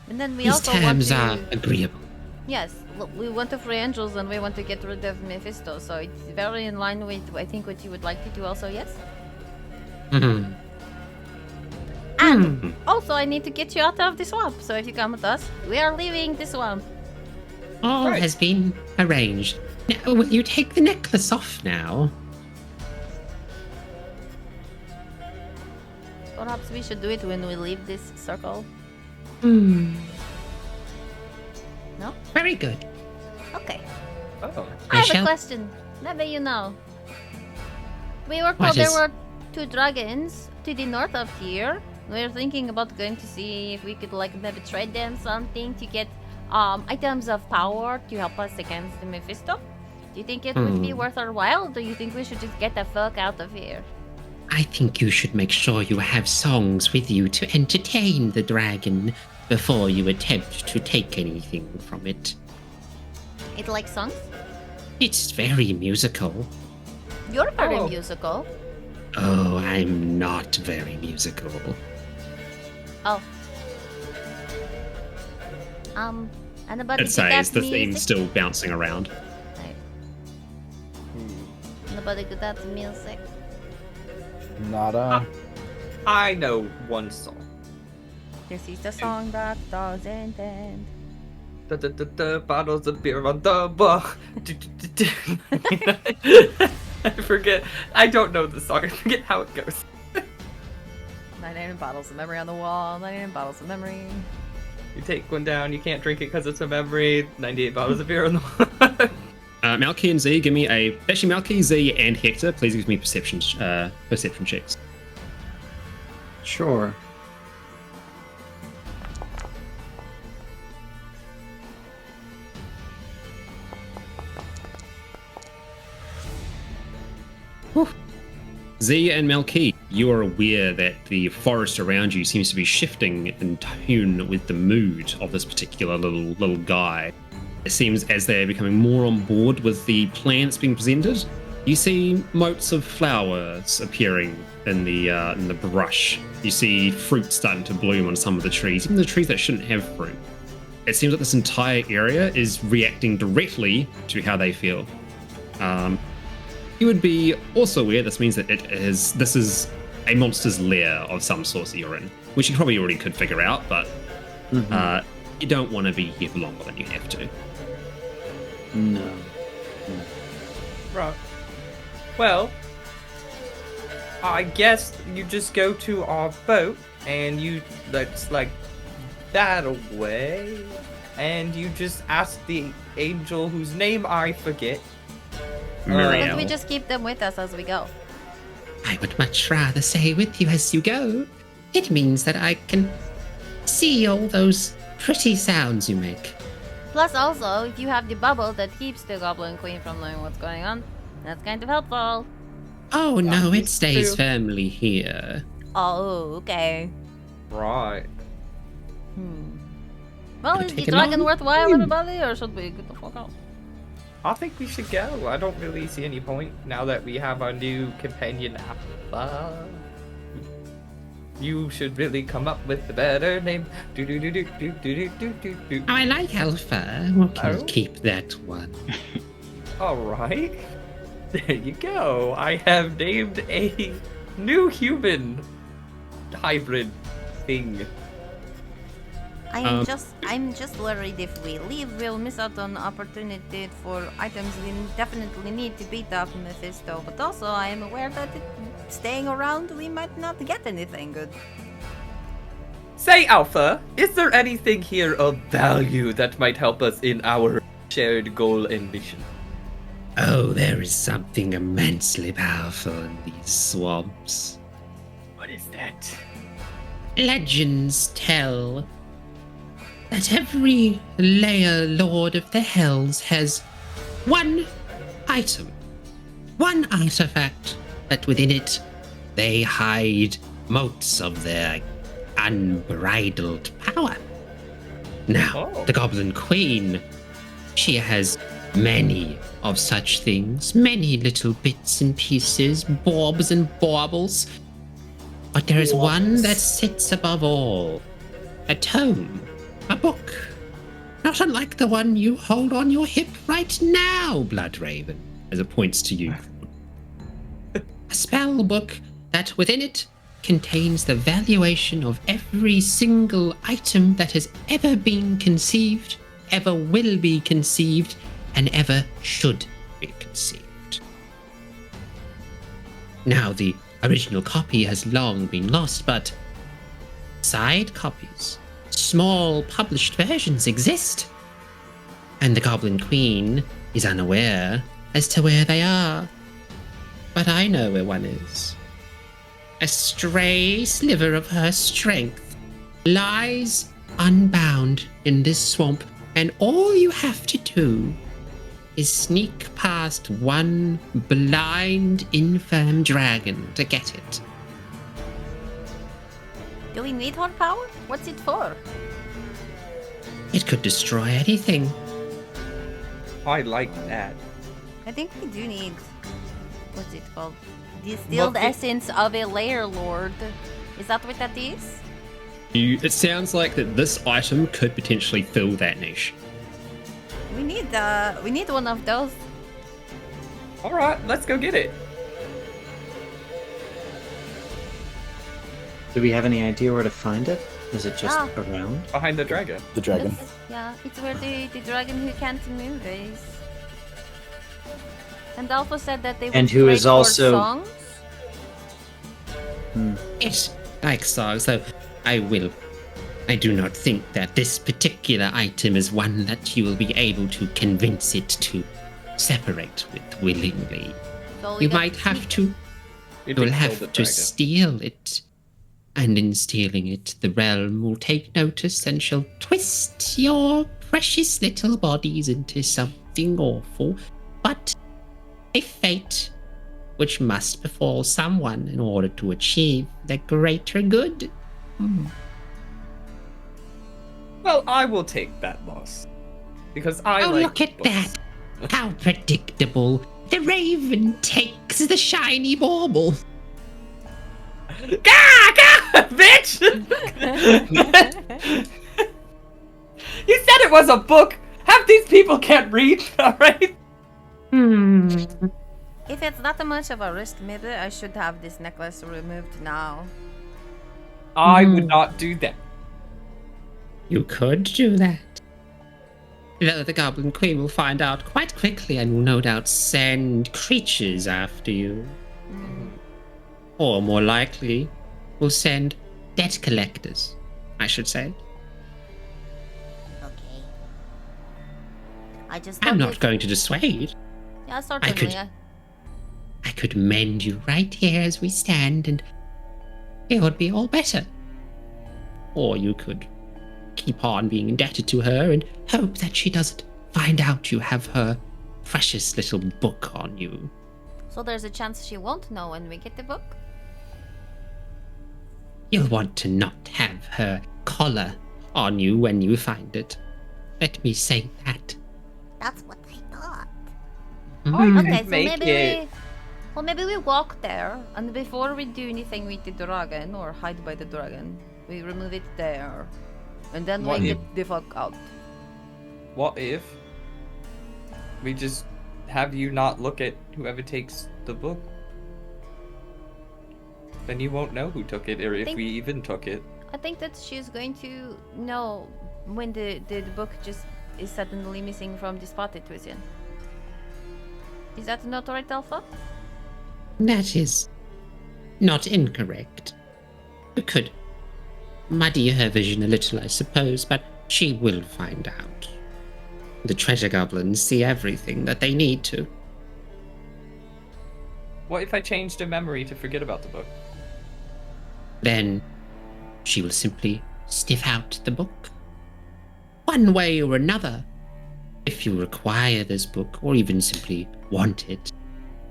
And then we These also want terms to... are agreeable. Yes, look, we want to free angels and we want to get rid of Mephisto, so it's very in line with, I think, what you would like to do also, yes? Mhm. And also, I need to get you out of the swamp, so if you come with us, we are leaving the swamp. All has been arranged. Now, will you take the necklace off now? Perhaps we should do it when we leave this circle. Hmm. No? Very good. Okay. Oh. I have shall- a question. Maybe you know. We were What told there is- were 2 dragons to the north of here. We're thinking about going to see if we could like maybe trade them something to get items of power to help us against the Mephisto. Do you think it would be worth our while? Or do you think we should just get the fuck out of here? I think you should make sure you have songs with you to entertain the dragon before you attempt to take anything from it. It likes songs? It's very musical. You're very Oh. musical. Oh, I'm not very musical. Oh. Anybody It good says at the theme's music? still bouncing around. Right. Anybody good at music? Nada. I know one song. This is the song that doesn't end. Bottles of beer on the bar. I forget. I don't know the song. I forget how it goes. 99 bottles of memory on the wall. 99 bottles of memory. You take one down, you can't drink it because it's a memory. 98 bottles of beer on the wall. Malky and Z, give me actually Malky, Z, and Hector, please give me perception checks. Sure. Z and Melky, you are aware that the forest around you seems to be shifting in tune with the mood of this particular little guy. It seems as they're becoming more on board with the plan that's being presented, you see motes of flowers appearing in the brush. You see fruit starting to bloom on some of the trees, even the trees that shouldn't have fruit. It seems like this entire area is reacting directly to how they feel. You would be also aware this means that this is a monster's lair of some sort that you're in, which you probably already could figure out, but you don't want to be here for longer than you have to. No. Right. Well, I guess you just go to our boat and that's like that away, and you just ask the angel whose name I forget. But we just keep them with us as we go. I would much rather stay with you as you go. It means that I can see all those pretty sounds you make. Plus, also, if you have the bubble that keeps the Goblin Queen from knowing what's going on, that's kind of helpful. Oh no, it stays firmly here. Oh, okay. Right. Well, is the dragon worthwhile, everybody, or should we get the fuck out? I think we should go. I don't really see any point now that we have our new companion, Alpha. You should really come up with a better name. Oh, I like Alpha. We can keep that one. Alright. There you go. I have named a new human hybrid thing. I'm just worried if we leave, we'll miss out on opportunity for items we definitely need to beat up Mephisto. But also, I am aware that staying around, we might not get anything good. Say, Alpha, is there anything here of value that might help us in our shared goal and mission? Oh, there is something immensely powerful in these swamps. What is that? Legends tell that every layer lord of the hells has one item, one artifact, that within it they hide motes of their unbridled power. Now, the Goblin Queen, she has many of such things, many little bits and pieces, bobs and baubles. But there is one that sits above all, a tome, a book, not unlike the one you hold on your hip right now, Bloodraven, as it points to you. A spell book that within it contains the valuation of every single item that has ever been conceived, ever will be conceived, and ever should be conceived. Now, the original copy has long been lost, but side copies, small published versions exist, and the Goblin Queen is unaware as to where they are. But I know where one is. A stray sliver of her strength lies unbound in this swamp, and all you have to do is sneak past one blind, infirm dragon to get it. Do we need her power? What's it for? It could destroy anything. I like that. I think we do need... What's it called? Distilled essence of a lair lord. Is that what that is? It sounds like that this item could potentially fill that niche. We need one of those. Alright, let's go get it. Do we have any idea where to find it? Is it just around? Behind the dragon. The dragon. It's where the dragon who can't move is. And Alpha said that they would and who is also songs? Yes, like songs, though I do not think that this particular item is one that you will be able to convince it to separate with willingly. So you might have to. You'll have to steal it. And in stealing it, the realm will take notice and shall twist your precious little bodies into something awful. But a fate which must befall someone in order to achieve the greater good. Well, I will take that loss. Because I Oh, like look at books. that! How predictable. The raven takes the shiny bauble. Gah! Gah! Bitch! You said it was a book! Half these people can't read, alright? If it's not much of a risk, maybe I should have this necklace removed now. I would not do that. You could do that. Though the Goblin Queen will find out quite quickly and will no doubt send creatures after you. Or more likely, will send debt collectors, I should say. Okay. I just I'm thought not going to dissuade. Yeah, certainly. I could mend you right here as we stand, and it would be all better. Or you could keep on being indebted to her and hope that she doesn't find out you have her precious little book on you. So there's a chance she won't know when we get the book? You'll want to not have her collar on you when you find it. Let me say that. That's what I thought. Okay, so make it. maybe we walk there, and before we do anything with the dragon or hide by the dragon, we remove it there, and then What we if- get the fuck out. What if we just have you not look at whoever takes the book? Then you won't know who took it, or if we even took it. I think that she's going to know when the book just is suddenly missing from the spot it was in. Is that not right, Alpha? That is not incorrect. It could muddy her vision a little, I suppose, but she will find out. The treasure goblins see everything that they need to. What if I changed her memory to forget about the book? Then she will simply sniff out the book. One way or another. If you require this book, or even simply want it,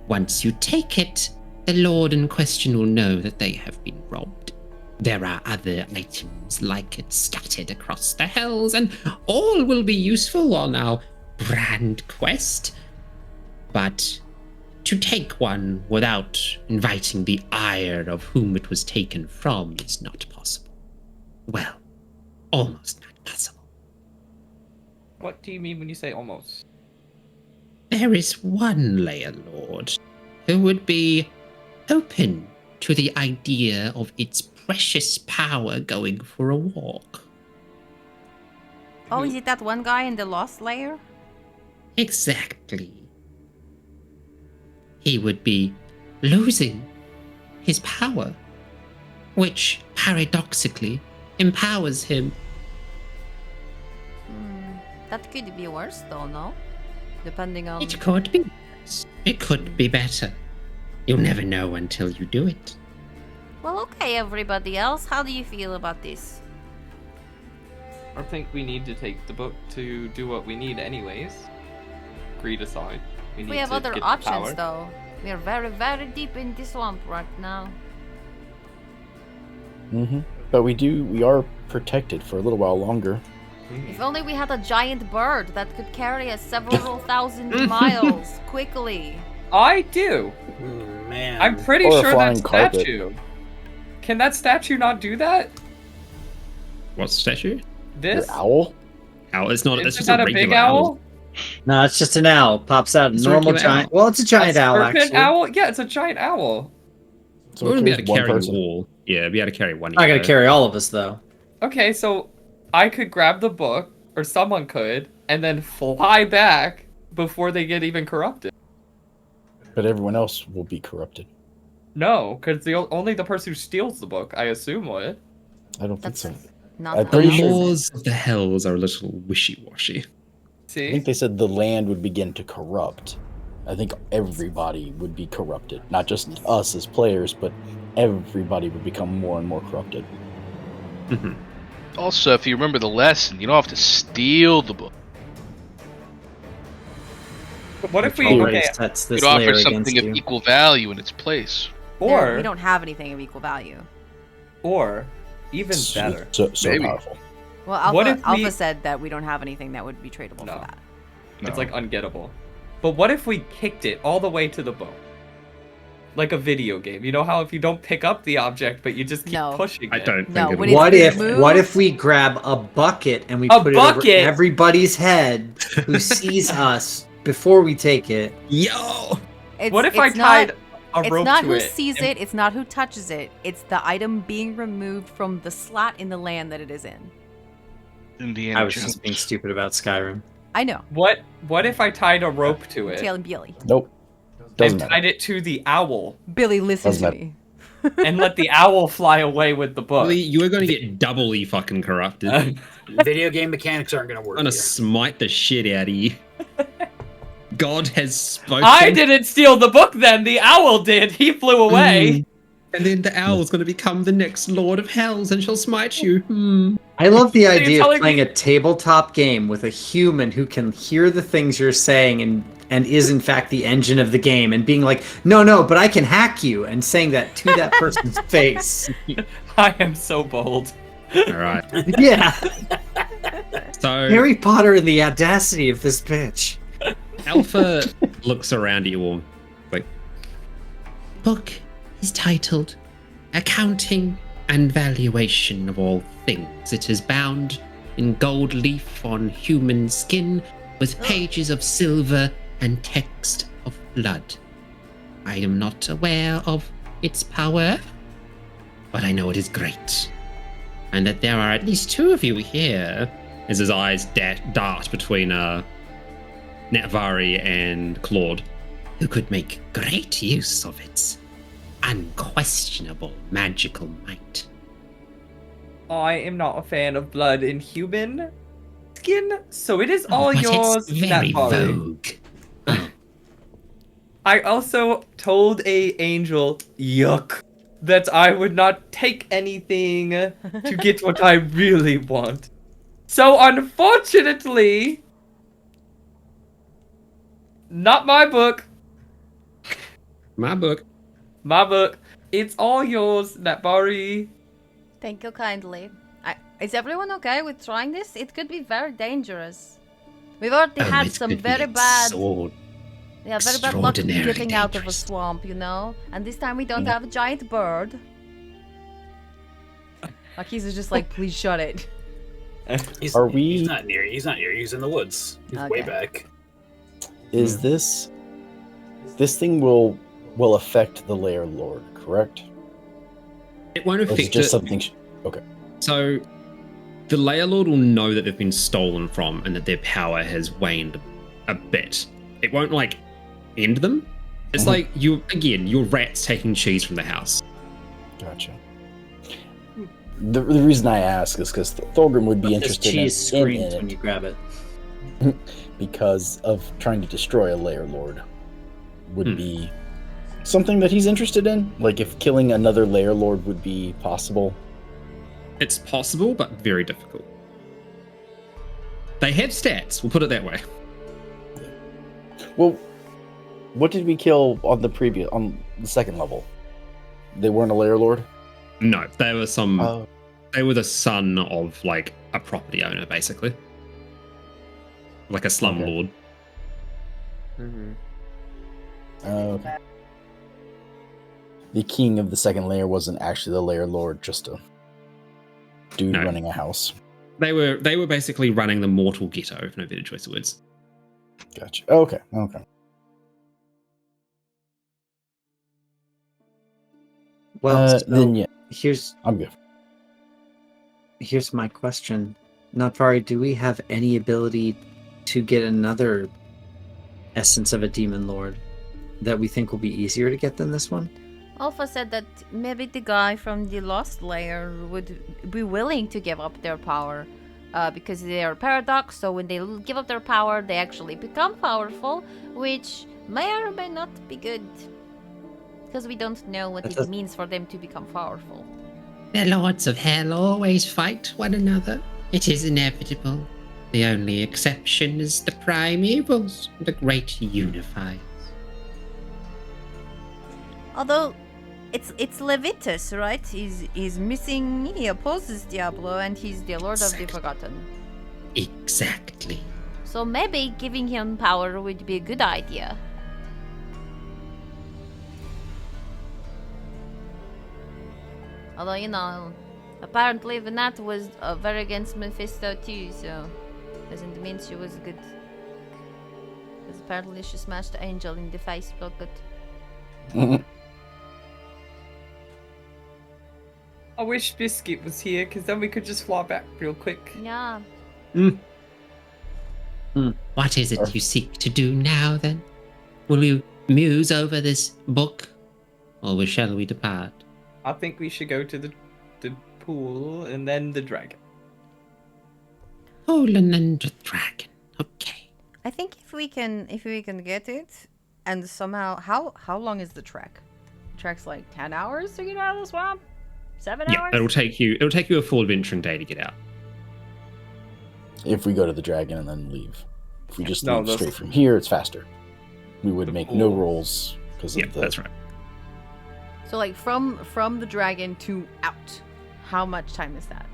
once you take it, the lord in question will know that they have been robbed. There are other items like it scattered across the hells, and all will be useful on our brand quest. But to take one without inviting the ire of whom it was taken from is not possible. Well, almost not possible. What do you mean when you say almost? There is one layer lord who would be open to the idea of its precious power going for a walk. Oh, is it that one guy in the lost layer? Exactly. He would be losing his power, which paradoxically empowers him. That could be worse, though, no? Depending on. It could be worse. It could be better. You'll never know until you do it. Well, okay, everybody else, how do you feel about this? I think we need to take the book to do what we need anyways. Greed aside. We have other options, though. We are very, very deep in the swamp right now. But we are protected for a little while longer. If only we had a giant bird that could carry us several thousand miles quickly. I do! Man. I'm pretty Or a sure that flying carpet. statue. Can that statue not do that? What's the statue? This? Your owl? Owl. It's not. It's Isn't just a that a regular big owl? No, it's just an owl. Pops out. It's a Normal regular giant. owl. Well, it's a giant A owl, serpent actually. owl? Yeah, it's a giant owl. So We it wouldn't be able carries to one carry person. a wall. Yeah, be able to carry one. Not gonna either. carry all of us, though. Okay, so I could grab the book, or someone could, and then fly back before they get even corrupted. But everyone else will be corrupted. No, because only the person who steals the book, I assume, would. I don't think That's so. not I'm how pretty it The sure- is. laws of the hells are a little wishy-washy. I See? think they said the land would begin to corrupt. I think everybody would be corrupted. Not just us as players, but everybody would become more and more corrupted. Also, if you remember the lesson, you don't have to steal the book. But what if we already okay, sets You this could offer layer something against of you? equal value in its place. We or don't have anything of equal value. even better? So Maybe. powerful. Well, What Alpha, if we- Alpha said that we don't have anything that would be tradable No. for that. No. It's like ungettable. But what if we kicked it all the way to the bone? Like a video game. You know how if you don't pick up the object, but you just keep No. pushing I it? don't No, think when it'll it's work. What moved- if we grab a bucket and we A put it bucket? over everybody's head who sees us before we take it? Yo! It's, What if I it's tied not, a rope It's not to who it? sees it, it's not who touches it, it's the item being removed from the slot in the land that it is in. Indiana I was Jones. just being stupid about Skyrim. I know. What if I tied a rope to it Tail and Billy. Nope. Doesn't and matter. tied it to the owl Billy, listen Doesn't to matter. me. and let the owl fly away with the book? Billy, you are going to get doubly fucking corrupted. Video game mechanics aren't going to work I'm going to here. smite the shit out of you. God has spoken. I didn't steal the book then, the owl did. He flew away. And then the owl's going to become the next Lord of Hells and she'll smite you. I love the you idea of telling playing me- a tabletop game with a human who can hear the things you're saying and is in fact the engine of the game and being like, no, but I can hack you, and saying that to that person's face. I am so bold. All right. Yeah, So Harry Potter and the audacity of this bitch. Alpha looks around at you all like, Book is titled Accounting and Valuation of All Things. It is bound in gold leaf on human skin with pages of silver and text of blood. I am not aware of its power, but I know it is great. And that there are at least two of you here. as his eyes dart between Netvari and Claude. Who could make great use of its unquestionable magical might. I am not a fan of blood in human skin, so it is all But yours. it's very Netvari. vogue. I also told a angel, yuck, that I would not take anything to get what I really want. So unfortunately, not my book. My book. My book. It's all yours, Netvari. Thank you kindly. Is everyone okay with trying this? It could be very dangerous. We've already had it some could be very bad, so very bad luck extraordinarily getting out of a dangerous. swamp, you know. And this time we don't have a giant bird. Marquise is just like, please shut it. He's, Are we- He's not near you. He's not near you. He's in the woods. He's way Okay. back. Is this thing will affect the Lair Lord, correct? It won't Or is it affect just it. something? Okay. So the Layer Lord will know that they've been stolen from and that their power has waned a bit. It won't like end them. It's Mhm. like you're rats taking cheese from the house. Gotcha. The reason I ask is because Thorgrim would be This interested cheese in screams when it you grab it. because of trying to destroy a Lair Lord would Hmm. be something that he's interested in. Like if killing another Lair Lord would be possible. It's possible, but very difficult. They have stats, we'll put it that way. Well, what did we kill on the second level? They weren't a Lair Lord? No, they were Oh. they were the son of like a property owner, basically. Like a slumlord. Okay. The king of the second layer wasn't actually the Lair Lord, just a dude No. running a house. They were basically running the mortal ghetto, if no better choice of words. Gotcha. Okay. Well, Then yeah, here's I'm good. my question. Natvari, do we have any ability to get another essence of a demon lord that we think will be easier to get than this one? Alpha said that maybe the guy from the Lost Layer would be willing to give up their power because they are paradox, so when they give up their power, they actually become powerful, which may or may not be good. Because we don't know what it means for them to become powerful. The lords of hell always fight one another. It is inevitable. The only exception is the primevals, the great unifiers. Although, it's Levitus, right? He's missing. He opposes Diablo, and he's the Lord of the Forgotten. Exactly. So maybe giving him power would be a good idea. Although, you know, apparently Venat was very against Mephisto too, so doesn't mean she was good. Because apparently she smashed the angel in the face real good. I wish Biscuit was here, because then we could just fly back real quick. Yeah. What is it you seek to do now, then? Will you muse over this book, or shall we depart? I think we should go to the pool and then the dragon. Pool and then the dragon. Okay. I think if we can get it, and somehow how long is the trek? The trek's like 10 hours to get out of the swamp. 7 Yeah, hours. it'll take you a full adventuring day to get out. If we go to the dragon and then leave. If we just No, leave that's- straight from here, it's faster. We would The make no pool. rolls because of Yeah, the. that's right. So like from the dragon to out, how much time is that?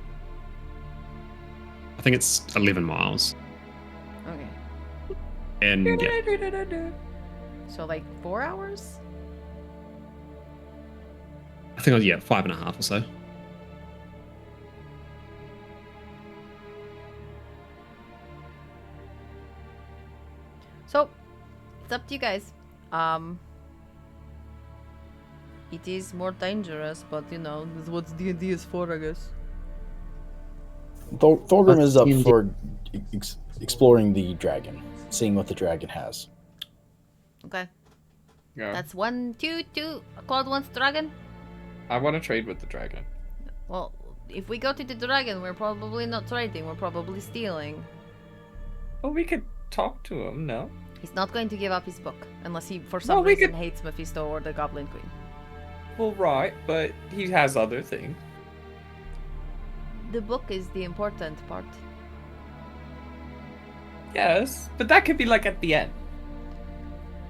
I think it's 11 miles. Okay. And yeah, So like 4 hours? I think it was 5.5 or so. So it's up to you guys. It is more dangerous, but you know, this is what D&D is for, I guess. Thorgrim is up D&D. for exploring the dragon, seeing what the dragon has. Okay. Yeah. That's 1, 2, 2. Claude wants dragon. I want to trade with the dragon. Well, if we go to the dragon, we're probably not trading. We're probably stealing. Well, we could talk to him, no? He's not going to give up his book unless he, for No, some we reason, could- hates Mephisto or the Goblin Queen. Well, right, but he has other things. The book is the important part. Yes, but that could be like at the end.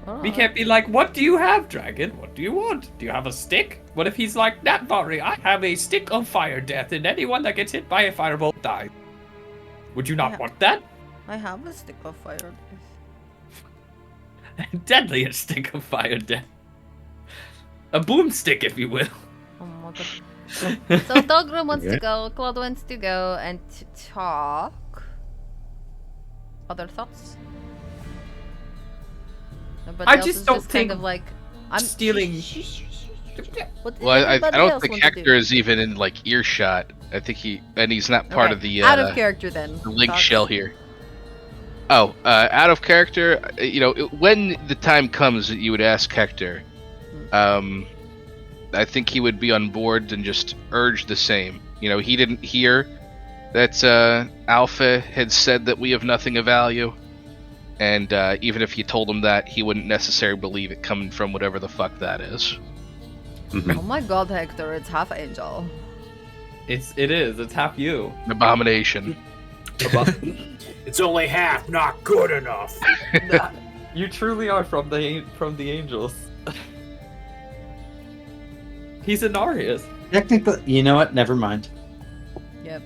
We Alright. can't be like, what do you have, dragon? What do you want? Do you have a stick? What if he's like, Natvari, I have a stick of fire death, and anyone that gets hit by a firebolt dies. Would you not Yeah. want that? I have a stick of fire. Deadly a stick of fire death. A boomstick, if you will. Oh my god. So Dogrum wants to go, Claude wants to go and talk. Other thoughts? Nobody I else just is don't kind think of like I'm stealing- What Well, I everybody don't else think want to Hector do? is even in like earshot. I think he's not part Okay, of the out of character then. the link Thoughts? shell here. Oh, out of character. When the time comes that you would ask Hector, I think he would be on board and just urge the same. He didn't hear that Alpha had said that we have nothing of value, and even if you told him that, he wouldn't necessarily believe it coming from whatever the fuck that is. Oh my god, Hector, it's half angel. It is. It's half you. An abomination. It's only half, not good enough. You truly are from the angels. He's an Arius. Technically, you know what? Never mind. Yep.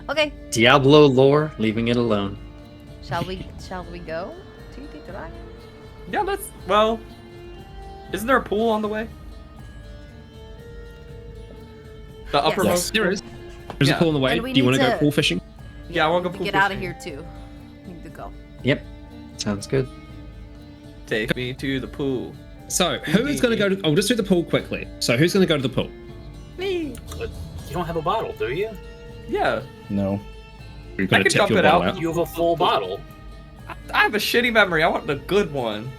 Okay, Diablo lore, leaving it alone. shall we go to the dragon? Yeah, well, isn't there a pool on the way? The Yes. uppermost. Yes. There is. There's Yeah. a pool on the way. And Do we you want need to go to- pool fishing? Yeah, I wanna go to pool get out of fishing. here too. Need to go. Yep. Sounds good. Take me to the pool. So, who's going to go to... I'll just do the pool quickly. So, who's going to go to the pool? Me. But you don't have a bottle, do you? Yeah. No. You've got I to can tip dump your it bottle out. out. You have a full bottle. I have a shitty memory. I want the good one.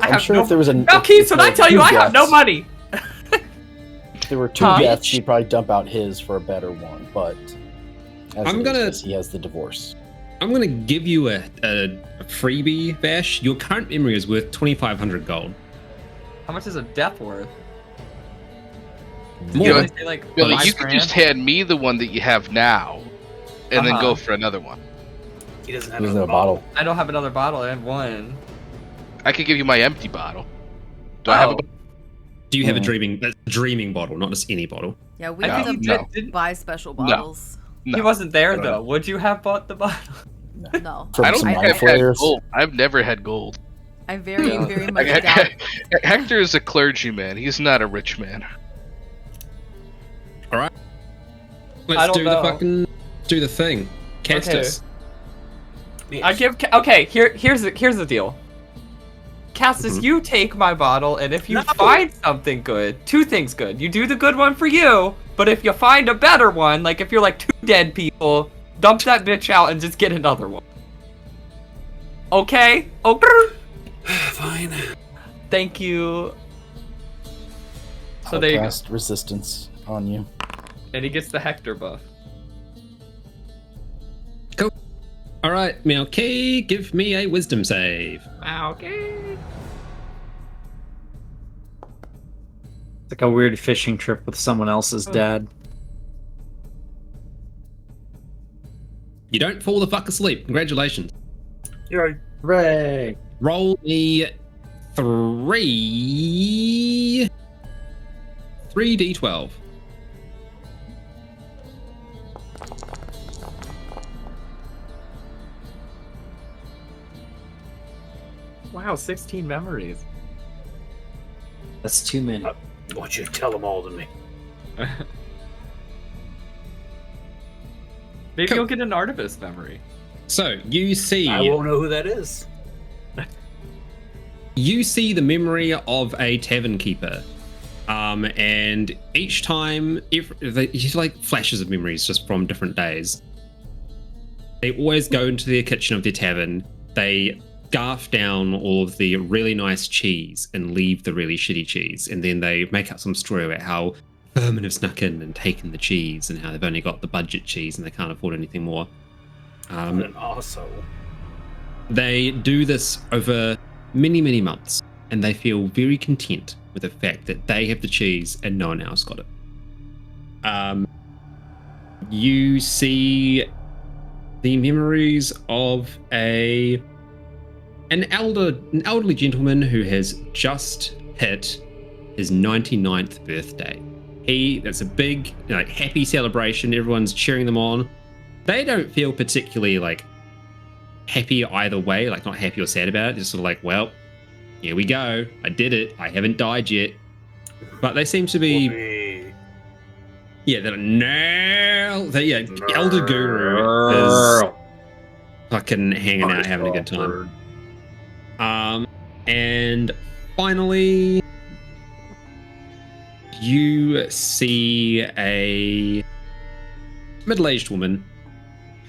I'm sure if there was a. No, Keith, when I tell you I have no money. If there were two Huh? deaths, he'd probably dump out his for a better one. But as I'm it is, gonna- yes, he has the divorce. I'm going to give you a freebie, Vash. Your current memory is worth 2,500 gold. How much is a death worth? More. You know, Did I say like Billy, 5 you could grand? just hand me the one that you have now, and then go for another one. He doesn't have There's another no bottle. I don't have another bottle. I have one. I could give you my empty bottle. Do I have a Do you have a dreaming bottle, not just any bottle? Yeah, we I have think to you did- buy special No. bottles. No. He wasn't there No. though. Would you have bought the bottle? No. From I don't some think mind I've had flayers. gold. I've never had gold. I very, Yeah. very much doubt. Hector is a clergyman. He's not a rich man. All right. I Let's don't do know. the fucking do the thing. Castus. I give. Okay, here's the deal. Castus, you take my bottle, and if you find something good, two things good. You do the good one for you, but if you find a better one, like if you're like 2 dead people, dump that bitch out and just get another one. Okay? Okay. Fine. Thank you. So I'll there you go. cast resistance on you. And he gets the Hector buff. Cool. All right, Milky, give me a wisdom save. Okay. It's like a weird fishing trip with someone else's dad. You don't fall the fuck asleep. Congratulations. You're right. Hooray! Roll me 3d12. Wow, 16 memories. That's too many. I want you to tell them all to me. Maybe Cool. you'll get an Artemis memory. So you see, I won't know who that is. you see the memory of a tavern keeper, and each time, it's like flashes of memories just from different days. They always go into the kitchen of their tavern. They scarf down all of the really nice cheese and leave the really shitty cheese, and then they make up some story about how vermin have snuck in and taken the cheese, and how they've only got the budget cheese and they can't afford anything more. And also, They do this over many, many months, and they feel very content with the fact that they have the cheese and no one else got it. You see the memories of an elderly gentleman who has just hit his 99th birthday. That's a big, happy celebration. Everyone's cheering them on. They don't feel particularly happy either way, not happy or sad about it. Just sort of well, here we go. I did it. I haven't died yet. But they seem to be, Elder Guru is fucking hanging out, having a good time. And finally, you see a middle-aged woman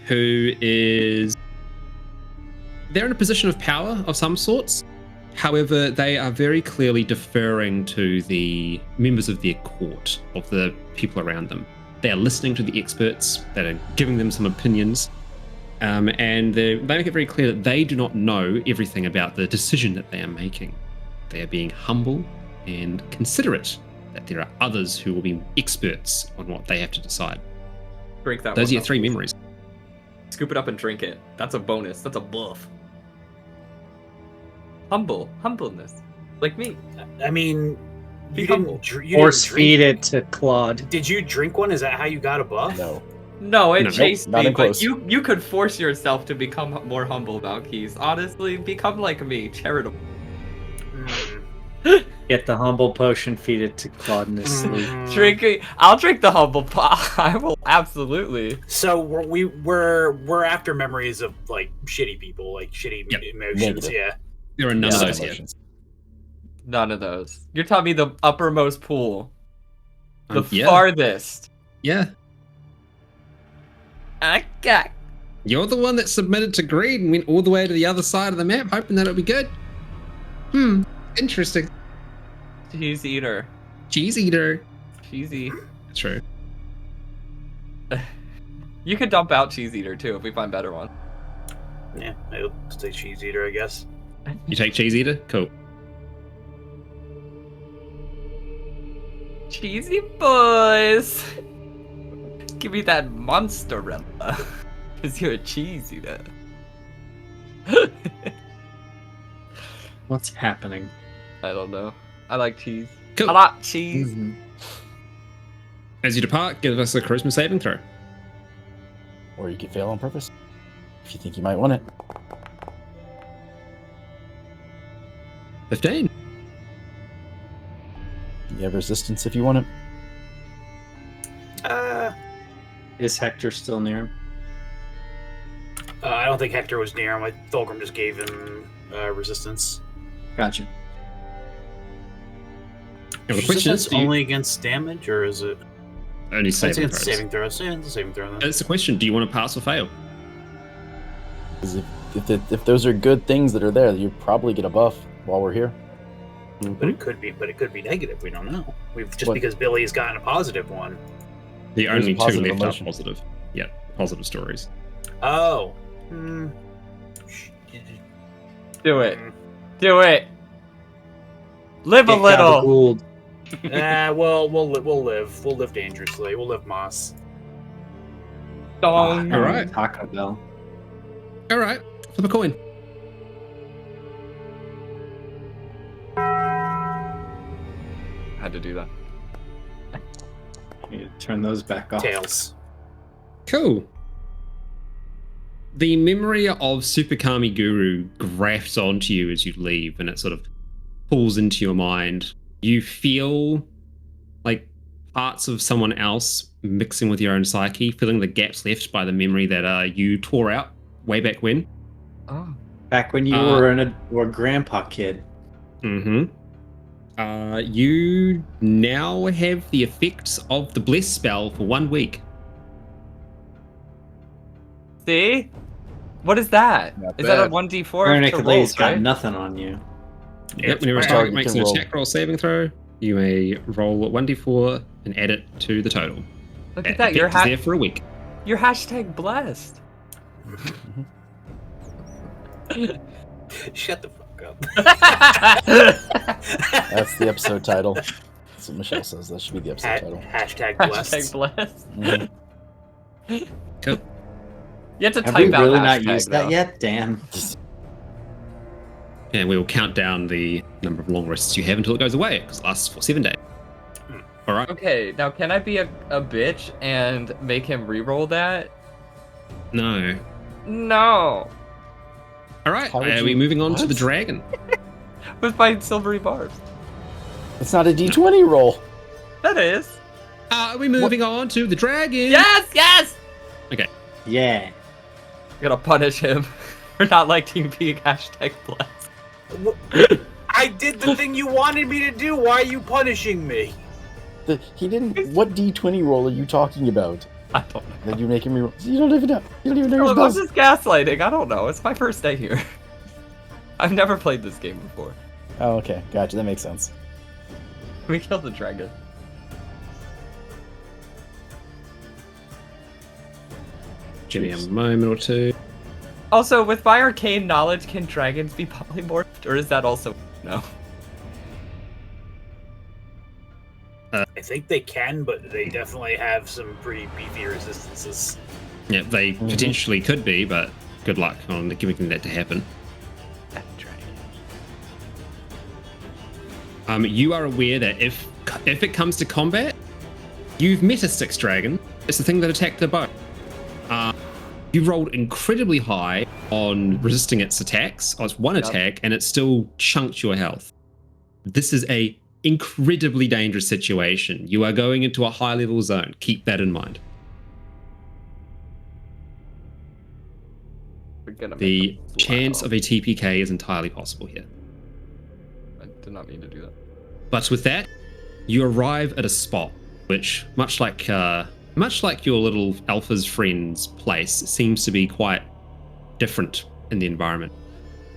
who is... They're in a position of power of some sorts. However, they are very clearly deferring to the members of their court, of the people around them. They are listening to the experts, that are giving them some opinions, and they make it very clear that they do not know everything about the decision that they are making. They are being humble and considerate that there are others who will be experts on what they have to decide. Drink that. Those are your one 3 up. memories. Scoop it up and drink it. That's a bonus. That's a buff. Humbleness, like me. I mean, Be you humble. didn't. You Force didn't feed drink. it to Claude. Did you drink one? Is that how you got a buff? No. No, it No. chased Nope, not me, in but close. you could force yourself to become more humble about keys. Honestly, become like me, charitable. Get the humble potion, feed it to Claude in his sleep. Drinking, I'll drink the humble pot. I will absolutely. So we're after memories of shitty people, shitty Yep. emotions. Negative. Yeah. There are none of Yeah. those here. Emotions. None of those. You're telling me the uppermost pool, the Yeah. farthest. Yeah. Okay. You're the one that submitted to greed and went all the way to the other side of the map, hoping that it'll be good. Interesting. Cheese eater. Cheese eater. Cheesy. True. You could dump out cheese eater too if we find better one. Yeah, I'll stay cheese eater, I guess. You take cheese eater? Cool. Cheesy boys. Give me that monsterella. Because you're a cheese eater. What's happening? I don't know. I like cheese. Cool. I like cheese. Mhm. As you depart, give us a charisma saving throw. Or you could fail on purpose if you think you might want it. 15. You have resistance if you want it. Is Hector still near him? I don't think Hector was near him. Thulgrim just gave him resistance. Gotcha. Now, the question is, Resistance only against damage, or is it? only It's saving against throws. saving throws. Yeah, it's a saving throw then. It's the question, do you want to pass or fail? Because if those are good things that are there, you probably get a buff while we're here. But it could be negative. We don't know. Just What? because Billy's gotten a positive one. The There's only a two positive left emotion. are positive. Yeah, positive stories. Oh. Do it. Do it. Live a Get little. gabagooled. Well, we'll live. We'll live dangerously. We'll live moss. Dong. All right. Taco Bell. All right, flip a coin. Had to do that. You need to turn those back off. Tails. Cool. The memory of Super Kami Guru grafts onto you as you leave, and it sort of pulls into your mind. You feel like parts of someone else mixing with your own psyche, filling the gaps left by the memory that you tore out way back when. Oh. Back when you were a grandpa kid. Mm-hmm. You now have the effects of the Bless spell for 1 week. See? What is that? Not Is that a bad. 1d4 to Vernically rolls, got right? nothing on you. Yep, whenever a right. target You makes can an roll. attack roll saving throw, you may roll 1d4 and add it to the total. Look at that. Effect is there for a week. You're hashtag blessed. Shut the fuck up. That's the episode title. That's what Michelle says. That should be the episode title. Hashtag blessed. Hashtag blessed. Mhm. Cool. You have to Have type we out really not hashtag, used that though. yet? Damn. And we will count down the number of long rests you have until it goes away, because it lasts for 7 days. All right. Okay, now can I be a bitch and make him re-roll that? No. No. All right. How would Are we you- moving on to what? the dragon? With my silvery barbs. It's not a D20 roll. That is. Are we moving on to the dragon? Yes, yes! Yeah. I'm gonna punish him for not liking being hashtag blessed. I did the thing you wanted me to do. Why are you punishing me? He didn't. What D20 roll are you talking about? I don't know. That you make him reroll? You don't even know. You don't even know his I'm spells. just gaslighting. I don't know. It's my first day here. I've never played this game before. Oh, okay. Gotcha. That makes sense. We killed the dragon. Give me a moment or two. Also, with my arcane knowledge, can dragons be polymorphed, or is that also no? I think they can, but they definitely have some pretty beefy resistances. Yeah, they potentially could be, but good luck on giving that to happen. You are aware that if it comes to combat, you've met a 6 dragon. It's the thing that attacked the boat. You rolled incredibly high on resisting its attacks. Oh, it's one attack, and it still chunked your health. This is a incredibly dangerous situation. You are going into a high level zone. Keep that in mind. We're gonna The make them chance loud. of a TPK is entirely possible here. I did not mean to do that. But with that, you arrive at a spot which, much like your little Alpha's friend's place, seems to be quite different in the environment.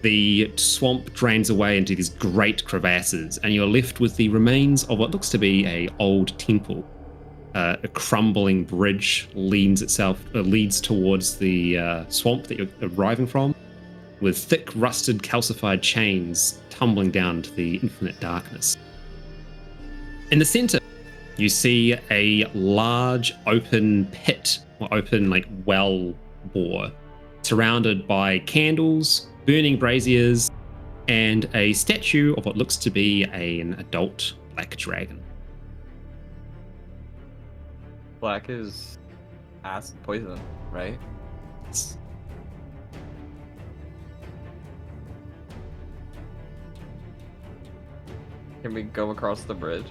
The swamp drains away into these great crevasses, and you're left with the remains of what looks to be an old temple. A crumbling bridge leads towards the swamp that you're arriving from, with thick, rusted, calcified chains tumbling down into the infinite darkness. In the center, you see a large open pit, or open well boar, surrounded by candles, burning braziers, and a statue of what looks to be an adult black dragon. Black is acid poison, right? Can we go across the bridge?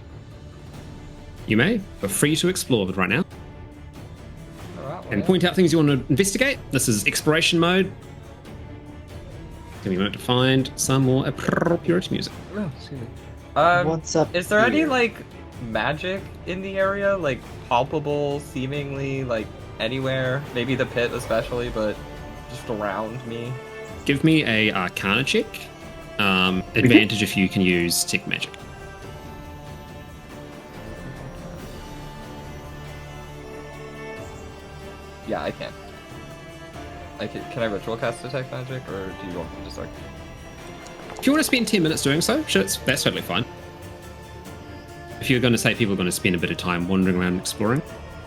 You may, but free to explore it right now. Alright, And point out things you want to investigate. This is exploration mode. Give me a moment to find some more appropriate music. Oh, excuse me. What's up? Is there any here? like magic in the area, like palpable, seemingly like anywhere? Maybe the pit, especially, but just around me. Give me a Arcana check. Advantage if you can use Tech Magic. Yeah, I can. Can I ritual cast detect magic, or do you want me to start? If you want to spend 10 minutes doing so, sure, that's totally fine. If you're going to say people are going to spend a bit of time wandering around exploring.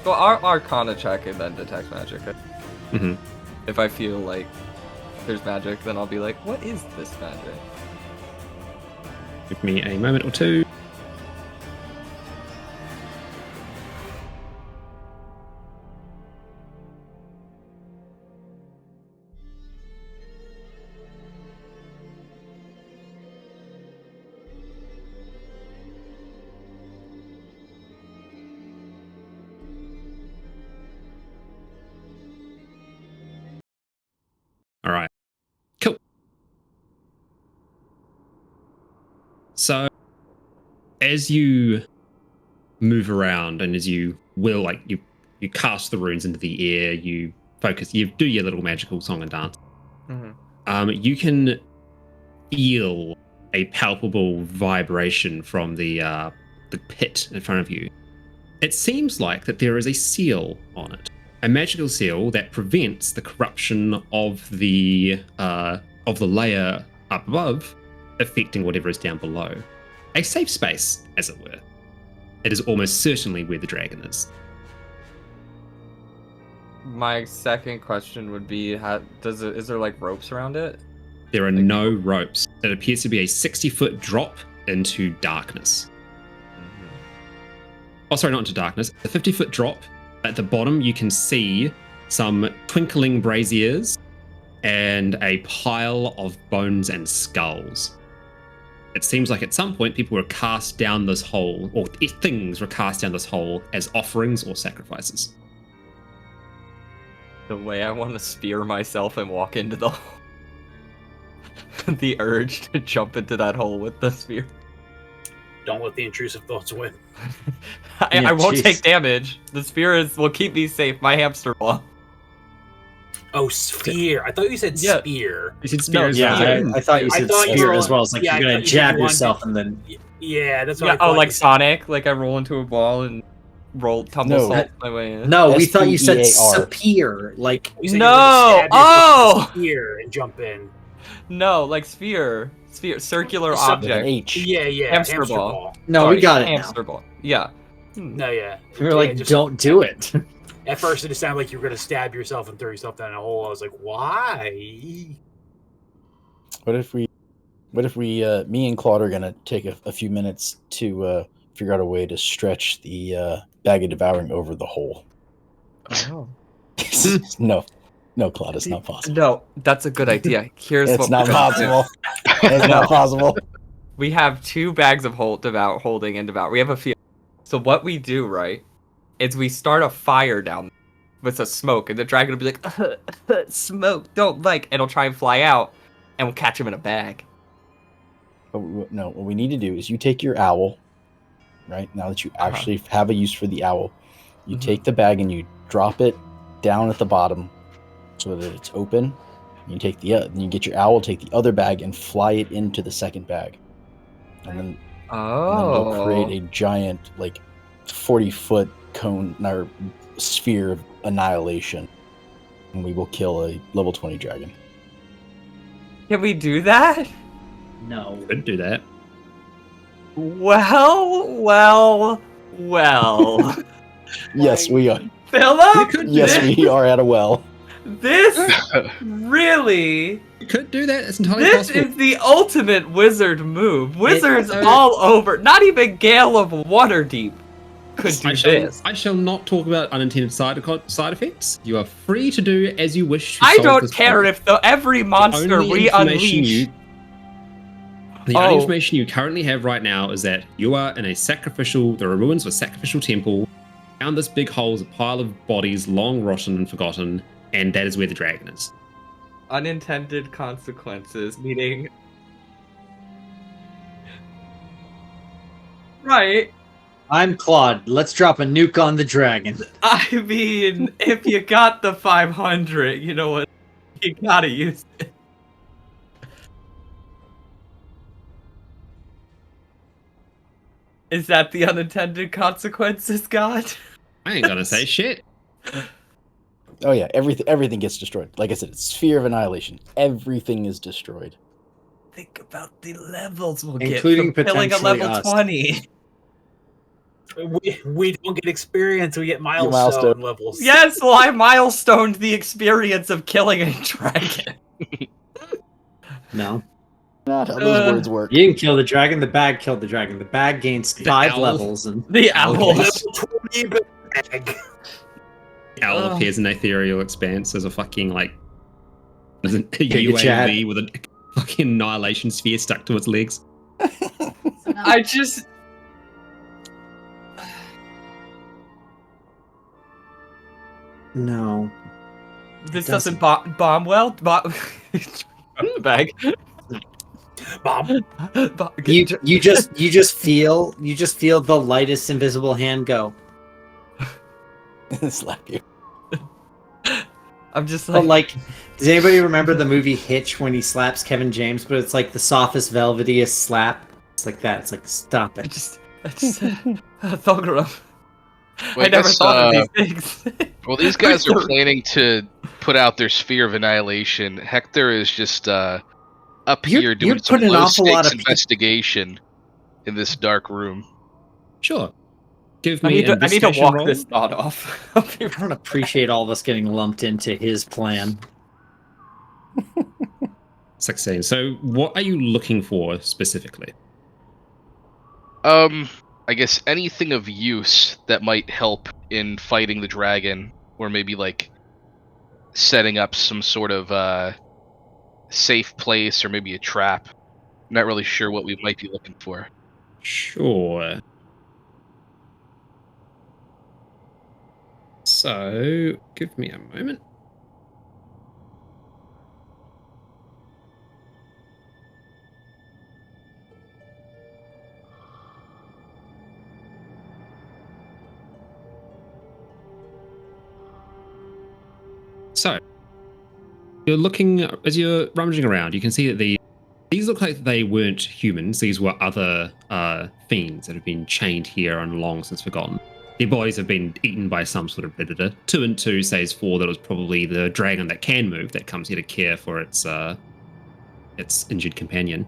So our Arcana check and then detect magic. Mm-hmm. If I feel like there's magic, then I'll be like, what is this magic? Give me a moment or two. All right. Cool. So, as you move around and as you will, like, you cast the runes into the air, you focus, you do your little magical song and dance. Mm-hmm. You can feel a palpable vibration from the pit in front of you. It seems like that there is a seal on it. A magical seal that prevents the corruption of the layer up above affecting whatever is down below. A safe space, as it were. It is almost certainly where the dragon is. My second question would be, is there like ropes around it? There are no ropes. It appears to be a 60-foot drop into darkness. Mm-hmm. Oh, sorry, not into darkness. A 50-foot drop. At the bottom, you can see some twinkling braziers and a pile of bones and skulls. It seems like at some point people were cast down this hole, or things were cast down this hole as offerings or sacrifices. The way I want to spear myself and walk into the hole. The urge to jump into that hole with the spear. Don't let the intrusive thoughts win. I won't take damage. The spear will keep me safe. My hamster ball. Oh, sphere. I thought you said spear. You said spear as well. well. I thought you said spear as well. It's like you're going to jab yourself and then... Yeah, that's what I thought. Oh, like Sonic? Like I roll into a ball and tumble salt my way in? No, we thought you said spear. Like... No! Oh! Spear and jump in. No, like sphere. Circular object. H. Yeah. Hamster ball. No, Sorry, we got it Hamster ball. Yeah. No, yeah. We were like, don't do it. At first, it just sounded like you were going to stab yourself and throw yourself down a hole. I was like, why? What if we, me and Claude are gonna take a few minutes to figure out a way to stretch the bag of devouring over the hole? Oh. No, Claude, it's not possible. No, that's a good idea. Here's it's what not possible. It's not possible. We have 2 bags of holding and devour. We have a few. So what we do, right, is we start a fire down with a smoke, and the dragon will be like, smoke, don't like, and it'll try and fly out, and we'll catch him in a bag. No, what we need to do is you take your owl, right? Now that you actually have a use for the owl, you take the bag and you drop it down at the bottom so that it's open. You take then you get your owl, take the other bag, and fly it into the second bag, and then you'll create a giant, like 40-foot cone or sphere of annihilation, and we will kill a level 20 dragon. Can we do that? No. Could do that. Well. Yes, we are. Philip? Yes, we are at a well. This really. You could do that. It's entirely This possible. is the ultimate wizard move. Wizards It- all over. Not even Gale of Waterdeep could do this. I shall not talk about unintended side effects. You are free to do as you wish. I don't care if every monster we unleash. The only information you currently have right now is that you are in there are ruins of a sacrificial temple. Down this big hole is a pile of bodies, long rotten and forgotten, and that is where the dragon is. Unintended consequences, meaning... Right. I'm Claude. Let's drop a nuke on the dragon. I mean, if you got the 500, you know what? You gotta use it. Is that the unintended consequences, God? I ain't gonna say shit. Oh yeah, everything gets destroyed. Like I said, it's sphere of annihilation. Everything is destroyed. Think about the levels we'll Including get from killing a potentially level us. 20. We don't get experience, we get milestone levels. Yes, well, I milestoned the experience of killing a dragon. No. Not how those words work. You didn't kill the dragon, the bag killed the dragon. The bag gains 5 owl. levels. And The owl. Level 20 bag. Owl appears in ethereal expanse as a fucking there's a your chat. UAV with a fucking annihilation sphere stuck to its legs. I just... No. This doesn't bomb well. The bag. Bomb. You just feel the lightest invisible hand go. Slap you. I'm just But does anybody remember the movie Hitch when he slaps Kevin James? But it's like the softest, velvetiest slap. It's like that. It's like stop it. I just Thogrum. Well, I never thought of these things. Well, these guys are planning to put out their sphere of annihilation. Hector is just up here doing some putting an awful lot low-stakes of investigation in this dark room. Sure. Give I me need an to investigation walk roll. this thought off. I don't appreciate all of us getting lumped into his plan. 16. So what are you looking for specifically? I guess anything of use that might help in fighting the dragon, or maybe setting up some sort of safe place, or maybe a trap. Not really sure what we might be looking for. Sure. So, give me a moment. So, you're looking, as you're rummaging around, you can see that these look like they weren't humans. These were other fiends that have been chained here and long since forgotten. Their bodies have been eaten by some sort of predator. 2 and 2 says 4 that it was probably the dragon that can move that comes here to care for its injured companion.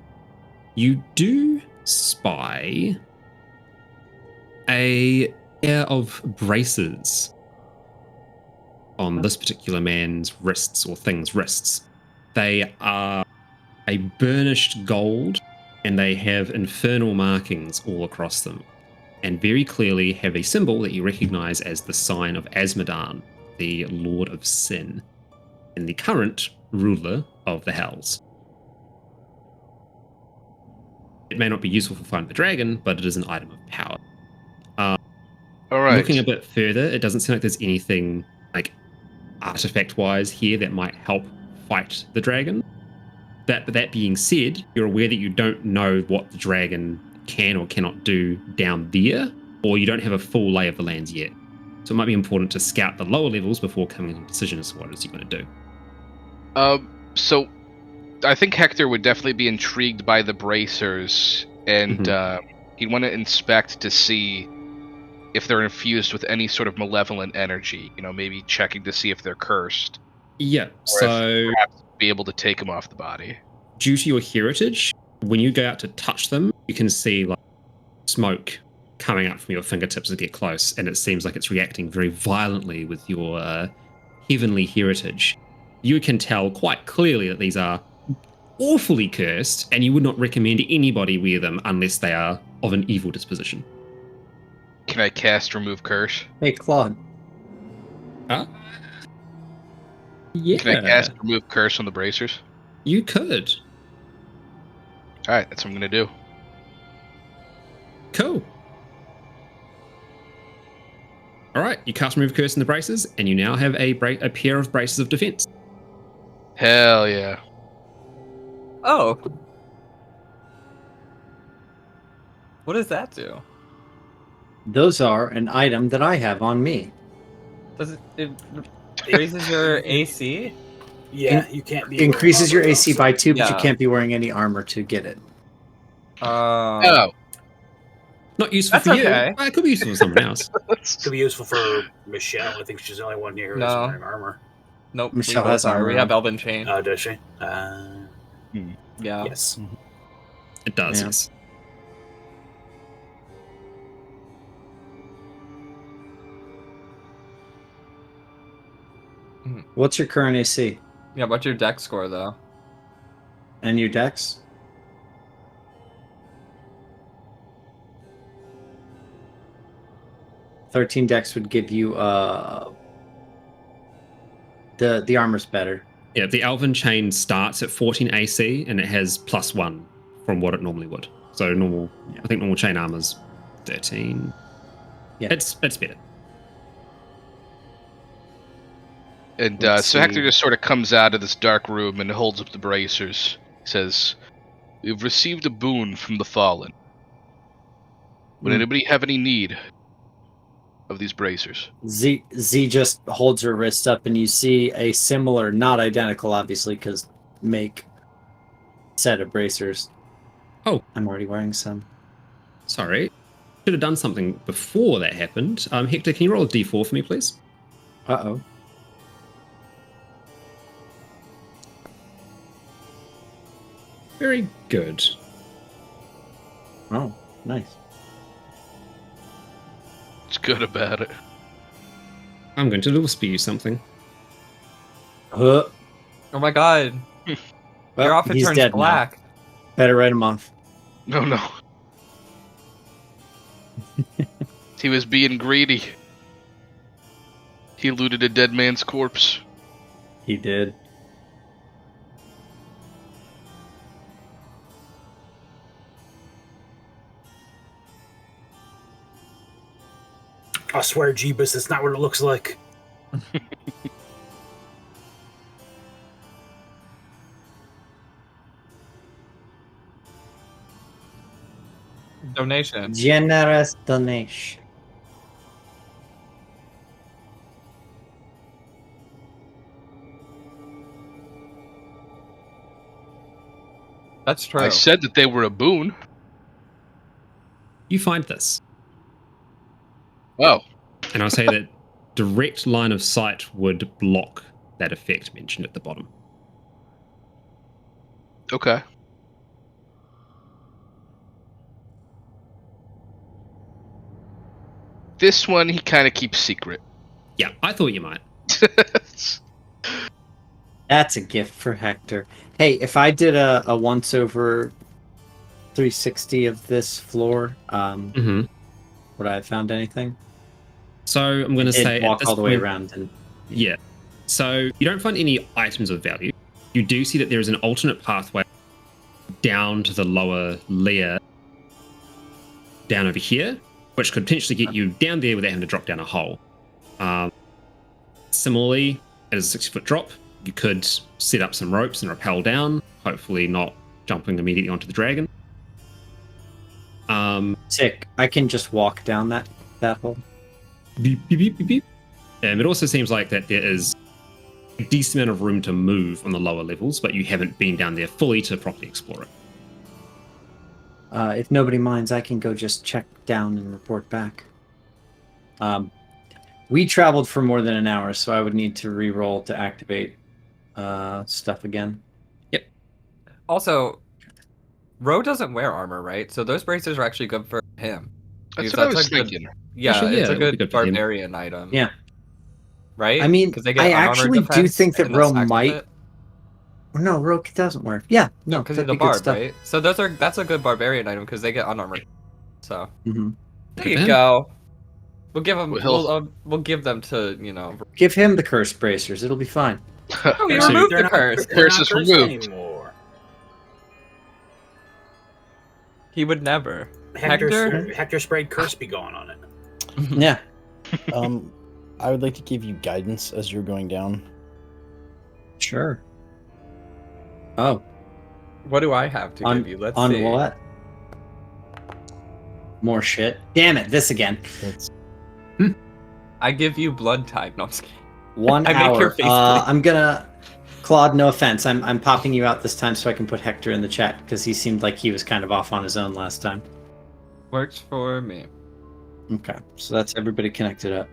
You do spy a pair of braces on this particular man's wrists, or thing's wrists. They are a burnished gold, and they have infernal markings all across them, and very clearly have a symbol that you recognize as the sign of Asmodeus, the Lord of Sin, and the current ruler of the Hells. It may not be useful for fighting the dragon, but it is an item of power. All right. Looking a bit further, it doesn't seem like there's anything artifact-wise here that might help fight the dragon. That being said, you're aware that you don't know what the dragon can or cannot do down there, or you don't have a full lay of the lands yet. So it might be important to scout the lower levels before coming to a decision as to what it is you're going to do. So I think Hector would definitely be intrigued by the bracers, and he'd want to inspect to see if they're infused with any sort of malevolent energy, maybe checking to see if they're cursed. Yeah, so perhaps be able to take them off the body. Due to your heritage, when you go out to touch them, you can see smoke coming up from your fingertips as you get close, and it seems like it's reacting very violently with your heavenly heritage. you can tell quite clearly that these are awfully cursed, and you would not recommend anybody wear them unless they are of an evil disposition. Can I cast Remove Curse? Hey, Claude. Huh? Yeah. Can I cast Remove Curse on the bracers? You could. Alright, that's what I'm gonna do. Cool. All right, you cast Remove Curse in the braces, and you now have a pair of braces of defense. Hell yeah. Oh. What does that do? Those are an item that I have on me. Does it raises your AC? Yeah, you can't be Increases your AC by 2, but you Yeah. can't be wearing any armor to get it. Oh. Not useful That's for you. okay. Well, it could be useful for someone else. Could be useful for Michelle. I think she's the only one here who's No. wearing armor. Nope. Michelle we both has are. armor We on. have Elven Chain. Oh, does she? Yeah. Yes. It does, Yeah. yes. What's your current AC? Yeah, what's your deck score though? And your dex? $13 dex would give you the armor's better. Yeah, the Elven Chain starts at 14 AC, and it has +1 from what it normally would. So normal, Yeah. I think normal chain armor's 13. Yeah. It's better. And Let's so Hector see. just sort of comes out of this dark room and holds up the bracers. He says, "We've received a boon from the fallen. Would anybody have any need of these bracers?" Z just holds her wrist up, and you see a similar, not identical, obviously, because make set of bracers. Oh. I'm already wearing some. Sorry. Should have done something before that happened. Hector, can you roll a d4 for me, please? Uh-oh. Very good. Oh, nice. It's good about it. I'm going to whisper you something. Oh my god. Well, Your outfit he's turns dead now. black. Better write him off. No, no. He was being greedy. He looted a dead man's corpse. He did. I swear, Jeebus, that's not what it looks like. Donation. Generous donation. That's true. I said that they were a boon. You find this. Oh. And I'll say that direct line of sight would block that effect mentioned at the bottom. Okay. This one he kind of keeps secret. Yeah, I thought you might. That's a gift for Hector. Hey, if I did a once over 360 of this floor, would I have found anything? So I'm going to say walk at this all the way point- around and Yeah. So you don't find any items of value. You do see that there is an alternate pathway down to the lower layer down over here, which could potentially get you down there without having to drop down a hole. Similarly, it is a 60-foot drop. You could set up some ropes and rappel down, hopefully not jumping immediately onto the dragon. Sick. I can just walk down that hole. Beep, beep, beep, beep, beep. It also seems like that there is a decent amount of room to move on the lower levels, but you haven't been down there fully to properly explore it. If nobody minds, I can go just check down and report back. We traveled for more than an hour, so I would need to re-roll to activate stuff again. Yep. Also, Ro doesn't wear armor, right? So those bracers are actually good for him. That's Because what I was a good- thinking. Yeah, Actually, it's yeah, a it would be good good for him. barbarian item. Yeah. right? I mean, because they get I unarmored actually do defense think that and the Ro stacks with might. it. No, Ro doesn't work. Yeah, no, because he's that'd a be good bard, stuff. right? So that's a good barbarian item because they get unarmored. So Hmm. there Good you for him. go. We'll give them. Well, We'll give them to Give him the curse bracers. It'll be fine. Oh, we So- removed They're the not, curse. they're Curse not is cursed removed. anymore. He would never. Hector sprayed curse be gone on it. Yeah. I would like to give you guidance as you're going down. Sure. Oh, What do I have to on give you? Let's on see. what? More shit. Damn it! This again. That's I give you blood type. No, I'm just kidding. 1 I hour. make your face bleed. I'm gonna, Claude. No offense. I'm popping you out this time so I can put Hector in the chat because he seemed like he was kind of off on his own last time. Works for me. Okay, so that's everybody connected up.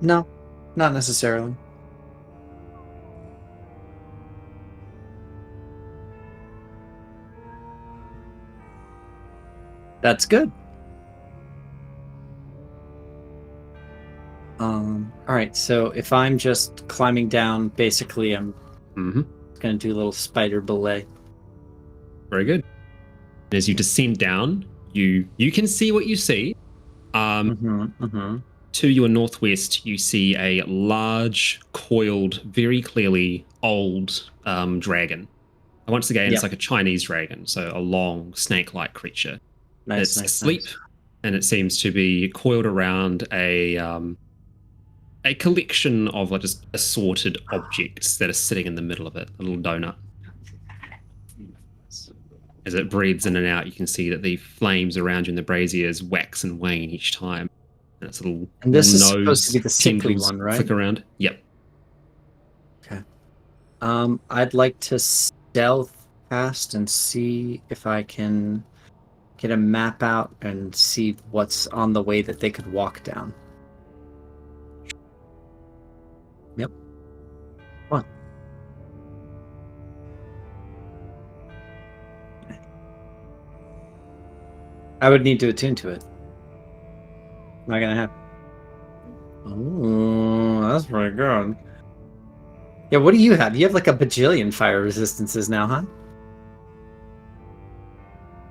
No, not necessarily. That's good. All right, so if I'm just climbing down, basically I'm Mhm. gonna do a little spider belay. Very good. And as you descend down, you can see what you see. To your northwest, you see a large, coiled, very clearly old dragon. And once again, it's Yep. like a Chinese dragon, so a long, snake-like creature. Nice, It's nice, asleep, nice. and it seems to be coiled around a collection of like just assorted objects that are sitting in the middle of it, a little donut. As it breathes in and out, you can see that the flames around you in the braziers wax and wane each time. And its little, And this is little supposed to be nose the sickly tendrils one, right? flick around. Yep. Okay. I'd like to stealth past and see if I can get a map out and see what's on the way that they could walk down. Yep. What? I would need to attune to it. Not gonna happen. Oh, that's pretty good. Yeah, what do you have? You have like a bajillion fire resistances now, huh?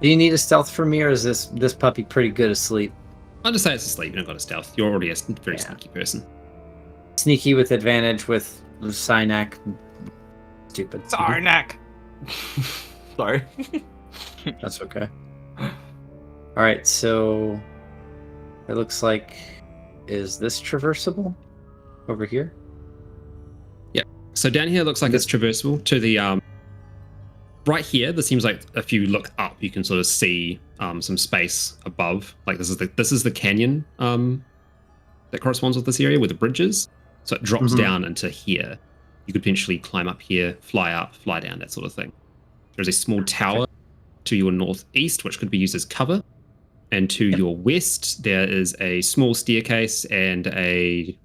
Do you need a stealth from me, or is this puppy pretty good asleep? I'll just say it's asleep. You don't got a stealth. You're already a very sneaky person. Sneaky with advantage with Synac. Stupid. Sarnak. Sorry. That's okay. All right, so it looks like, is this traversable over here? Yeah. So down here looks like it's traversable to the right here. This seems like if you look up, you can sort of see some space above. Like this is the canyon that corresponds with this area where the bridge is. So it drops down into here. You could potentially climb up here, fly up, fly down, that sort of thing. There's a small tower to your northeast, which could be used as cover. And to your west, there is a small staircase and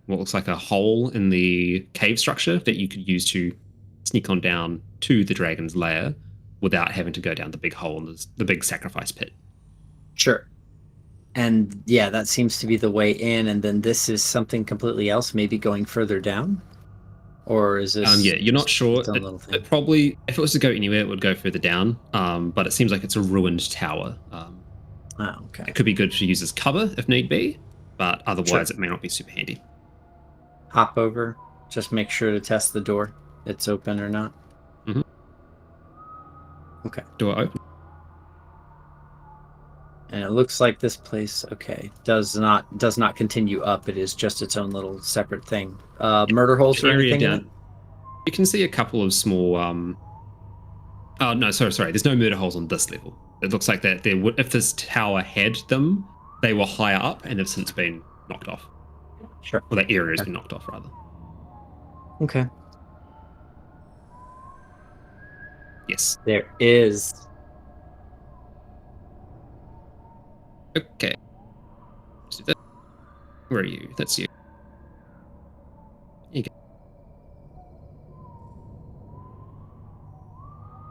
what looks like a hole in the cave structure that you could use to sneak on down to the dragon's lair without having to go down the big hole in the big sacrifice pit. Sure. And yeah, that seems to be the way in. And then this is something completely else, maybe going further down? Or is this... yeah, you're not sure. its own little thing? It probably, if it was to go anywhere, it would go further down. But it seems like it's a ruined tower. Okay. It could be good to use as cover if need be, but otherwise Sure. it may not be super handy. Hop over. Just make sure to test the door. It's open or not. Okay. Door open. And it looks like this place, does not continue up. It is just its own little separate thing. Murder holes or Area anything in down. it? You can see a couple of small. Oh no, sorry. There's no murder holes on this level. It looks like that there would, if this tower had them, they were higher up and have since been knocked off. Sure. Or that area has been knocked off, rather. Okay. Yes. There is. Okay. Where are you? That's you. Here you go.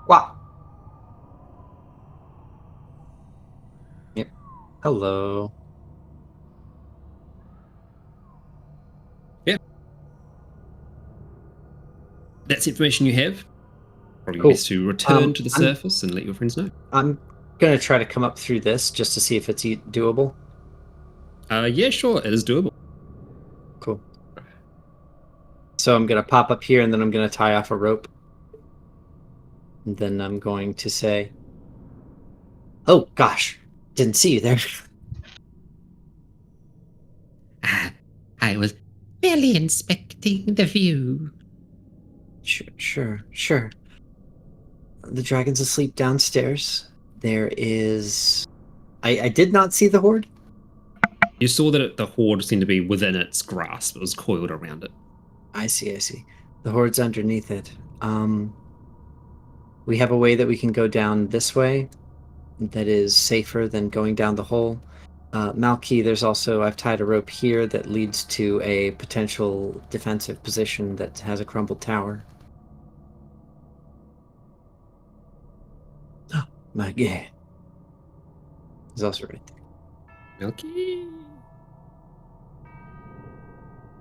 Wow. Hello. Yeah. That's information you have. Probably Cool. best to return to the I'm- surface and let your friends know. I'm gonna try to come up through this just to see if it's doable. Yeah, sure, it is doable. Cool. So I'm gonna pop up here and then I'm gonna tie off a rope. And then I'm going to say, "Oh gosh, didn't see you there." I was merely inspecting the view. Sure. The dragon's asleep downstairs. There is. I did not see the horde. You saw that the horde seemed to be within its grasp. It was coiled around it. I see. The horde's underneath it. We have a way that we can go down this way that is safer than going down the hole. Malky, there's also, I've tied a rope here that leads to a potential defensive position that has a crumbled tower. Oh, my God. He's also right there. Okay.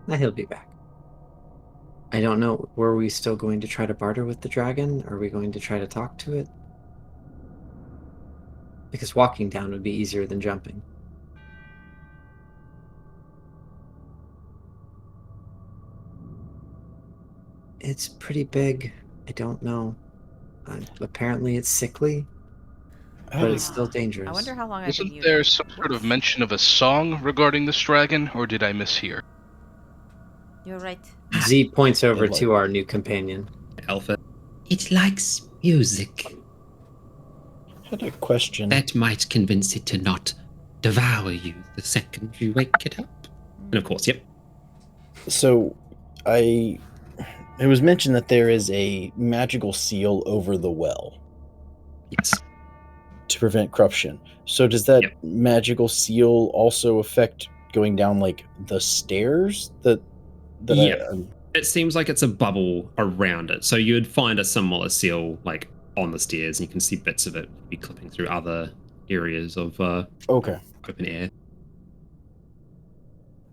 Now he'll be back. I don't know. Were we still going to try to barter with the dragon? Are we going to try to talk to it? Because walking down would be easier than jumping. It's pretty big. I don't know. Apparently it's sickly, but it's still dangerous. I wonder how long I've been Isn't using there it. some sort of mention of a song regarding this dragon, or did I mishear? You're right. Z points over to our new companion. Alpha. It likes music. I had a question. That might convince it to not devour you the second you wake it up. And of course, yep. So, it was mentioned that there is a magical seal over the well. Yes. To prevent corruption. So does that magical seal also affect going down like the stairs? It seems like it's a bubble around it. So you'd find a similar seal like on the stairs, and you can see bits of it be clipping through other areas of okay, open air.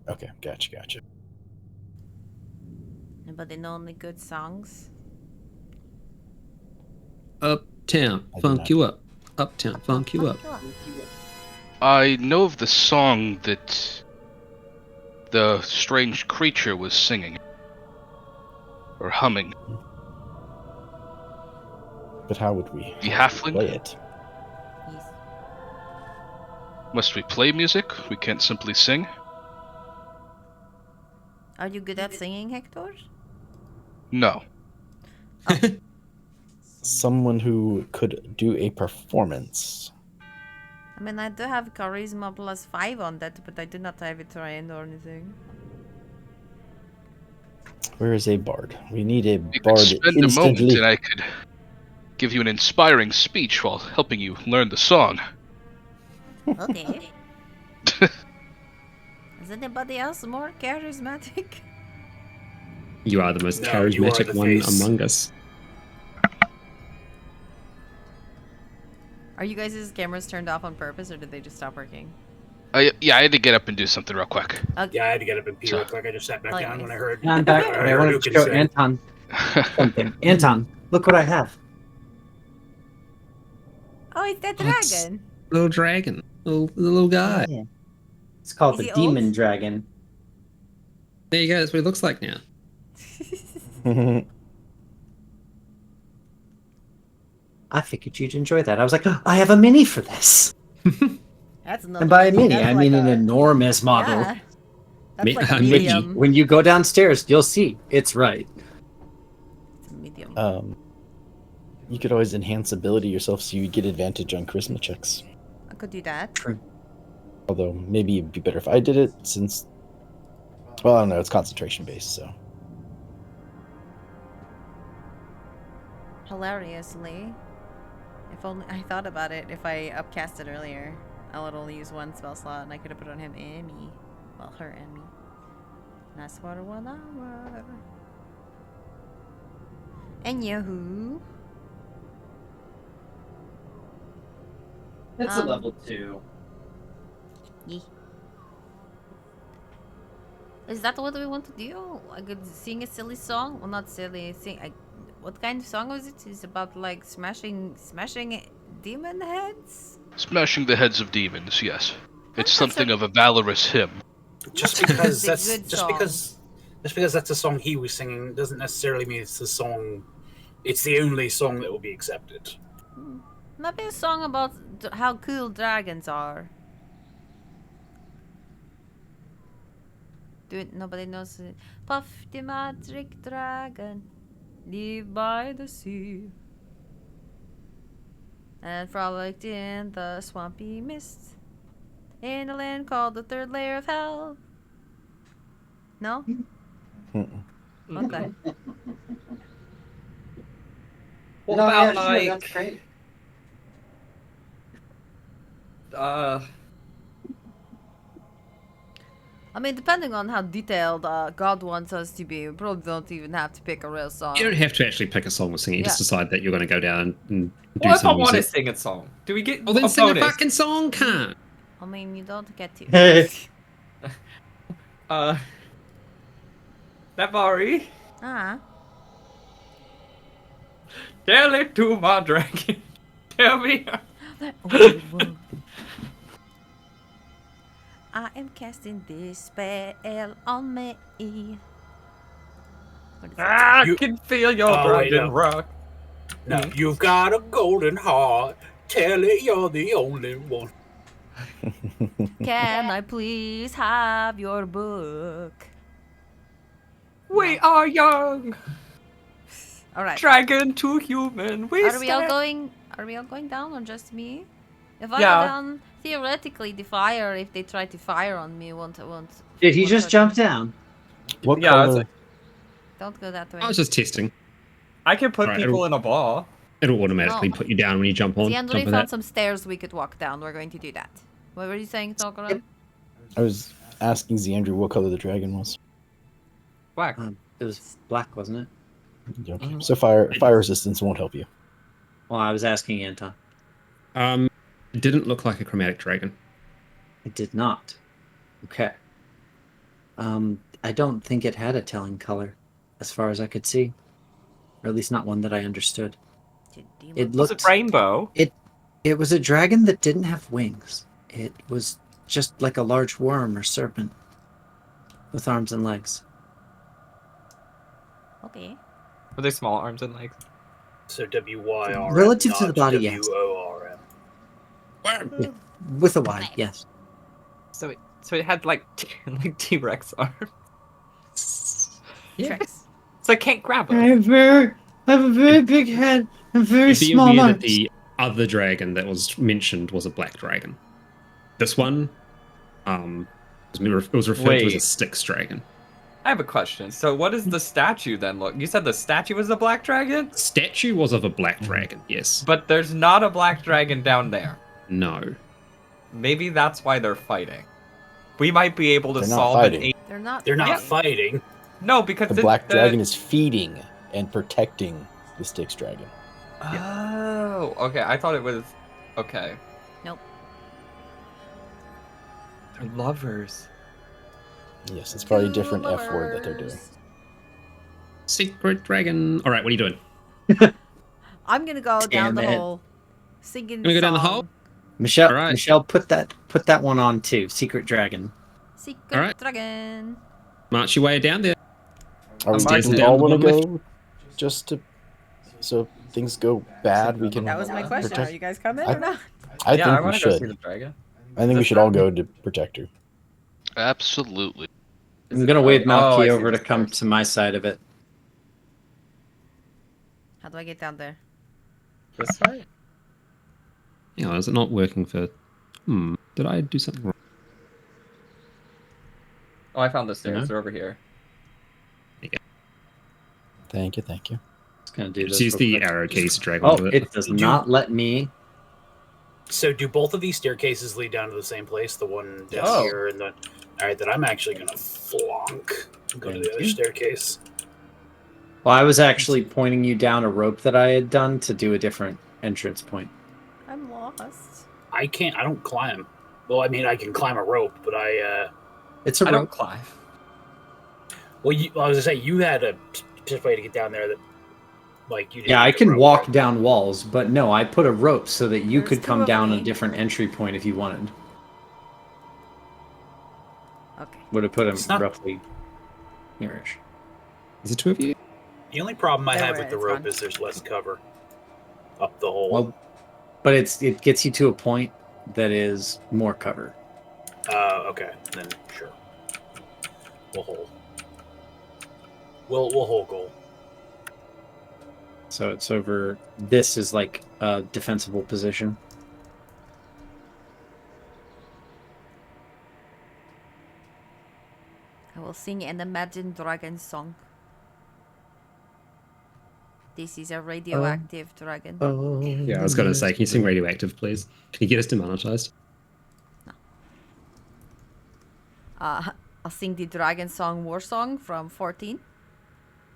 Okay, gotcha. Anybody know any good songs? Uptown, funk you up. Uptown, funk you up. I know of the song that the strange creature was singing. Or humming. But how would we The halfling? play it? Yes. Must we play music? We can't simply sing? Are you good at singing, Hector? No. Someone who could do a performance. I mean, I do have charisma +5 on that, but I do not have it trained or anything. Where is a bard? We need a You bard could spend a moment instantly. and I could give you an inspiring speech while helping you learn the song. Okay. Is anybody else more charismatic? You are the most No, you are charismatic the one face. among us. Are you guys' cameras turned off on purpose, or did they just stop working? Yeah, I had to get up and do something real quick. Okay. Yeah, I had to get up and pee real quick. I just sat back down when I heard. I'm back. when I heard wanted Lucan to show sing. Anton something. Anton, look what I have. Oh, it's that That's- dragon. Little dragon. Little guy. Yeah. It's called Is the he old? demon dragon. There you go. That's what he looks like now. I figured you'd enjoy that. I was like, oh, I have a mini for this. That's not. And by a mini, that's I like mean an a- enormous model. Yeah. That's Me- like a a Mickey. medium. When you go downstairs, you'll see. It's right. It's a medium. You could always enhance ability yourself so you get advantage on charisma checks. I could do that. Although maybe it'd be better if I did it, since, well, I don't know, it's concentration based, so. Hilariously, if only I thought about it. If I upcasted earlier, I would only use one spell slot, and I could have put on him and me. Well, her and me. And that's for 1 hour. And Yahoo. It's a level 2. Yeah. Is that what we want to do? I could sing a silly song? Well, not silly. What kind of song was it? It's about like smashing demon heads. Smashing the heads of demons. Yes, it's That's something of a valorous hymn. Just because It's a good just song. because that's a song he was singing doesn't necessarily mean it's the song. It's the only song that will be accepted. Maybe a song about how cool dragons are. Do it. Nobody knows it. Puff the magic dragon, live by the sea, and frolicked in the swampy mist, in a land called the third layer of hell. No? Okay. What No, about yeah, sure, that's great. I mean, depending on how detailed God wants us to be, we probably don't even have to pick a real song. You don't have to actually pick a song or sing. You just Yeah. decide that you're going to go down and do What if I some want to music. sing a song? Do we get Well, then a sing bonus? a fucking song, cunt. I mean, you don't get to. Navari, Ah. tell it to my dragon. Tell me. I am casting this spell on me. What is it? I can feel your dragon rock. No, you've got a golden heart. Tell it you're the only one. Can I please have your book? We are young. All right. Dragon to human. Are we all stand. going? Are we all going down or just me? If I Yeah. go down, theoretically, the fire. If they try to fire on me, won't. Did he won't just hurt jump me. down? What Yeah, it's color? like- Don't go that way. I was just testing. I can put Alright, people in a ball. It'll automatically No. put you down when you jump on. See, Jump Andre for found that. some stairs we could walk down. We're going to do that. What were you saying, Tokoro? I was asking Xandru what color the dragon was. Black. It was black, wasn't it? Okay. So fire resistance won't help you. Well, I was asking Anton. It didn't look like a chromatic dragon. It did not. Okay. I don't think it had a telling color, as far as I could see, or at least not one that I understood. It Was looked it rainbow? It was a dragon that didn't have wings. It was just like a large worm or serpent with arms and legs. Okay. Were they small arms and legs? So WYR. Relative to the body, yes. WORM. Yeah. With a Y, yes. So it had like like T-Rex arms. Tricks. So I can't grab I it. have a very big head and very Be small aware that arms. the other dragon that was mentioned was a black dragon. This one, it was referred to as a Wait. Styx dragon. I have a question. So what does the statue then look? You said the statue was a black dragon? Statue was of a black dragon, yes. But there's not a black dragon down there. No. Maybe that's why they're fighting. We might be able to They're not solve fighting. an They're not. They're not Yeah. fighting. No, because The black dragon is feeding and protecting the Styx dragon. Oh, okay. I thought it was okay. Nope. They're lovers. Yes, it's probably a different Cool F word that they're doing. lovers. Secret dragon. All right, what are you doing? I'm gonna go down the Damn it. hole, singing. Gonna go down the song. hole? Michelle, Alright. Michelle, put that one on too. Secret Dragon. Secret All right. dragon. March your way down there. Are we, Stairs do we down all the want to bottom go just to so things go bad? We can. That was my question. protect- Are you guys coming I- or not? I yeah, I think we want to go see the should. dragon. I think we should all go to protect her. Absolutely. I'm gonna wave Oh, I Malky see over the to come stairs. to my side of it. How do I get down there? This way? Yeah, is it not working for... did I do something wrong? Oh, I found the stairs. Yeah. They're over here. Thank you, thank you. Just gonna do Just this. use real the quick. arrow keys to drag Oh, onto it. it does not let me. So do both of these staircases lead down to the same place? The one down Oh. here and the... Alright, then I'm actually gonna flonk. Go to the Thank other you. staircase. Well, I was actually pointing you down a rope that I had done to do a different entrance point. I'm lost. I don't climb. Well, I mean, I can climb a rope, but It's a I rope. don't climb. well, I was gonna say you had a specific way to get down there that, like, you didn't. Yeah, I need a can rope, walk right? down walls, but no, I put a rope so that you There's could two come of down a me. different entry point if you wanted. Okay. Would have put him It's not- roughly nearish. Is it two of you? The only problem I There have were- with the it's rope gone. is there's less cover up the hole. Well, but it gets you to a point that is more cover. Okay, then sure. We'll hold. We'll hold goal. So it's over. This is like a defensible position. I will sing an Imagine Dragon song. This is a radioactive dragon. Oh, Yeah, I was gonna say, can you sing radioactive, please? Can you get us demonetized? I'll sing the dragon song War Song from 14.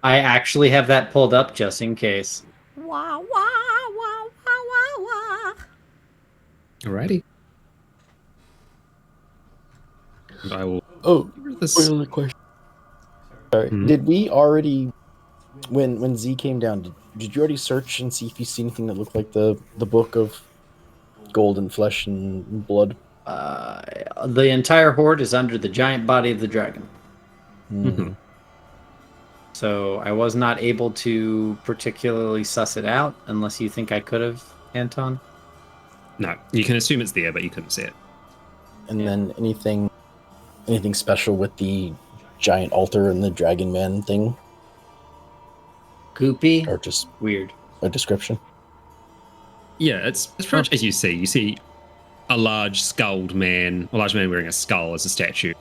I actually have that pulled up just in case. Wah, wah, wah, wah, wah, wah. Alrighty. And I will. Oh, This. another question. Sorry, did we already, when Z came down, did you already search and see if you see anything that looked like the book of gold and flesh and blood? The entire horde is under the giant body of the dragon. Mhm. So I was not able to particularly suss it out unless you think I could have, Anton. No, you can assume it's there, but you couldn't see it. And then anything special with the giant altar and the dragon man thing, Goopy or just weird? a description? Yeah, it's pretty much as you see. You see a large skulled man, a large man wearing a skull as a statue,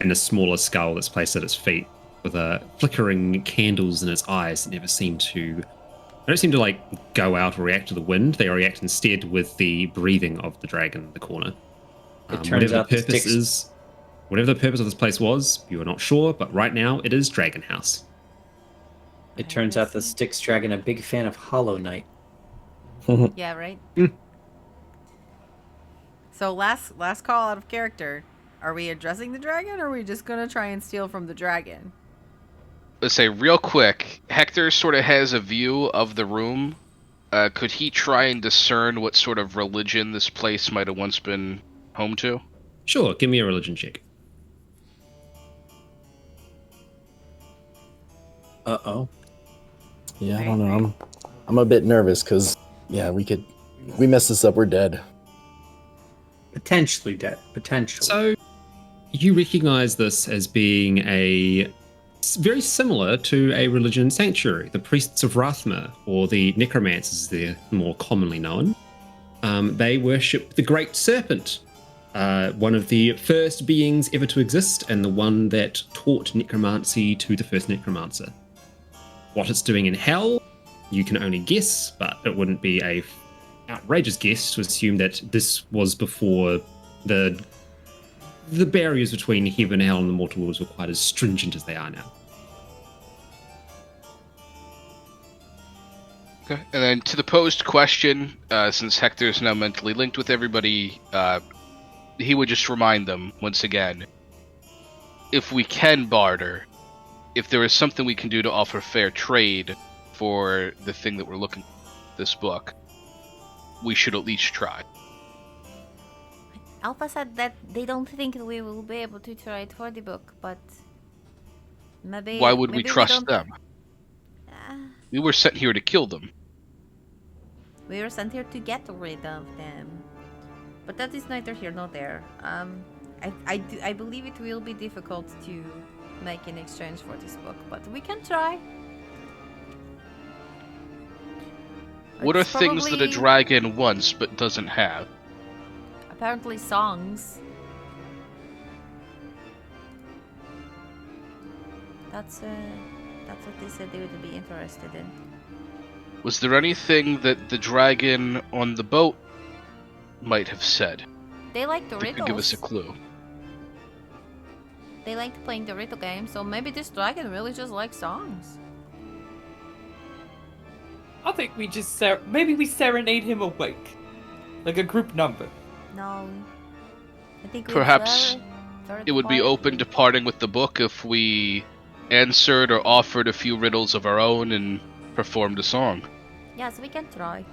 and a smaller skull that's placed at its feet with a flickering candles in its eyes that never seem to. They don't seem to like go out or react to the wind. They react instead with the breathing of the dragon in the corner. It turns out Whatever the purpose of this place was, you are not sure, but right now it is Dragon House. It turns out the Styx dragon a big fan of Hollow Knight. Yeah, right? So last call out of character. Are we addressing the dragon, or are we just gonna try and steal from the dragon? Let's say real quick, Hector sort of has a view of the room. Could he try and discern what sort of religion this place might have once been home to? Sure, give me a religion check. Uh-oh. Yeah, I don't know. I'm a bit nervous because we mess this up, we're dead. Potentially dead. Potentially. So you recognize this as being very similar to a religion sanctuary, the priests of Rathma, or the necromancers, they're more commonly known. They worship the great serpent, one of the first beings ever to exist, and the one that taught necromancy to the first necromancer. What it's doing in hell, you can only guess, but it wouldn't be a outrageous guess to assume that this was before the barriers between heaven and hell and the mortal worlds were quite as stringent as they are now. Okay. And then to the posed question, since Hector is now mentally linked with everybody, he would just remind them once again, if we can barter, if there is something we can do to offer fair trade for the thing that we're looking for, this book, we should at least try. Alpha said that they don't think we will be able to trade for the book, but maybe. Why would we maybe trust don't... them? We were sent here to kill them. We were sent here to get rid of them, but that is neither here nor there. I believe it will be difficult to make an exchange for this book, but we can try. What are It's things that a probably- dragon wants but doesn't have? Apparently songs. That's what they said they would be interested in. Was there anything that the dragon on the boat might have said They like the that could give us a riddles. clue? They liked playing the riddle game, so maybe this dragon really just likes songs. I think we just maybe we serenade him awake, like a group number. No. I think Perhaps it would be open to parting with the book if we answered or offered a few riddles of our own and performed a song. Yes, we can try.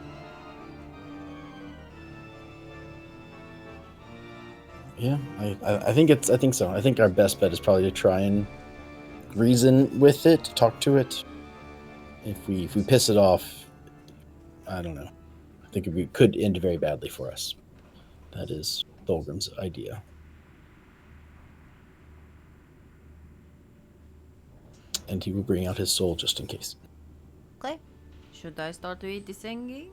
Yeah, I think so. I think our best bet is probably to try and reason with it, talk to it. If we piss it off, I don't know. I think it could end very badly for us. That is Thulgrim's idea. And he will bring out his soul just in case. Okay. Should I start with the singing?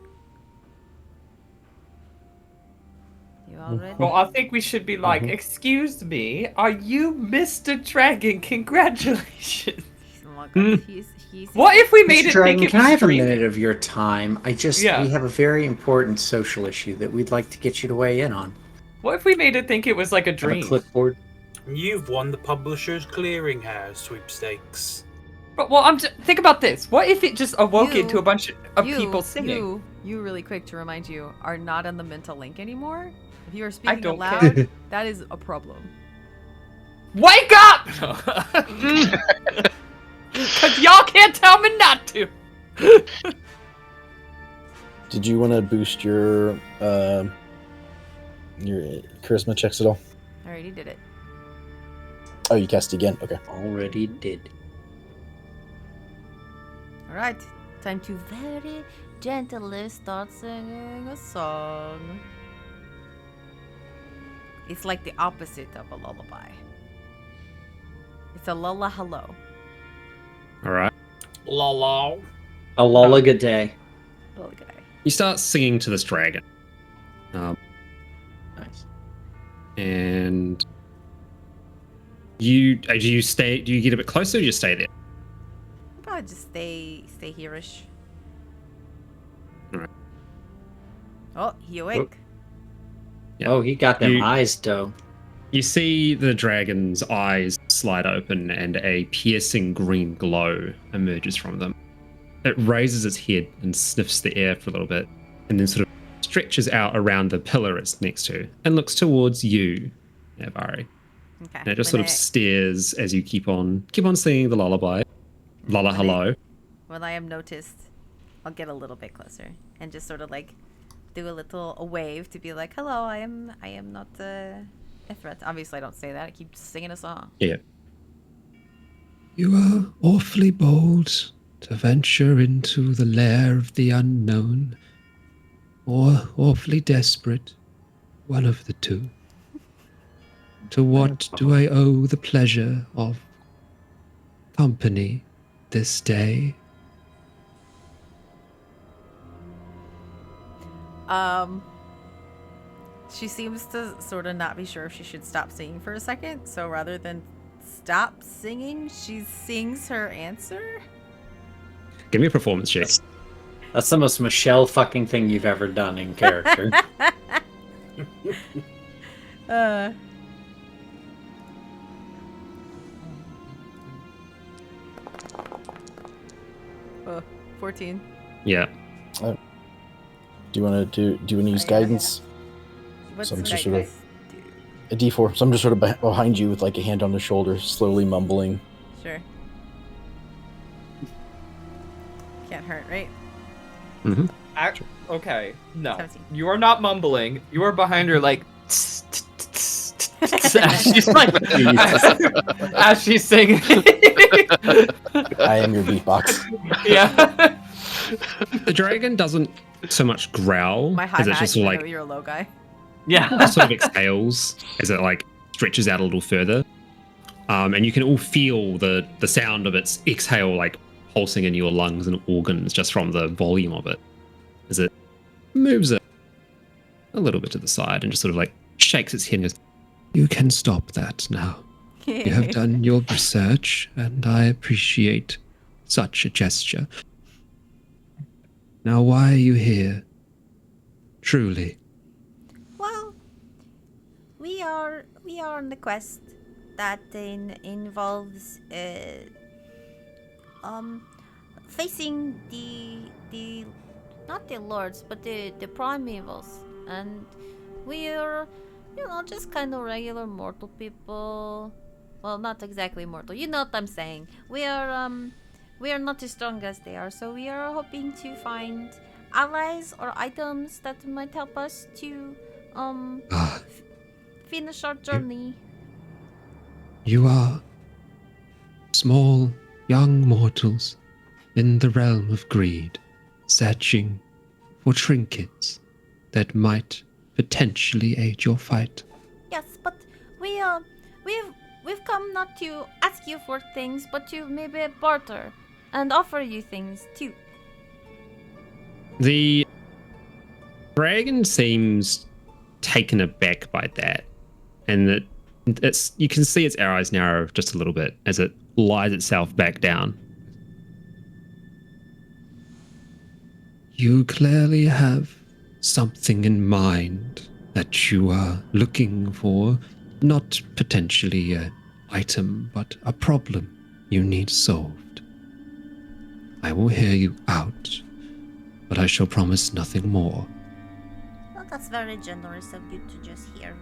You all ready? Well, I think we should be like, excuse me, are you Mr. Dragon? Congratulations. Oh my God, he's What if we made Mr. it Dragon, think it can I was have a dreaming? minute of your time? We have a very important social issue that we'd like to get you to weigh in on. What if we made it think it was like a Have dream? a clipboard. You've won the Publishers Clearinghouse sweepstakes. But, well, think about this. What if it just awoke into a bunch of people singing? You, really quick to remind you, are not on the mental link anymore. If you are speaking don't aloud, care. that is a problem. Wake up! Because y'all can't tell me not to. Did you want to boost your charisma checks at all? I already did it. Oh, you cast again? Okay. Already did. Alright, time to very gently start singing a song. It's like the opposite of a lullaby. It's a lulla hello. All right. La. A lullaga day. Lullaby. You start singing to this dragon. Nice. And do you get a bit closer or do you stay there? Probably just stay here-ish. Alright. Oh, he awake. Yeah. Oh, he got them eyes, though. You see the dragon's eyes slide open and a piercing green glow emerges from them. It raises its head and sniffs the air for a little bit and then sort of stretches out around the pillar it's next to and looks towards you, Navari. Okay. And it just sort of stares as you keep on singing the lullaby. Lulla hello. When I am noticed, I'll get a little bit closer and just sort of like do a wave to be like, hello, I am not a threat. Obviously I don't say that. I keep singing a song. Yeah. You are awfully bold to venture into the lair of the unknown, or awfully desperate, one of the two. To what do I owe the pleasure of company this day? She seems to sort of not be sure if she should stop singing for a second. So rather than stop singing, she sings her answer. Give me a performance check. That's the most Michelle fucking thing you've ever done in character. 14. Yeah. Do you want to use guidance? What's So I'm the just guidance? A D4. So I'm just sort of behind you with like a hand on the shoulder, slowly mumbling. Sure. Can't hurt, right? Mm-hmm. Okay, no. 17. You are not mumbling. You are behind her like... as she's like... as she's singing. I am your beatbox. Yeah. The dragon doesn't so much growl My high as it's hat, just sort of like you're a low guy. Yeah. sort of exhales as it like stretches out a little further. And you can all feel the sound of its exhale like pulsing in your lungs and organs just from the volume of it as it moves it a little bit to the side and just sort of like shakes its head and goes, "You can stop that now. You have done your research and I appreciate such a gesture. Now why are you here? Truly." Well, we are on the quest that involves facing the not the lords but the primevals, and we're You know, just kind of regular mortal people. Well, not exactly mortal. You know what I'm saying. We are not as strong as they are, so we are hoping to find allies or items that might help us to Ah, finish our journey. you are small, young mortals in the realm of greed, searching for trinkets that might potentially aid your fight. Yes, but we we've we've come not to ask you for things, but to maybe barter and offer you things too. The dragon seems taken aback by that, and it's you can see its eyes narrow just a little bit as it lies itself back down. You clearly have something in mind that you are looking for, not potentially an item, but a problem you need solved. I will hear you out, but I shall promise nothing more. Well, that's very generous of you to just hear.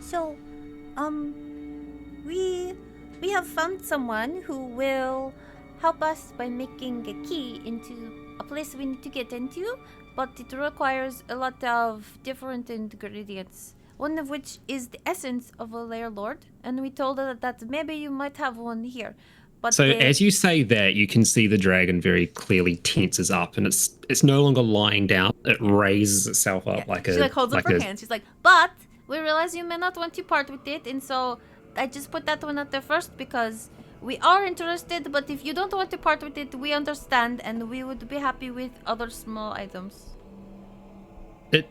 So, We we have found someone who will help us by making a key into a place we need to get into, but it requires a lot of different ingredients. One of which is the essence of a lair lord, and we told her that maybe you might have one here. But So as you say that, you can see the dragon very clearly tenses up, and it's no longer lying down. It raises itself up like she holds up her hands. She's like, but we realize you may not want to part with it, and so I just put that one out there first because we are interested, but if you don't want to part with it, we understand, and we would be happy with other small items. It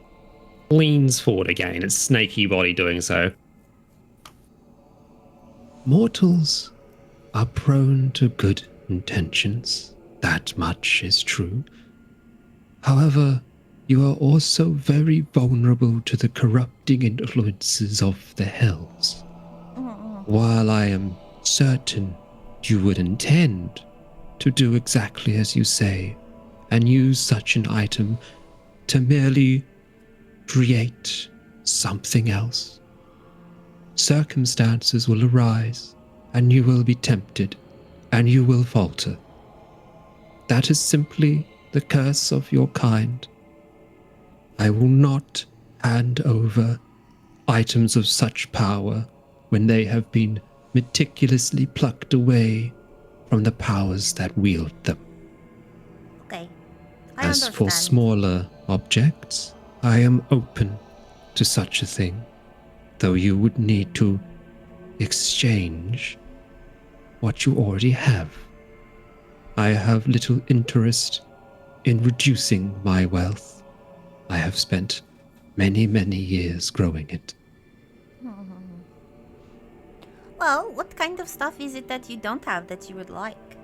leans forward again, its snaky body doing so. Mortals are prone to good intentions. That much is true. However, you are also very vulnerable to the corrupting influences of the hells. While I am certain you would intend to do exactly as you say and use such an item to merely create something else, circumstances will arise and you will be tempted and you will falter. That is simply the curse of your kind. I will not hand over items of such power when they have been meticulously plucked away from the powers that wield them. okay. As for smaller objects, I am open to such a thing, though you would need to exchange what you already have. I have little interest in reducing my wealth. I have spent many, many years growing it. Well, what kind of stuff is it that you don't have that you would like?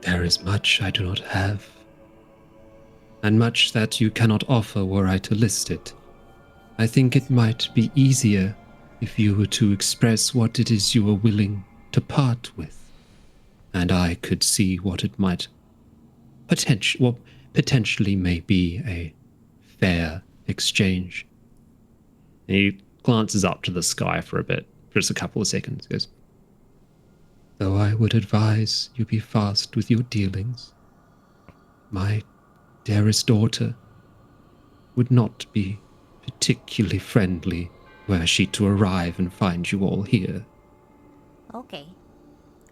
There is much I do not have, and much that you cannot offer were I to list it. I think it might be easier if you were to express what it is you are willing to part with, and I could see what it might potentially may be a fair exchange. He glances up to the sky for a bit, just a couple of seconds, goes, though I would advise you be fast with your dealings, my dearest daughter would not be particularly friendly were she to arrive and find you all here. Okay.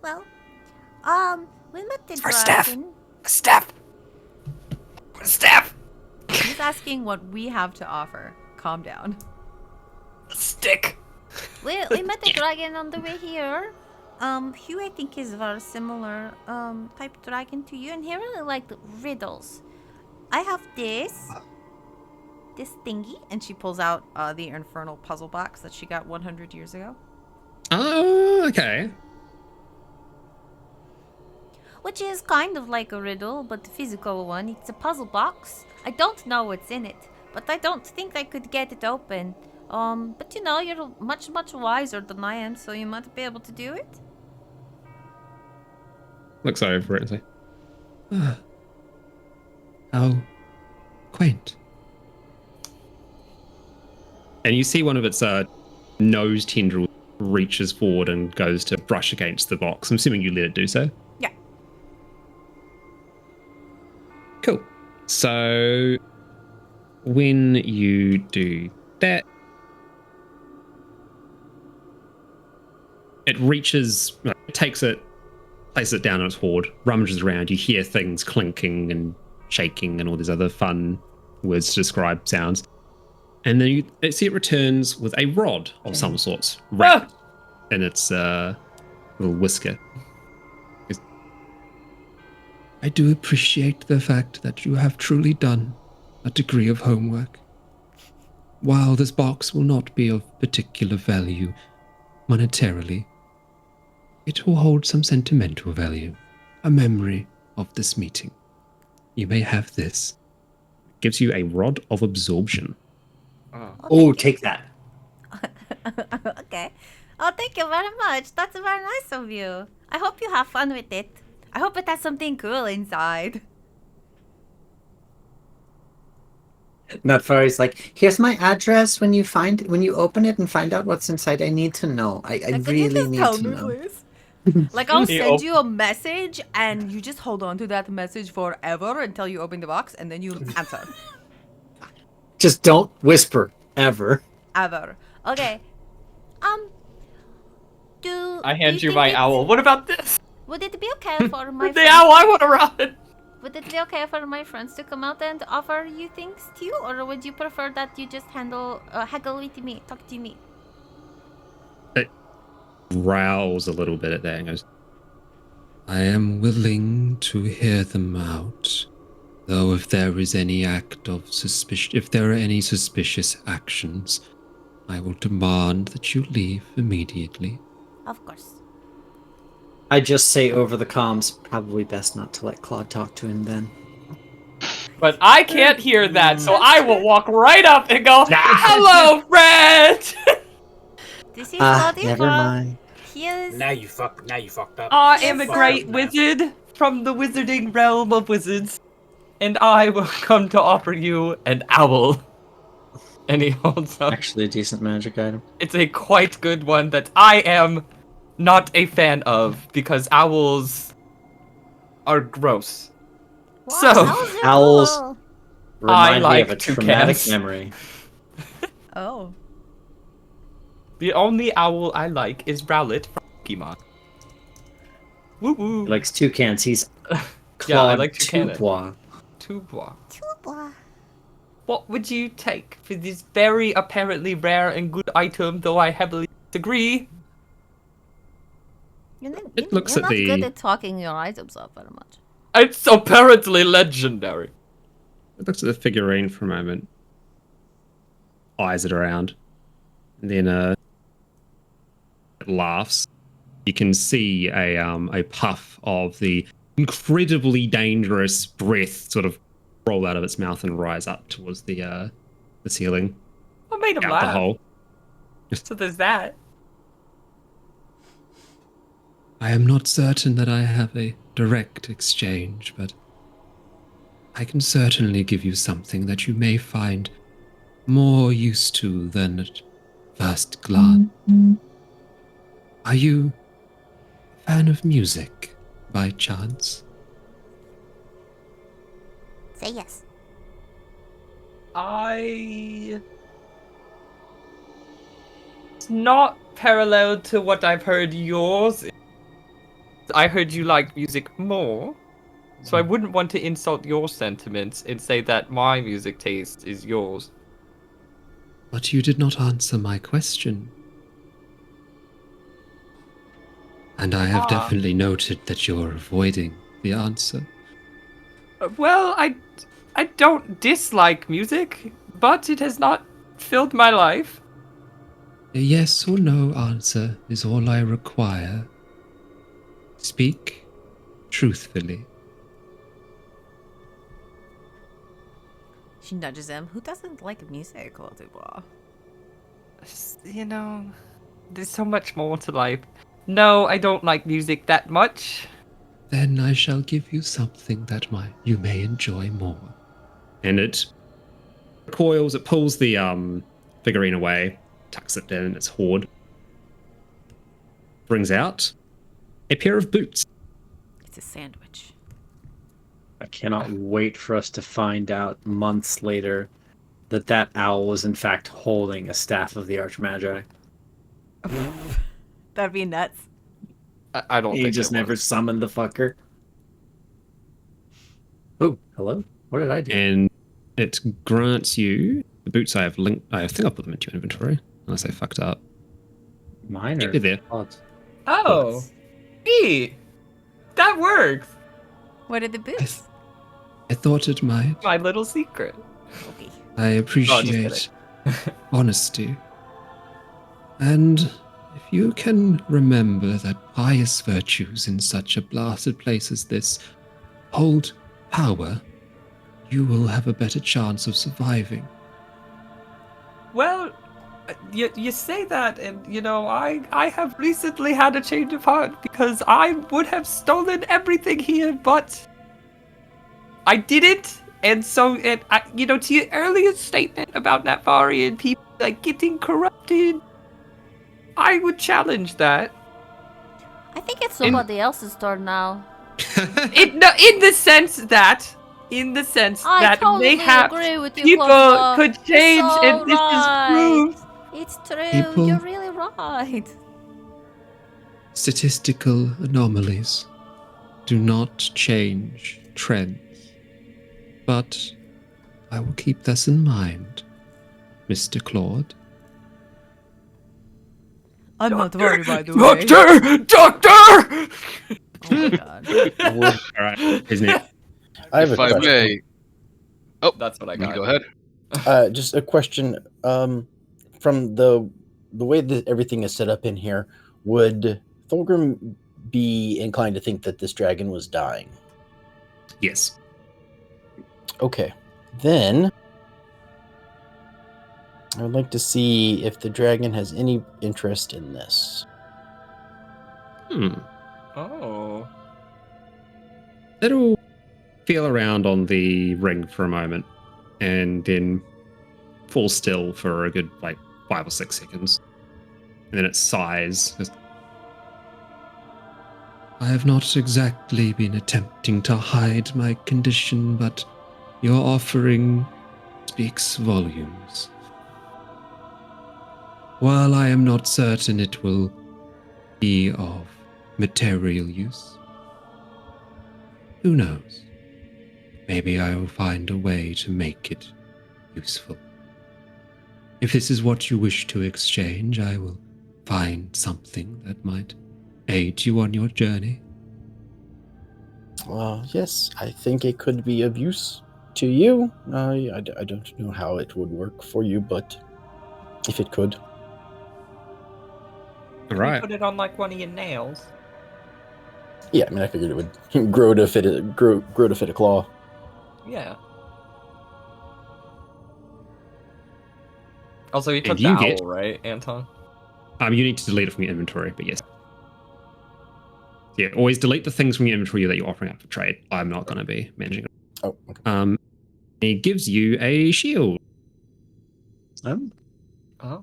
Well, we met the For dragon. Steph! He's asking what we have to offer. Calm down. Stick! We met the dragon on the way here. Hugh, I think, is very similar type dragon to you, and he really liked riddles. I have this thingy, And she pulls out the infernal puzzle box that she got 100 years ago. Oh, okay. which is kind of like a riddle, but the physical one. It's a puzzle box. I don't know what's in it, but I don't think I could get it open. But you know, you're much, much wiser than I am, so you might be able to do it. Looks over it and say, ah, how quaint. And you see one of its nose tendrils reaches forward and goes to brush against the box. I'm assuming you let it do so. Yeah. Cool. So when you do that, it reaches, it takes it, places it down on its hoard, rummages around. You hear things clinking and shaking and all these other fun words to describe sounds. And then you see it returns with a rod of some sorts wrapped in its little whisker. I do appreciate the fact that you have truly done a degree of homework. While this box will not be of particular value monetarily, it will hold some sentimental value, a memory of this meeting. You may have this. It gives you a rod of absorption. Oh, take that. Okay. Oh, thank you very much. That's very nice of you. I hope you have fun with it. I hope it has something cool inside. Nutfari's like, here's my address. When you open it and find out what's inside, I need to know. I Can you really just need tell to me, know. please? Like, I'll send you a message, and you just hold on to that message forever until you open the box, and then you answer. Just don't whisper ever. Ever. Okay. I hand you my owl. What about this? Would it be okay for my The owl, I want to run. Would it be okay for my friends to come out and offer you things too, or would you prefer that you just haggle with me, talk to me? It growls a little bit at that and goes, I am willing to hear them out, though if there is any act of suspicion, if there are any suspicious actions, I will demand that you leave immediately. Of course. I just say over the comms, probably best not to let Claude talk to him then. But I can't hear that, so I will walk right up and go, hello, friend! This is Claude. Never mind. Now you fucked up. I am a great wizard from the wizarding realm of wizards, and I will come to offer you an owl. And he holds up. Actually a decent magic item. It's a quite good one that I am not a fan of, because owls are gross. Wow, So, owls cool. remind me like of a traumatic toucans. memory. Oh. The only owl I like is Rowlet from Pokemon. Woo woo. He likes toucans. He's Yeah, I Claude like toucan. Tupois. Tubois. Tuba. What would you take for this very apparently rare and good item, though I heavily disagree? You're looks not at the- good at talking your items up very much. It's apparently legendary. It looks at the figurine for a moment, eyes it around, and then it laughs. You can see a puff of the incredibly dangerous breath sort of roll out of its mouth and rise up towards the ceiling. What made him Out laugh? the hole. So there's that. I am not certain that I have a direct exchange, but I can certainly give you something that you may find more used to than at first glance. Are you a fan of music, by chance? Say yes. It's not parallel to what I've heard yours. I heard you like music more, so I wouldn't want to insult your sentiments and say that my music taste is yours. But you did not answer my question. And I have definitely noted that you're avoiding the answer. Well, I don't dislike music, but it has not filled my life. A yes or no answer is all I require. Speak truthfully. She nudges him. Who doesn't like music, Claude Dubois? You know, there's so much more to life. No, I don't like music that much. Then I shall give you something that you may enjoy more. And it recoils, it pulls the figurine away, tucks it in its hoard, brings out a pair of boots. It's a sandwich. I cannot wait for us to find out months later that owl was in fact holding a staff of the Archmagi. That'd be nuts. I don't He think just it never was. summoned the fucker. Oh, hello? What did I do? And it grants you the boots. I think I put them into your inventory, unless I fucked up. Mine Yeah, are they're there. odds. Oh, neat. That works. What are the boots? I thought it might. My little secret. Okay. I appreciate honesty. And if you can remember that pious virtues in such a blasted place as this hold power, you will have a better chance of surviving. Well, you say that, and I have recently had a change of heart because I would have stolen everything here, but I didn't. And so, to your earlier statement about Natvari and people getting corrupted, I would challenge that. I think it's somebody else's turn now. In the sense that I totally mayhaps agree with you, people Clover. could change, It's and this alright. is proof. It's true. People- You're really right. Statistical anomalies do not change trends. But I will keep this in mind, Mr. Claude. I'm not worried, by the way. Doctor! Oh my god. All right, his name. I have a If I question. may. Oh, That's what I you got. go ahead. Just a question. From the way that everything is set up in here, would Thorgrim be inclined to think that this dragon was dying? Yes. Okay, then I would like to see if the dragon has any interest in this. Oh. It'll feel around on the ring for a moment and then fall still for a good 5 or 6 seconds. And then it sighs. I have not exactly been attempting to hide my condition, but your offering speaks volumes. While I am not certain it will be of material use, who knows? Maybe I will find a way to make it useful. If this is what you wish to exchange, I will find something that might aid you on your journey. Yes, I think it could be of use to you. I don't know how it would work for you, but if it could. All right. Put it on one of your nails. Yeah, I mean, I figured it would grow to fit a claw. Yeah. Also, you took And the you owl, get- right, Anton? You need to delete it from your inventory, but yes. Yeah, always delete the things from your inventory that you're offering up for trade. I'm not going to be managing it. Oh, okay. He gives you a shield. Oh.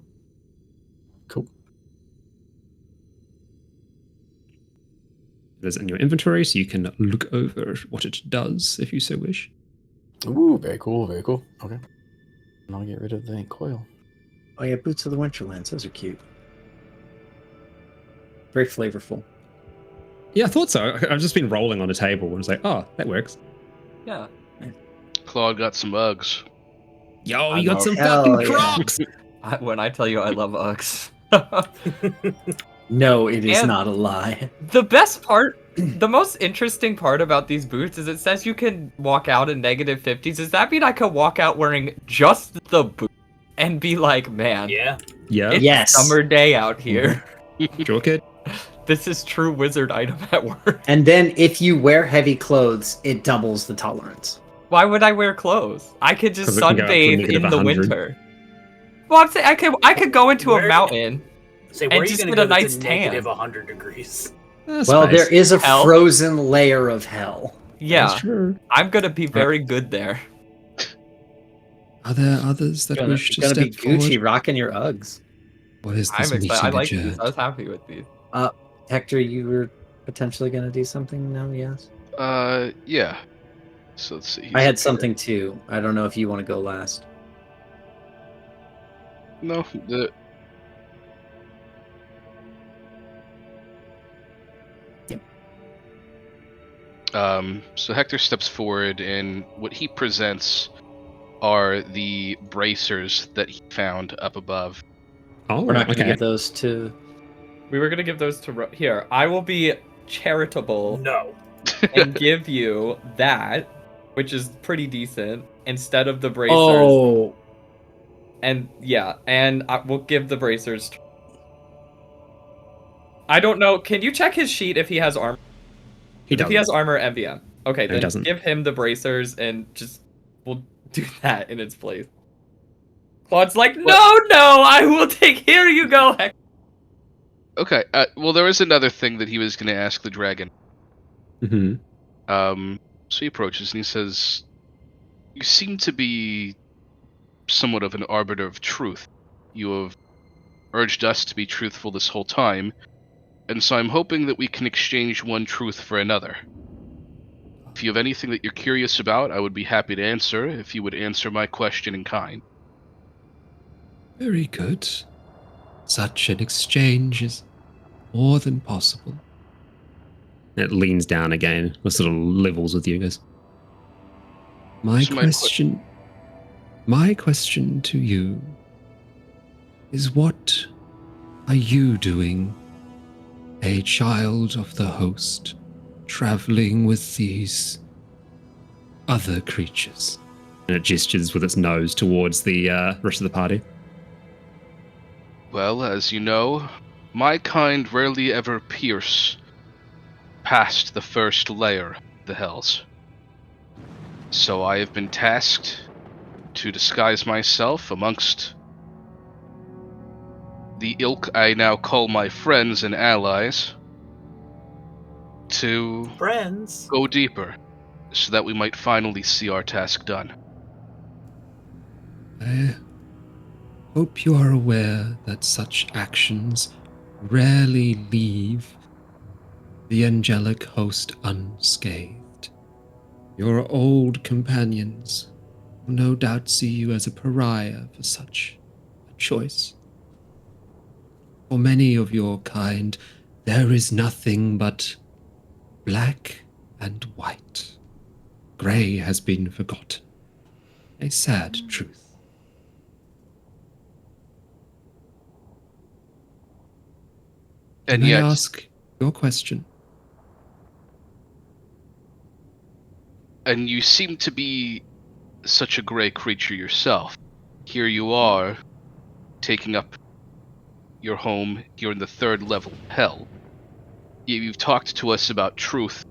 Cool. It is in your inventory, so you can look over what it does if you so wish. Ooh, very cool, very cool. Okay. And I'll get rid of the coil. Oh yeah, Boots of the Winterlands. Those are cute. Very flavorful. Yeah, I thought so. I've just been rolling on a table and it's like, oh, that works. Yeah. Claude got some Uggs. Yo, I you got know. some Hell fucking yeah. Crocs! When I tell you I love Uggs. No, it is And- not a lie. The best part, the most interesting part about these boots is it says you can walk out in -50s. Does that mean I could walk out wearing just the boot and be like, man, Yeah. Yeah, it's Yes. summer day out here. sure, kid. This is true wizard item at work. And then if you wear heavy clothes, it doubles the tolerance. Why would I wear clothes? I could just 'Cause it can go up to sunbathe negative in the 100. winter. Well, I'm saying I could go into a Where- mountain. Say, And where are you just going get to a go that's nice in tan. negative 100 degrees? Well, there is a Hell. frozen layer of hell. Yeah, That's true. I'm gonna be very good there. Are there others that wish to gonna be step Gucci forward? rocking your Uggs. Or is this I'm excited. I meeting like these. adjourned? I was happy with these. Hector, you were potentially gonna do something now, yes? Yeah. So let's see. I had something too. I don't know if you want to go last. No, the Yep. So Hector steps forward, and what he presents are the bracers that he found up above. Oh, We're not gonna okay. give those to. We were gonna give those to here. I will be charitable No. and give you that, which is pretty decent, instead of the bracers. Oh, And yeah, and we'll give the bracers. I don't know. Can you check his sheet if he has armor? He If he has armor, MVM. Okay, No, he then doesn't. give him the bracers and just we'll do that in its place. Claude's like, no, I will take. Here you go. Heck. Okay. Well, there is another thing that he was going to ask the dragon. Mm-hmm. So he approaches and he says, "You seem to be somewhat of an arbiter of truth. You have urged us to be truthful this whole time, and so I'm hoping that we can exchange one truth for another. If you have anything that you're curious about, I would be happy to answer, if you would answer my question in kind." Very good. Such an exchange is more than possible. It leans down again, or sort of levels with you guys. My question to you is, what are you doing, a child of the host, traveling with these other creatures? And it gestures with its nose towards the rest of the party. Well, as you know, my kind rarely ever pierce past the first layer of the Hells. So I have been tasked to disguise myself amongst the ilk I now call my friends and allies to go deeper, so that we might finally see our task done. I hope you are aware that such actions rarely leave the angelic host unscathed. Your old companions will no doubt see you as a pariah for such a choice. For many of your kind, there is nothing but black and white. Grey has been forgotten. A sad truth. And May I yet, ask your question? and you seem to be such a grey creature yourself. Here you are, taking up your home here in the third level of hell. You've talked to us about truth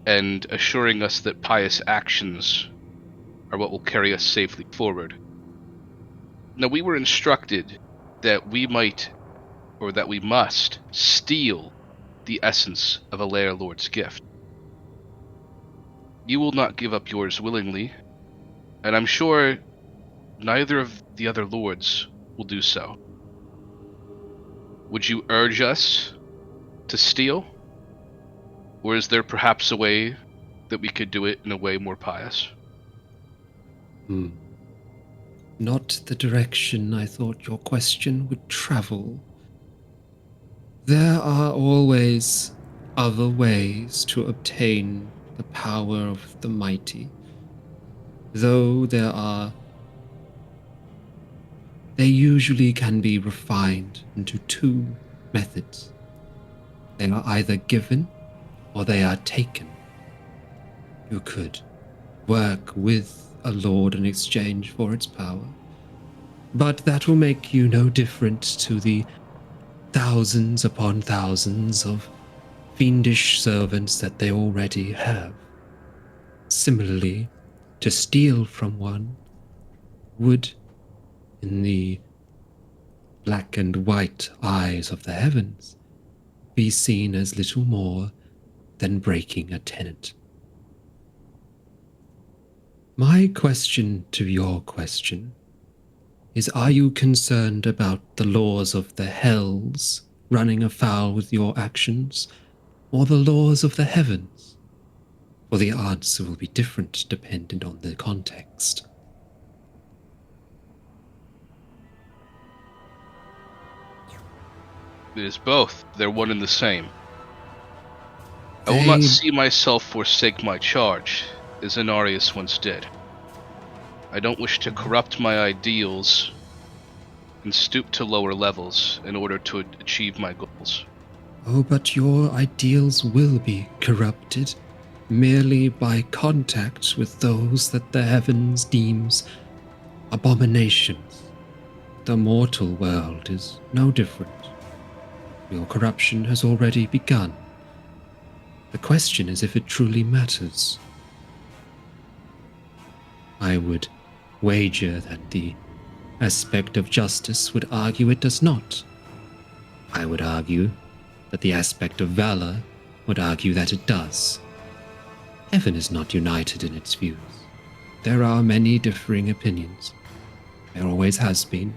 and assuring us that pious actions are what will carry us safely forward. Now, we were instructed that we must steal the essence of a Lair Lord's gift. You will not give up yours willingly, and I'm sure neither of the other lords will do so. Would you urge us to steal? Or is there perhaps a way that we could do it in a way more pious? Not the direction I thought your question would travel. There are always other ways to obtain the power of the mighty, though they usually can be refined into two methods. They are either given or they are taken. You could work with a lord in exchange for its power, but that will make you no different to the thousands upon thousands of fiendish servants that they already have. Similarly, to steal from one would, in the black and white eyes of the heavens, be seen as little more than breaking a tenet. My question to your question is, are you concerned about the laws of the hells running afoul with your actions, or the laws of the heavens? Well, the answer will be different dependent on the context. It is both. They're one and the same. I will not see myself forsake my charge, as Inarius once did. I don't wish to corrupt my ideals and stoop to lower levels in order to achieve my goals. Oh, but your ideals will be corrupted merely by contact with those that the heavens deems abominations. The mortal world is no different. Your corruption has already begun. The question is if it truly matters. I would wager that the aspect of justice would argue it does not. I would argue that the aspect of valor would argue that it does. Heaven is not united in its views. There are many differing opinions. There always has been.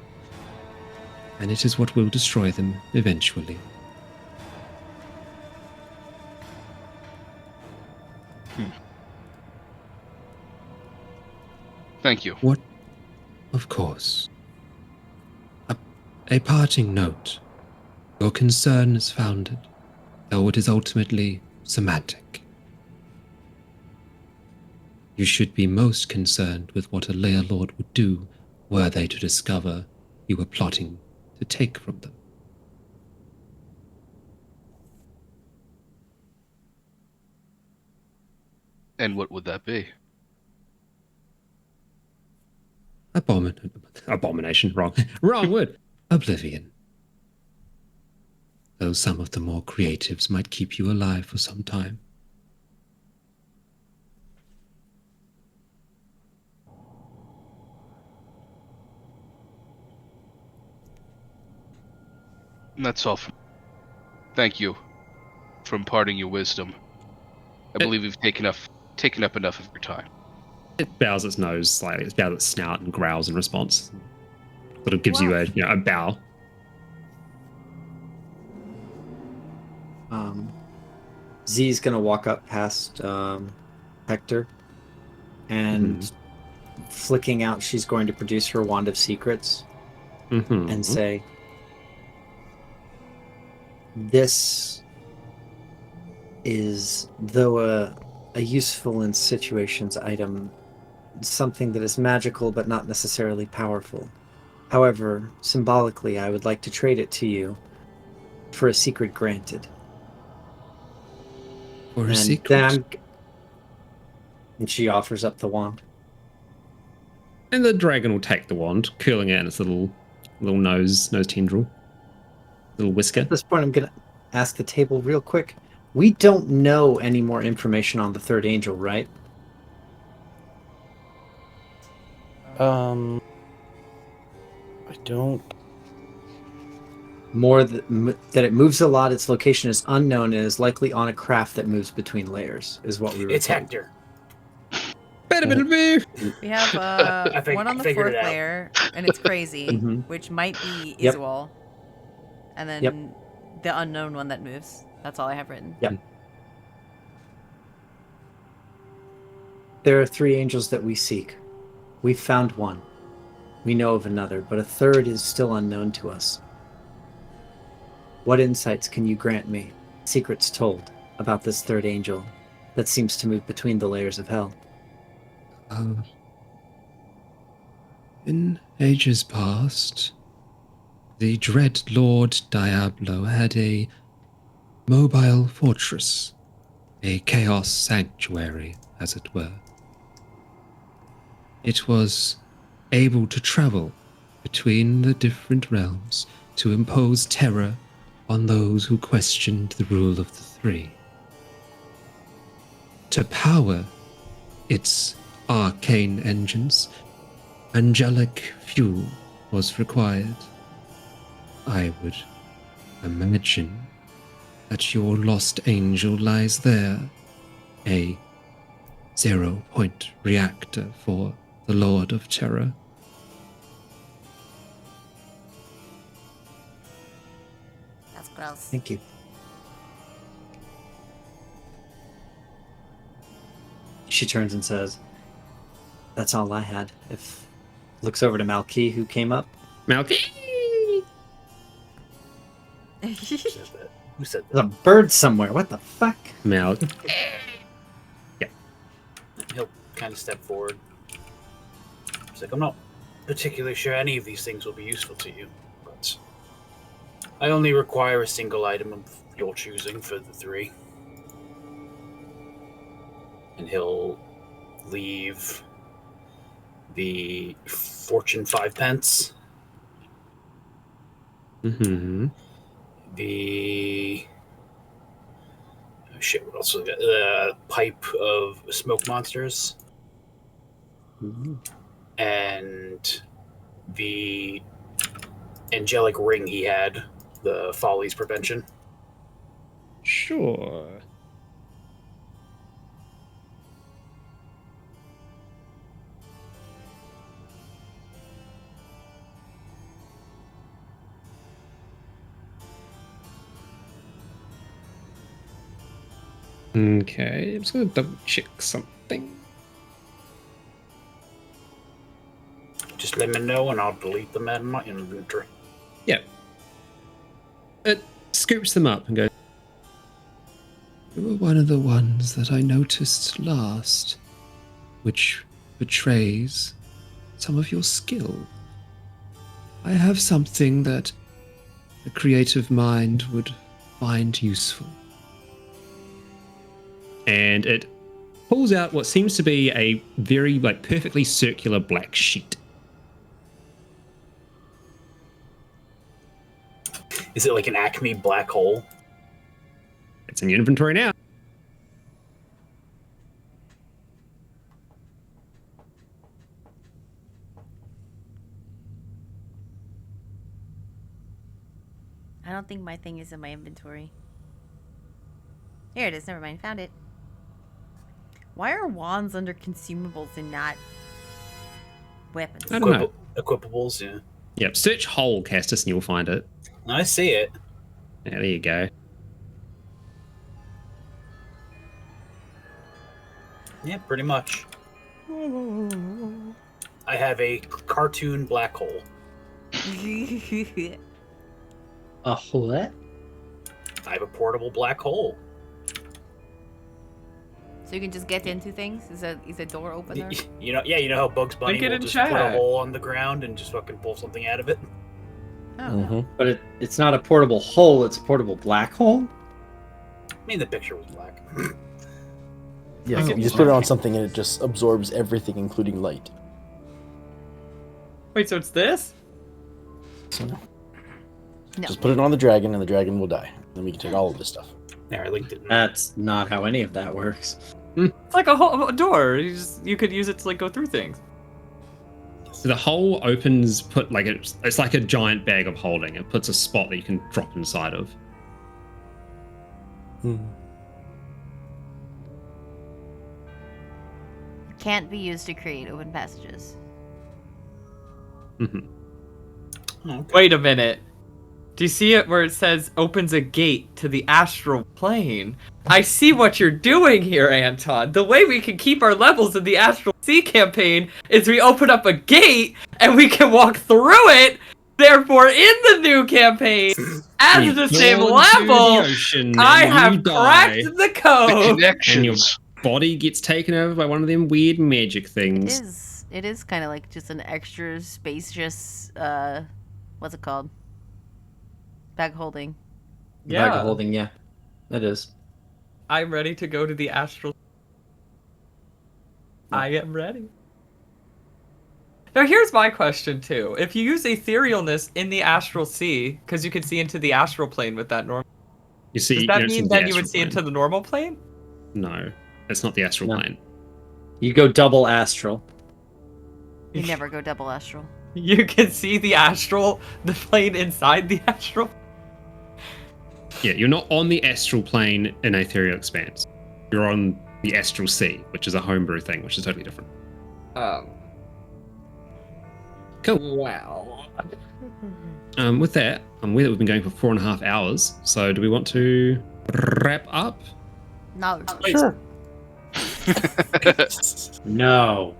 And it is what will destroy them eventually. Thank you. What? Of course. A parting note. Your concern is founded, though it is ultimately semantic. You should be most concerned with what a lair lord would do were they to discover you were plotting to take from them. And what would that be? Abomination, wrong word. Oblivion. Though some of the more creatives might keep you alive for some time. And that's all. Thank you for imparting your wisdom. I believe we've taken up enough of your time. It bows its nose slightly. It bows its snout and growls in response. Sort of gives you a bow. Z's gonna walk up past Hector, and flicking out, she's going to produce her wand of secrets and say, "This is, though a useful in situations item, something that is magical but not necessarily powerful. However, symbolically, I would like to trade it to you for a secret granted." Or a secret? And she offers up the wand. And the dragon will take the wand, curling it in its little nose tendril. Little whisker. At this point, I'm going to ask the table real quick. We don't know any more information on the third angel, right? I don't. More that it moves a lot, its location is unknown, and is likely on a craft that moves between layers, is what we were It's told. Hector. We have one on the fourth it out. layer, and it's crazy, which might be Yep. Iswal. And then the unknown one that moves. That's all I have written. Yep. There are 3 angels that we seek. We've found one. We know of another, but a third is still unknown to us. What insights can you grant me, secrets told, about this third angel that seems to move between the layers of hell? In ages past, the dread Lord Diablo had a mobile fortress, a chaos sanctuary, as it were. It was able to travel between the different realms to impose terror on those who questioned the rule of the three. To power its arcane engines, angelic fuel was required. I would imagine that your lost angel lies there, a 0-point reactor for the Lord of Terror. That's gross. Thank you. She turns and says, "That's all I had." Looks over to Malky, who came up. Malky! Who said that? Who said that? There's a bird somewhere. What the fuck? Malky. He'll kind of step forward. He's like, I'm not particularly sure any of these things will be useful to you, but I only require a single item of your choosing for the 3. And he'll leave the fortune 5 pence. Mm-hmm. The what else was it? The pipe of smoke monsters. Mm-hmm. And the angelic ring he had, the follies prevention. Sure. Okay, I'm just gonna double check something. Just let me know and I'll delete them out of my inventory. Yeah. It scoops them up and goes, "You were one of the ones that I noticed last, which betrays some of your skill. I have something that a creative mind would find useful." And it pulls out what seems to be a very perfectly circular black sheet. Is it like an Acme black hole? It's in your inventory now. I don't think my thing is in my inventory. Here it is. Never mind. Found it. Why are wands under consumables and not weapons? I don't know. Equipables, yeah. Yep, search hole, Castus, and you'll find it. I see it. Yeah, there you go. Yeah, pretty much. I have a cartoon black hole. A what? I have a portable black hole. So you can just get into things? Is a door opener? You know how Bugs Bunny will just put a hole on the ground and just fucking pull something out of it? Oh. Mm-hmm. But it's not a portable hole, it's a portable black hole? I mean, the picture was black. Yeah, you just put it on something and it just absorbs everything, including light. Wait, so it's this? So no. No. Just put it on the dragon and the dragon will die. Then we can take all of this stuff. There, I linked it. That's not how any of that works. It's like a door. You could use it to go through things. So the hole opens, it's like a giant bag of holding. It puts a spot that you can drop inside of. Can't be used to create open passages. Mm-hmm. Okay. Wait a minute. Do you see it where it says opens a gate to the astral plane? I see what you're doing here, Anton. The way we can keep our levels in the Astral Sea campaign is we open up a gate and we can walk through it. Therefore, in the new campaign, at the same level, I have cracked the code. And your body gets taken over by one of them weird magic things. It is kind of like just an extra spacious, what's it called? Bag holding. Yeah. Bag of holding, yeah. It is. I'm ready to go to the astral. I am ready. Now here's my question too. If you use etherealness in the astral sea, because you can see into the astral plane with that normal. Does that mean that you would see into the normal plane? No, it's not the astral plane. You go double astral. You never go double astral. You can see the plane inside the astral. Yeah, you're not on the astral plane in Ethereal Expanse. You're on the Astral Sea, which is a homebrew thing, which is totally different. Cool. Wow. With that, I'm aware that we've been going for 4.5 hours. So do we want to wrap up? No. Sure. No.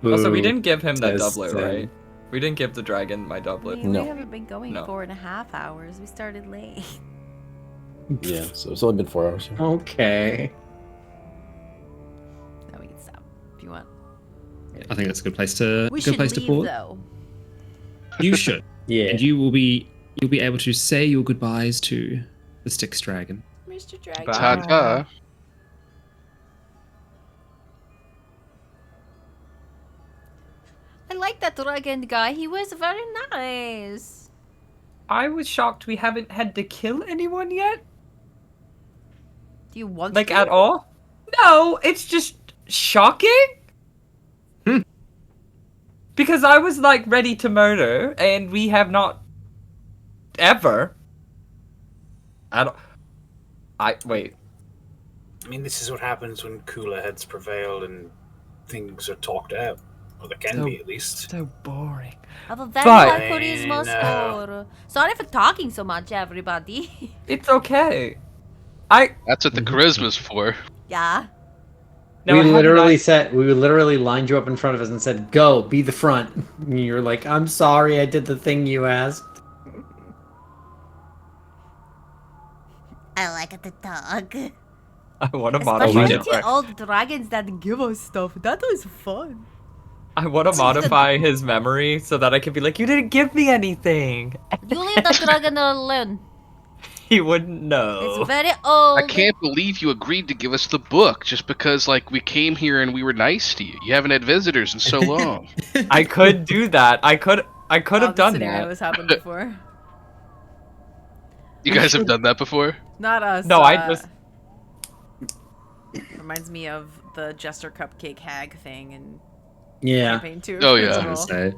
Also, we Boo. didn't give him that Says doublet, Zen. right? We didn't give the dragon my doublet. No. We haven't been going No. 4.5 hours. We started late. Yeah, so it's only been 4 hours. Okay. Now we can stop if you want. I think that's a good place to We good should place to leave pause. though. You should, Yeah. and you'll be able to say your goodbyes to the Styx dragon. Mr. Dragon. Bye. Ta-ta. I like that dragon guy. He was very nice. I was shocked we haven't had to kill anyone yet. Do you want Like, to? at all? No, it's just shocking. Because I was, like, ready to murder, and we have not ever. Wait. I mean, this is what happens when cooler heads prevail and things are talked out. Or they can be, at least. So boring. Other than But- my charisma score. Sorry for talking so much, everybody. It's okay. That's what the charisma's for. Yeah. Now, we how did literally lined you up in front of us and said, "Go, be the front." And you're like, "I'm sorry, I did the thing you asked." I like to talk. I want to Especially modify do. to all the dragons that give us stuff. That was fun. I want to modify his memory so that I can be like, you didn't give me anything. You leave the dragon alone. He wouldn't know. It's very old. I can't believe you agreed to give us the book just because, like, we came here and we were nice to you. You haven't had visitors in so long. I could do that. I could have done scenario that. has happened before. You guys have done that before? Not us. No, I just. Reminds me of the Jester Cupcake Hag thing and Yeah. campaign 2. Oh, yeah. I was gonna say.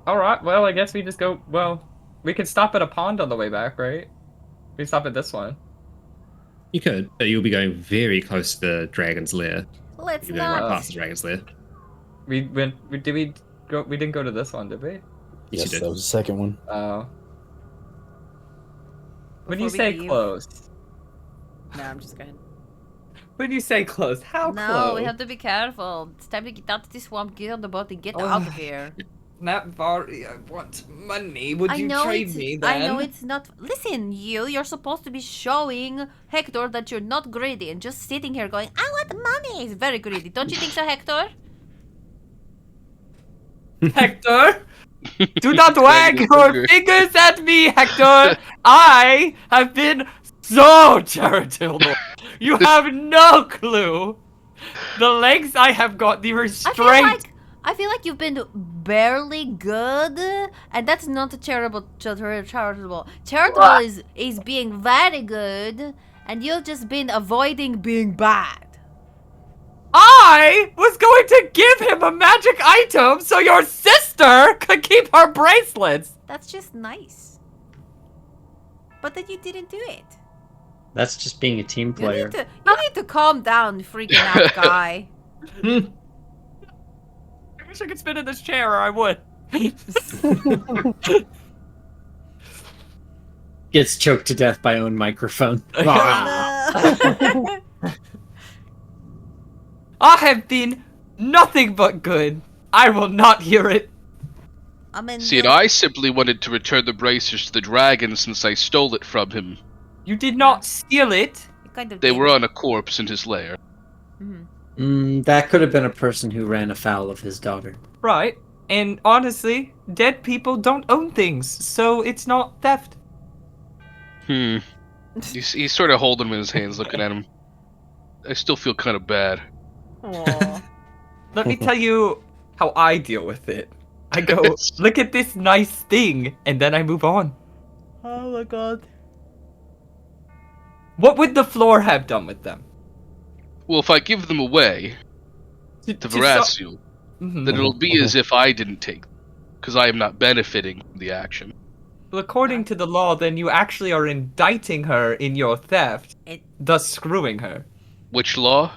All right. Well, I guess we just go. Well, we could stop at a pond on the way back, right? We stop at this one. You could, but you'll be going very close to the dragon's lair. Let's You're going right not. past the dragon's lair. We went. Did we go? We didn't go to this one, did we? Yes, Yes, you did. that was the second one. Oh. When you Before we say leave- close. No, I'm just going. When you say close, how No, close? we have to be careful. It's time to get out of this swamp, get on the boat, and get out of here. Navari, I want money. Would you know trade it's, me then? I know it's not. Listen, you're supposed to be showing Hector that you're not greedy and just sitting here going, I want money. He's very greedy. Don't you think so, Hector? Hector! Do not wag your fingers at me, Hector! I have been so charitable. You have no clue. The lengths I have got, the restraint. I feel like you've been barely good, and that's not charitable. Charitable is being very good, and you've just been avoiding being bad. I was going to give him a magic item so your sister could keep her bracelets. That's just nice. But then you didn't do it. That's just being a team player. You need to calm down, freaking out guy. I wish I could spin in this chair, or I would. Gets choked to death by own microphone. I have been nothing but good. I will not hear it. I mean, See, and I simply wanted to return the bracers to the dragon since I stole it from him. You did not steal it. They were on a corpse in his lair. That could have been a person who ran afoul of his daughter. Right. And honestly, dead people don't own things, so it's not theft. He's sort of holding him in his hands, looking at him. I still feel kind of bad. Let me tell you how I deal with it. I go, look at this nice thing, and then I move on. Oh my god. What would the floor have done with them? Well, if I give them away to Verasio, then it'll be as if I didn't take them, because I am not benefiting from the action. according to the law, then you actually are indicting her in your theft, thus screwing her. Which law?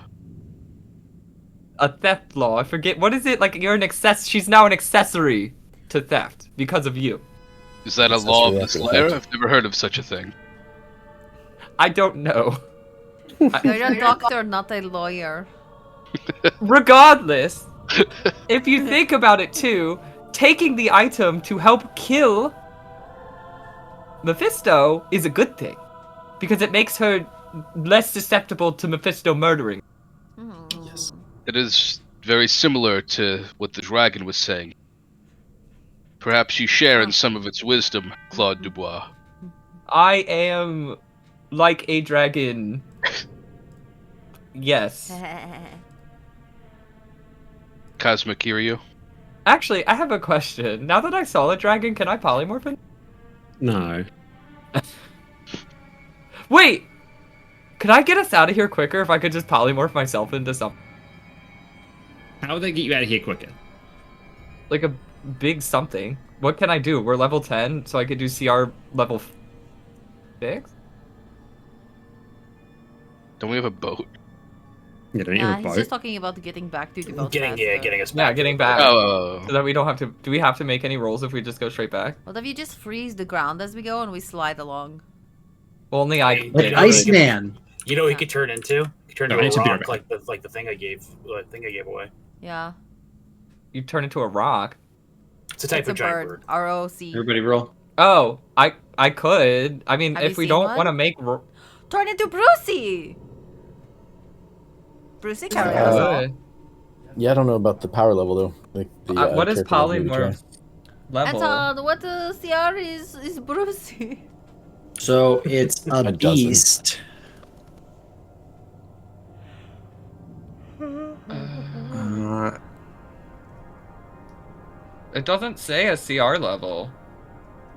A theft law. I forget. What is it? Like, you're an she's now an accessory to theft because of you. Is that a law of the Slayer? I've never heard of such a thing. I don't know. You're a doctor, not a lawyer. Regardless, if you think about it too, taking the item to help kill Mephisto is a good thing. Because it makes her less susceptible to Mephisto murdering. Yes. It is very similar to what the dragon was saying. Perhaps you share in some of its wisdom, Claude Dubois. I am like a dragon. Yes. Cosmic Kiryu? Actually, I have a question. Now that I saw a dragon, can I polymorph it? No. Wait! Could I get us out of here quicker if I could just polymorph myself into something? How would they get you out of here quicker? Like a big something. What can I do? We're level 10, so I could do CR level 6? Don't we have a boat? Yeah, don't you have a He's boat? just talking about getting back to the boat. Getting us back. Yeah, getting back. Oh. So that we don't have to... Do we have to make any rolls if we just go straight back? What if you just freeze the ground as we go and we slide along? Only I... Like Iceman. You know what he could turn into? He could turn No, into I need a to be rock, like the thing I gave away. Yeah. You turn into a rock. It's a type It's of a giant bird. bird. R-O-C. Everybody roll. Oh, I could. I mean, Have if you we seen don't one? want to make... Turn into Brucey! Brucey can wrestle. Yeah, I don't know about the power level though. Like the, what is character level maybe try. polymorph level? Anton, what CR is Brucey? So it's a A dozen. beast. It doesn't say a CR level.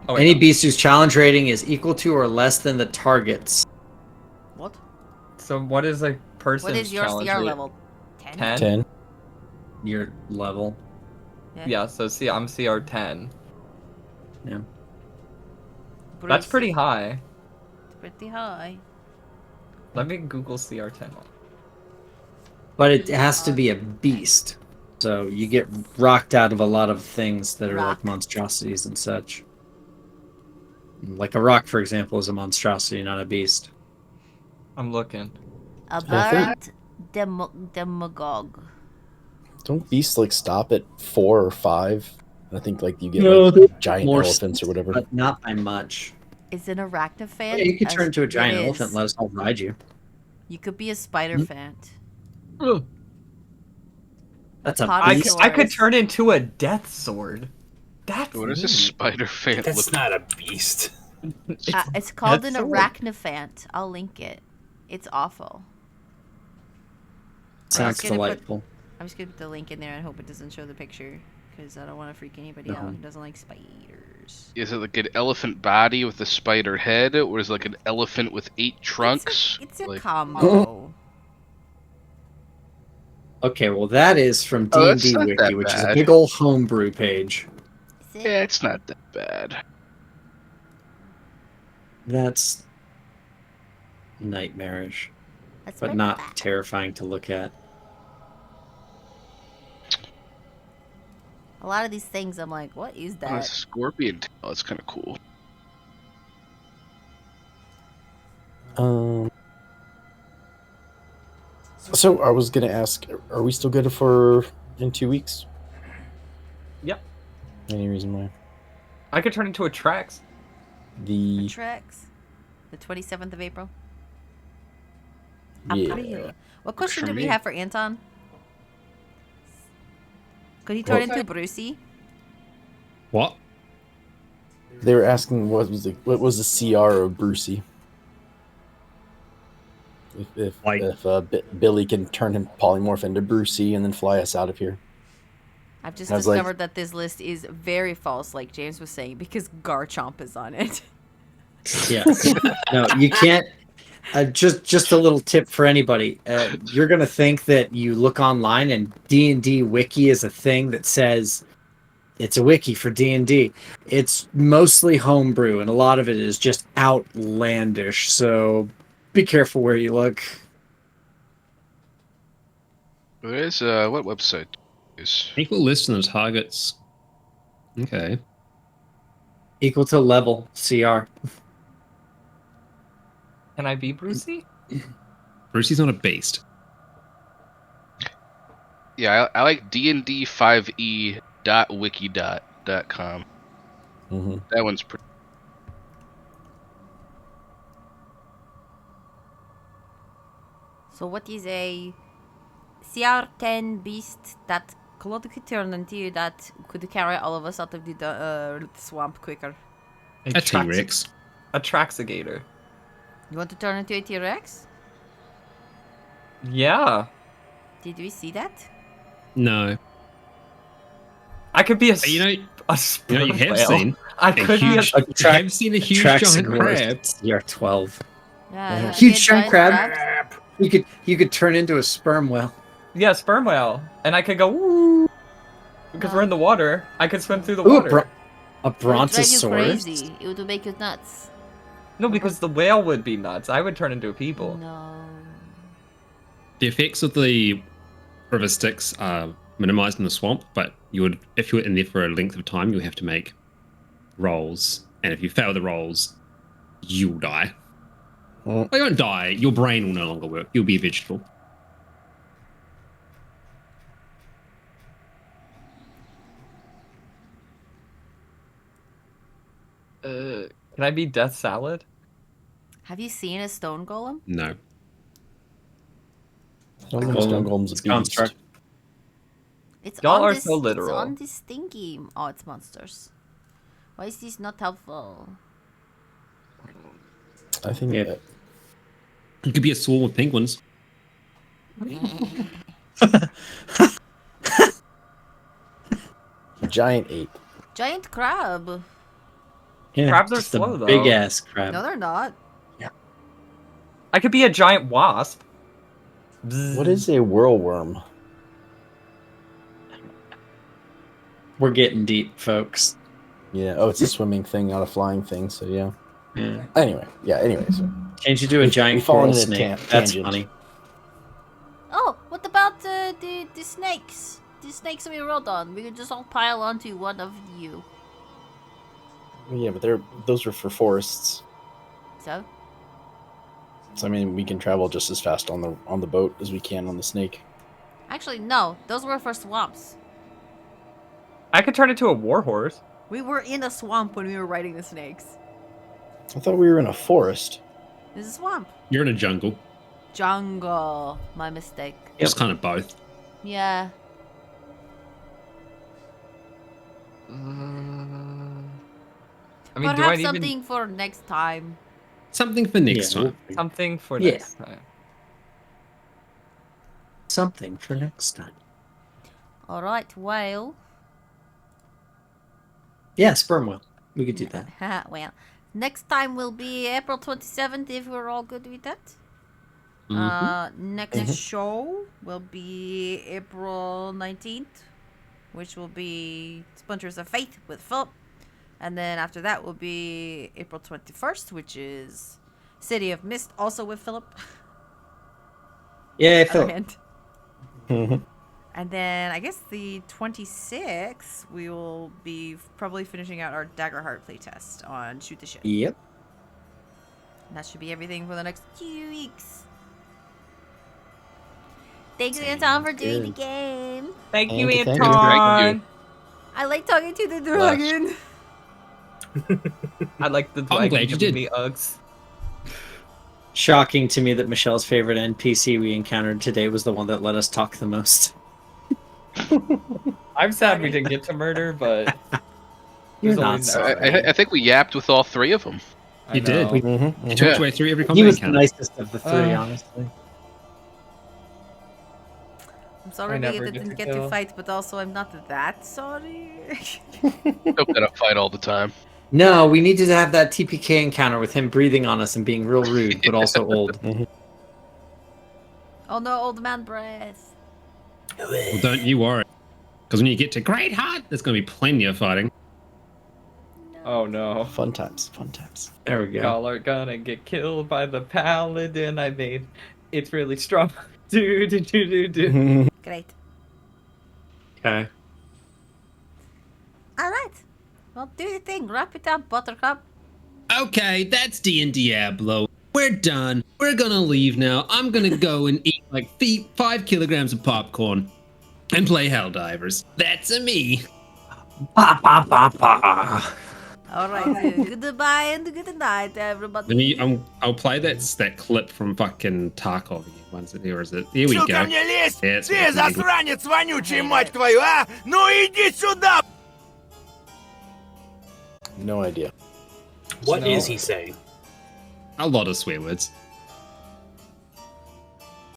Oh, wait, Any no. beast whose challenge rating is equal to or less than the target's. What? So what is a person's What is your challenge CR rate? level? 10? 10? 10. Your level. Yeah, so see, I'm CR 10. Yeah. That's Brucey. pretty high. It's pretty high. Let me Google CR 10. But it has to be a beast. So you get rocked out of a lot of things that are like monstrosities and such. Like a rock, for example, is a monstrosity, not a beast. I'm looking. A I bird demagogue. Don't beasts like stop at 4 or 5? I think like you get No, like they're giant more elephants or whatever. But not by much. Is an arachnophan? Yeah, you could as turn into a giant it elephant is. and let us all ride you. You could be a spider fant. That's a Potosaurus. beast. I could turn into a death sword. That's What is a neat. spider fan That's look not a beast. It's called an That's so- arachnophant. I'll link it. It's awful. Sounds gonna put- delightful. I'm just gonna put the link in there and hope it doesn't show the picture because I don't want to freak anybody out who doesn't like spiders. Is it like an elephant body with a spider head, or is it like an elephant with 8 trunks? It's a Like- combo. Okay, well that is from Oh, that's D&D not Wiki, that which is a bad. big old homebrew page. Yeah, it's not that bad. That's nightmarish, That's but what- not terrifying to look at. A lot of these things, I'm like, what is Oh, that? it's a scorpion tail. That's kind of cool. So I was gonna ask, are we still good for in 2 weeks? Yep. Any reason why? I could turn into a Trex. The Trex, the 27th of April. yeah. April. What question for do we me. have for Anton? Could he turn Well- into Brucey? What? They were asking what was the CR of Brucey? If Like- Billy can turn him polymorph into Brucey and then fly us out of here. I've just I was like- discovered that this list is very false, like James was saying, because Garchomp is on it. Yeah. No, you can't. Just a little tip for anybody. You're gonna think that you look online and D&D Wiki is a thing that says It's a wiki for D&D. It's mostly homebrew, and a lot of it is just outlandish. So be careful where you look. Where's what website is? Equal list of the targets. Okay. Equal to level CR. Can I be Brucey? Brucey's not a beast. Yeah, I like dnd5e.wiki.com. Mm-hmm. That one's pretty. So what is a CR10 beast that Claude could turn into that could carry all of us out of the swamp quicker? A T-Rex. A Traxigator. You want to turn into a T-Rex? Yeah. Did we see that? No. I could be a You know, sperm you have whale. seen I a could huge. be You have seen a huge giant crab. CR12. Yeah. Huge giant crab. You could turn into a sperm whale. Yeah, sperm whale. And I could go, woo! Because we're in the water. I could swim through the water. A It would drive you brontosaurus? crazy. It would make you nuts. No, because the whale would be nuts. I would turn into a people. No. The effects of the river Styx are minimized in the swamp, but you would, if you were in there for a length of time, you have to make rolls, and if you fail the rolls, you'll die. Well, you won't die. Your brain will no longer work. You'll be a vegetable. Can I be Death Salad? Have you seen a stone golem? No. Stone Golem's a beast. Construct. It's Y'all on are this, so literal. It's on this thingy. Oh, it's monsters. Why is this not helpful? I think it could be a swarm of penguins. Giant ape. Giant crab. Yeah, Crabs are just a slow, though. big ass crab. No, they're not. I could be a giant wasp. What is a whirlworm? We're getting deep, folks. Yeah. Oh, it's a swimming thing, not a flying thing. So yeah. Yeah. Anyway. Yeah. Anyways. Can't you do a giant fallen coral in a snake? That's tangent. funny. Oh, what about the snakes? The snakes we rode on. We could just all pile onto one of you. Yeah, but those are for forests. So? So I mean, we can travel just as fast on the boat as we can on the snake. Actually, no. Those were for swamps. I could turn into a warhorse. We were in a swamp when we were riding the snakes. I thought we were in a forest. This is a swamp. You're in a jungle. Jungle. My mistake. It's kind of both. Yeah. I mean, do I Perhaps even... something for next time. Something for next time. Something for Yeah. next time. Something for next time. Alright, well. Yeah, sperm whale. We could do that. Well, next time will be April 27th if we're all good with that. Next show will be April 19th, which will be Splinters of Faith with Philip. And then after that will be April 21st, which is City of Mist, also with Philip. Yeah, Other Philip. hand. And then I guess the 26th, we will be probably finishing out our Daggerheart playtest on Shoot the Shit. Yep. And that should be everything for the next 2 weeks. Thanks, Anton, for doing the game. Thank you, Thank you. Anton. I like talking to the dragon. I like the I'm dragon glad you giving did. me Uggs. Shocking to me that Michelle's favorite NPC we encountered today was the one that let us talk the most. I'm sad we didn't get to murder, but You're there's not always sorry. that. I think we yapped with all three of them. You did. know. You talked your way through every combat He was the encounter. nicest of the three, honestly. I'm sorry I we never didn't get to get to kill. fight, but also I'm not that sorry. Don't gotta fight all the time. No, we needed to have that TPK encounter with him breathing on us and being real rude, but also old. Oh no, old man breath. Well, don't you worry. Because when you get to Great Heart, there's going to be plenty of fighting. Oh no. Fun times, fun times. There we go. Y'all are gonna get killed by the paladin I made. It's really strong. Do. Great. Okay. All right. Well, do your thing. Wrap it up, Buttercup. Okay, that's D&Diablo. We're done. We're gonna leave now. I'm gonna go and eat like 5 kilograms of popcorn and play Helldivers. That's a me. Ba, ba, ba, ba. All right. Goodbye and good night, everybody. Let me. I'll play that clip from fucking Tarkov again. Once it here is it? Here we Чё go. ко мне лезть? Yeah, it's Ты working. засранец вонючий, мать твою, а? Ну иди сюда! No idea. What is he saying? A lot of swear words.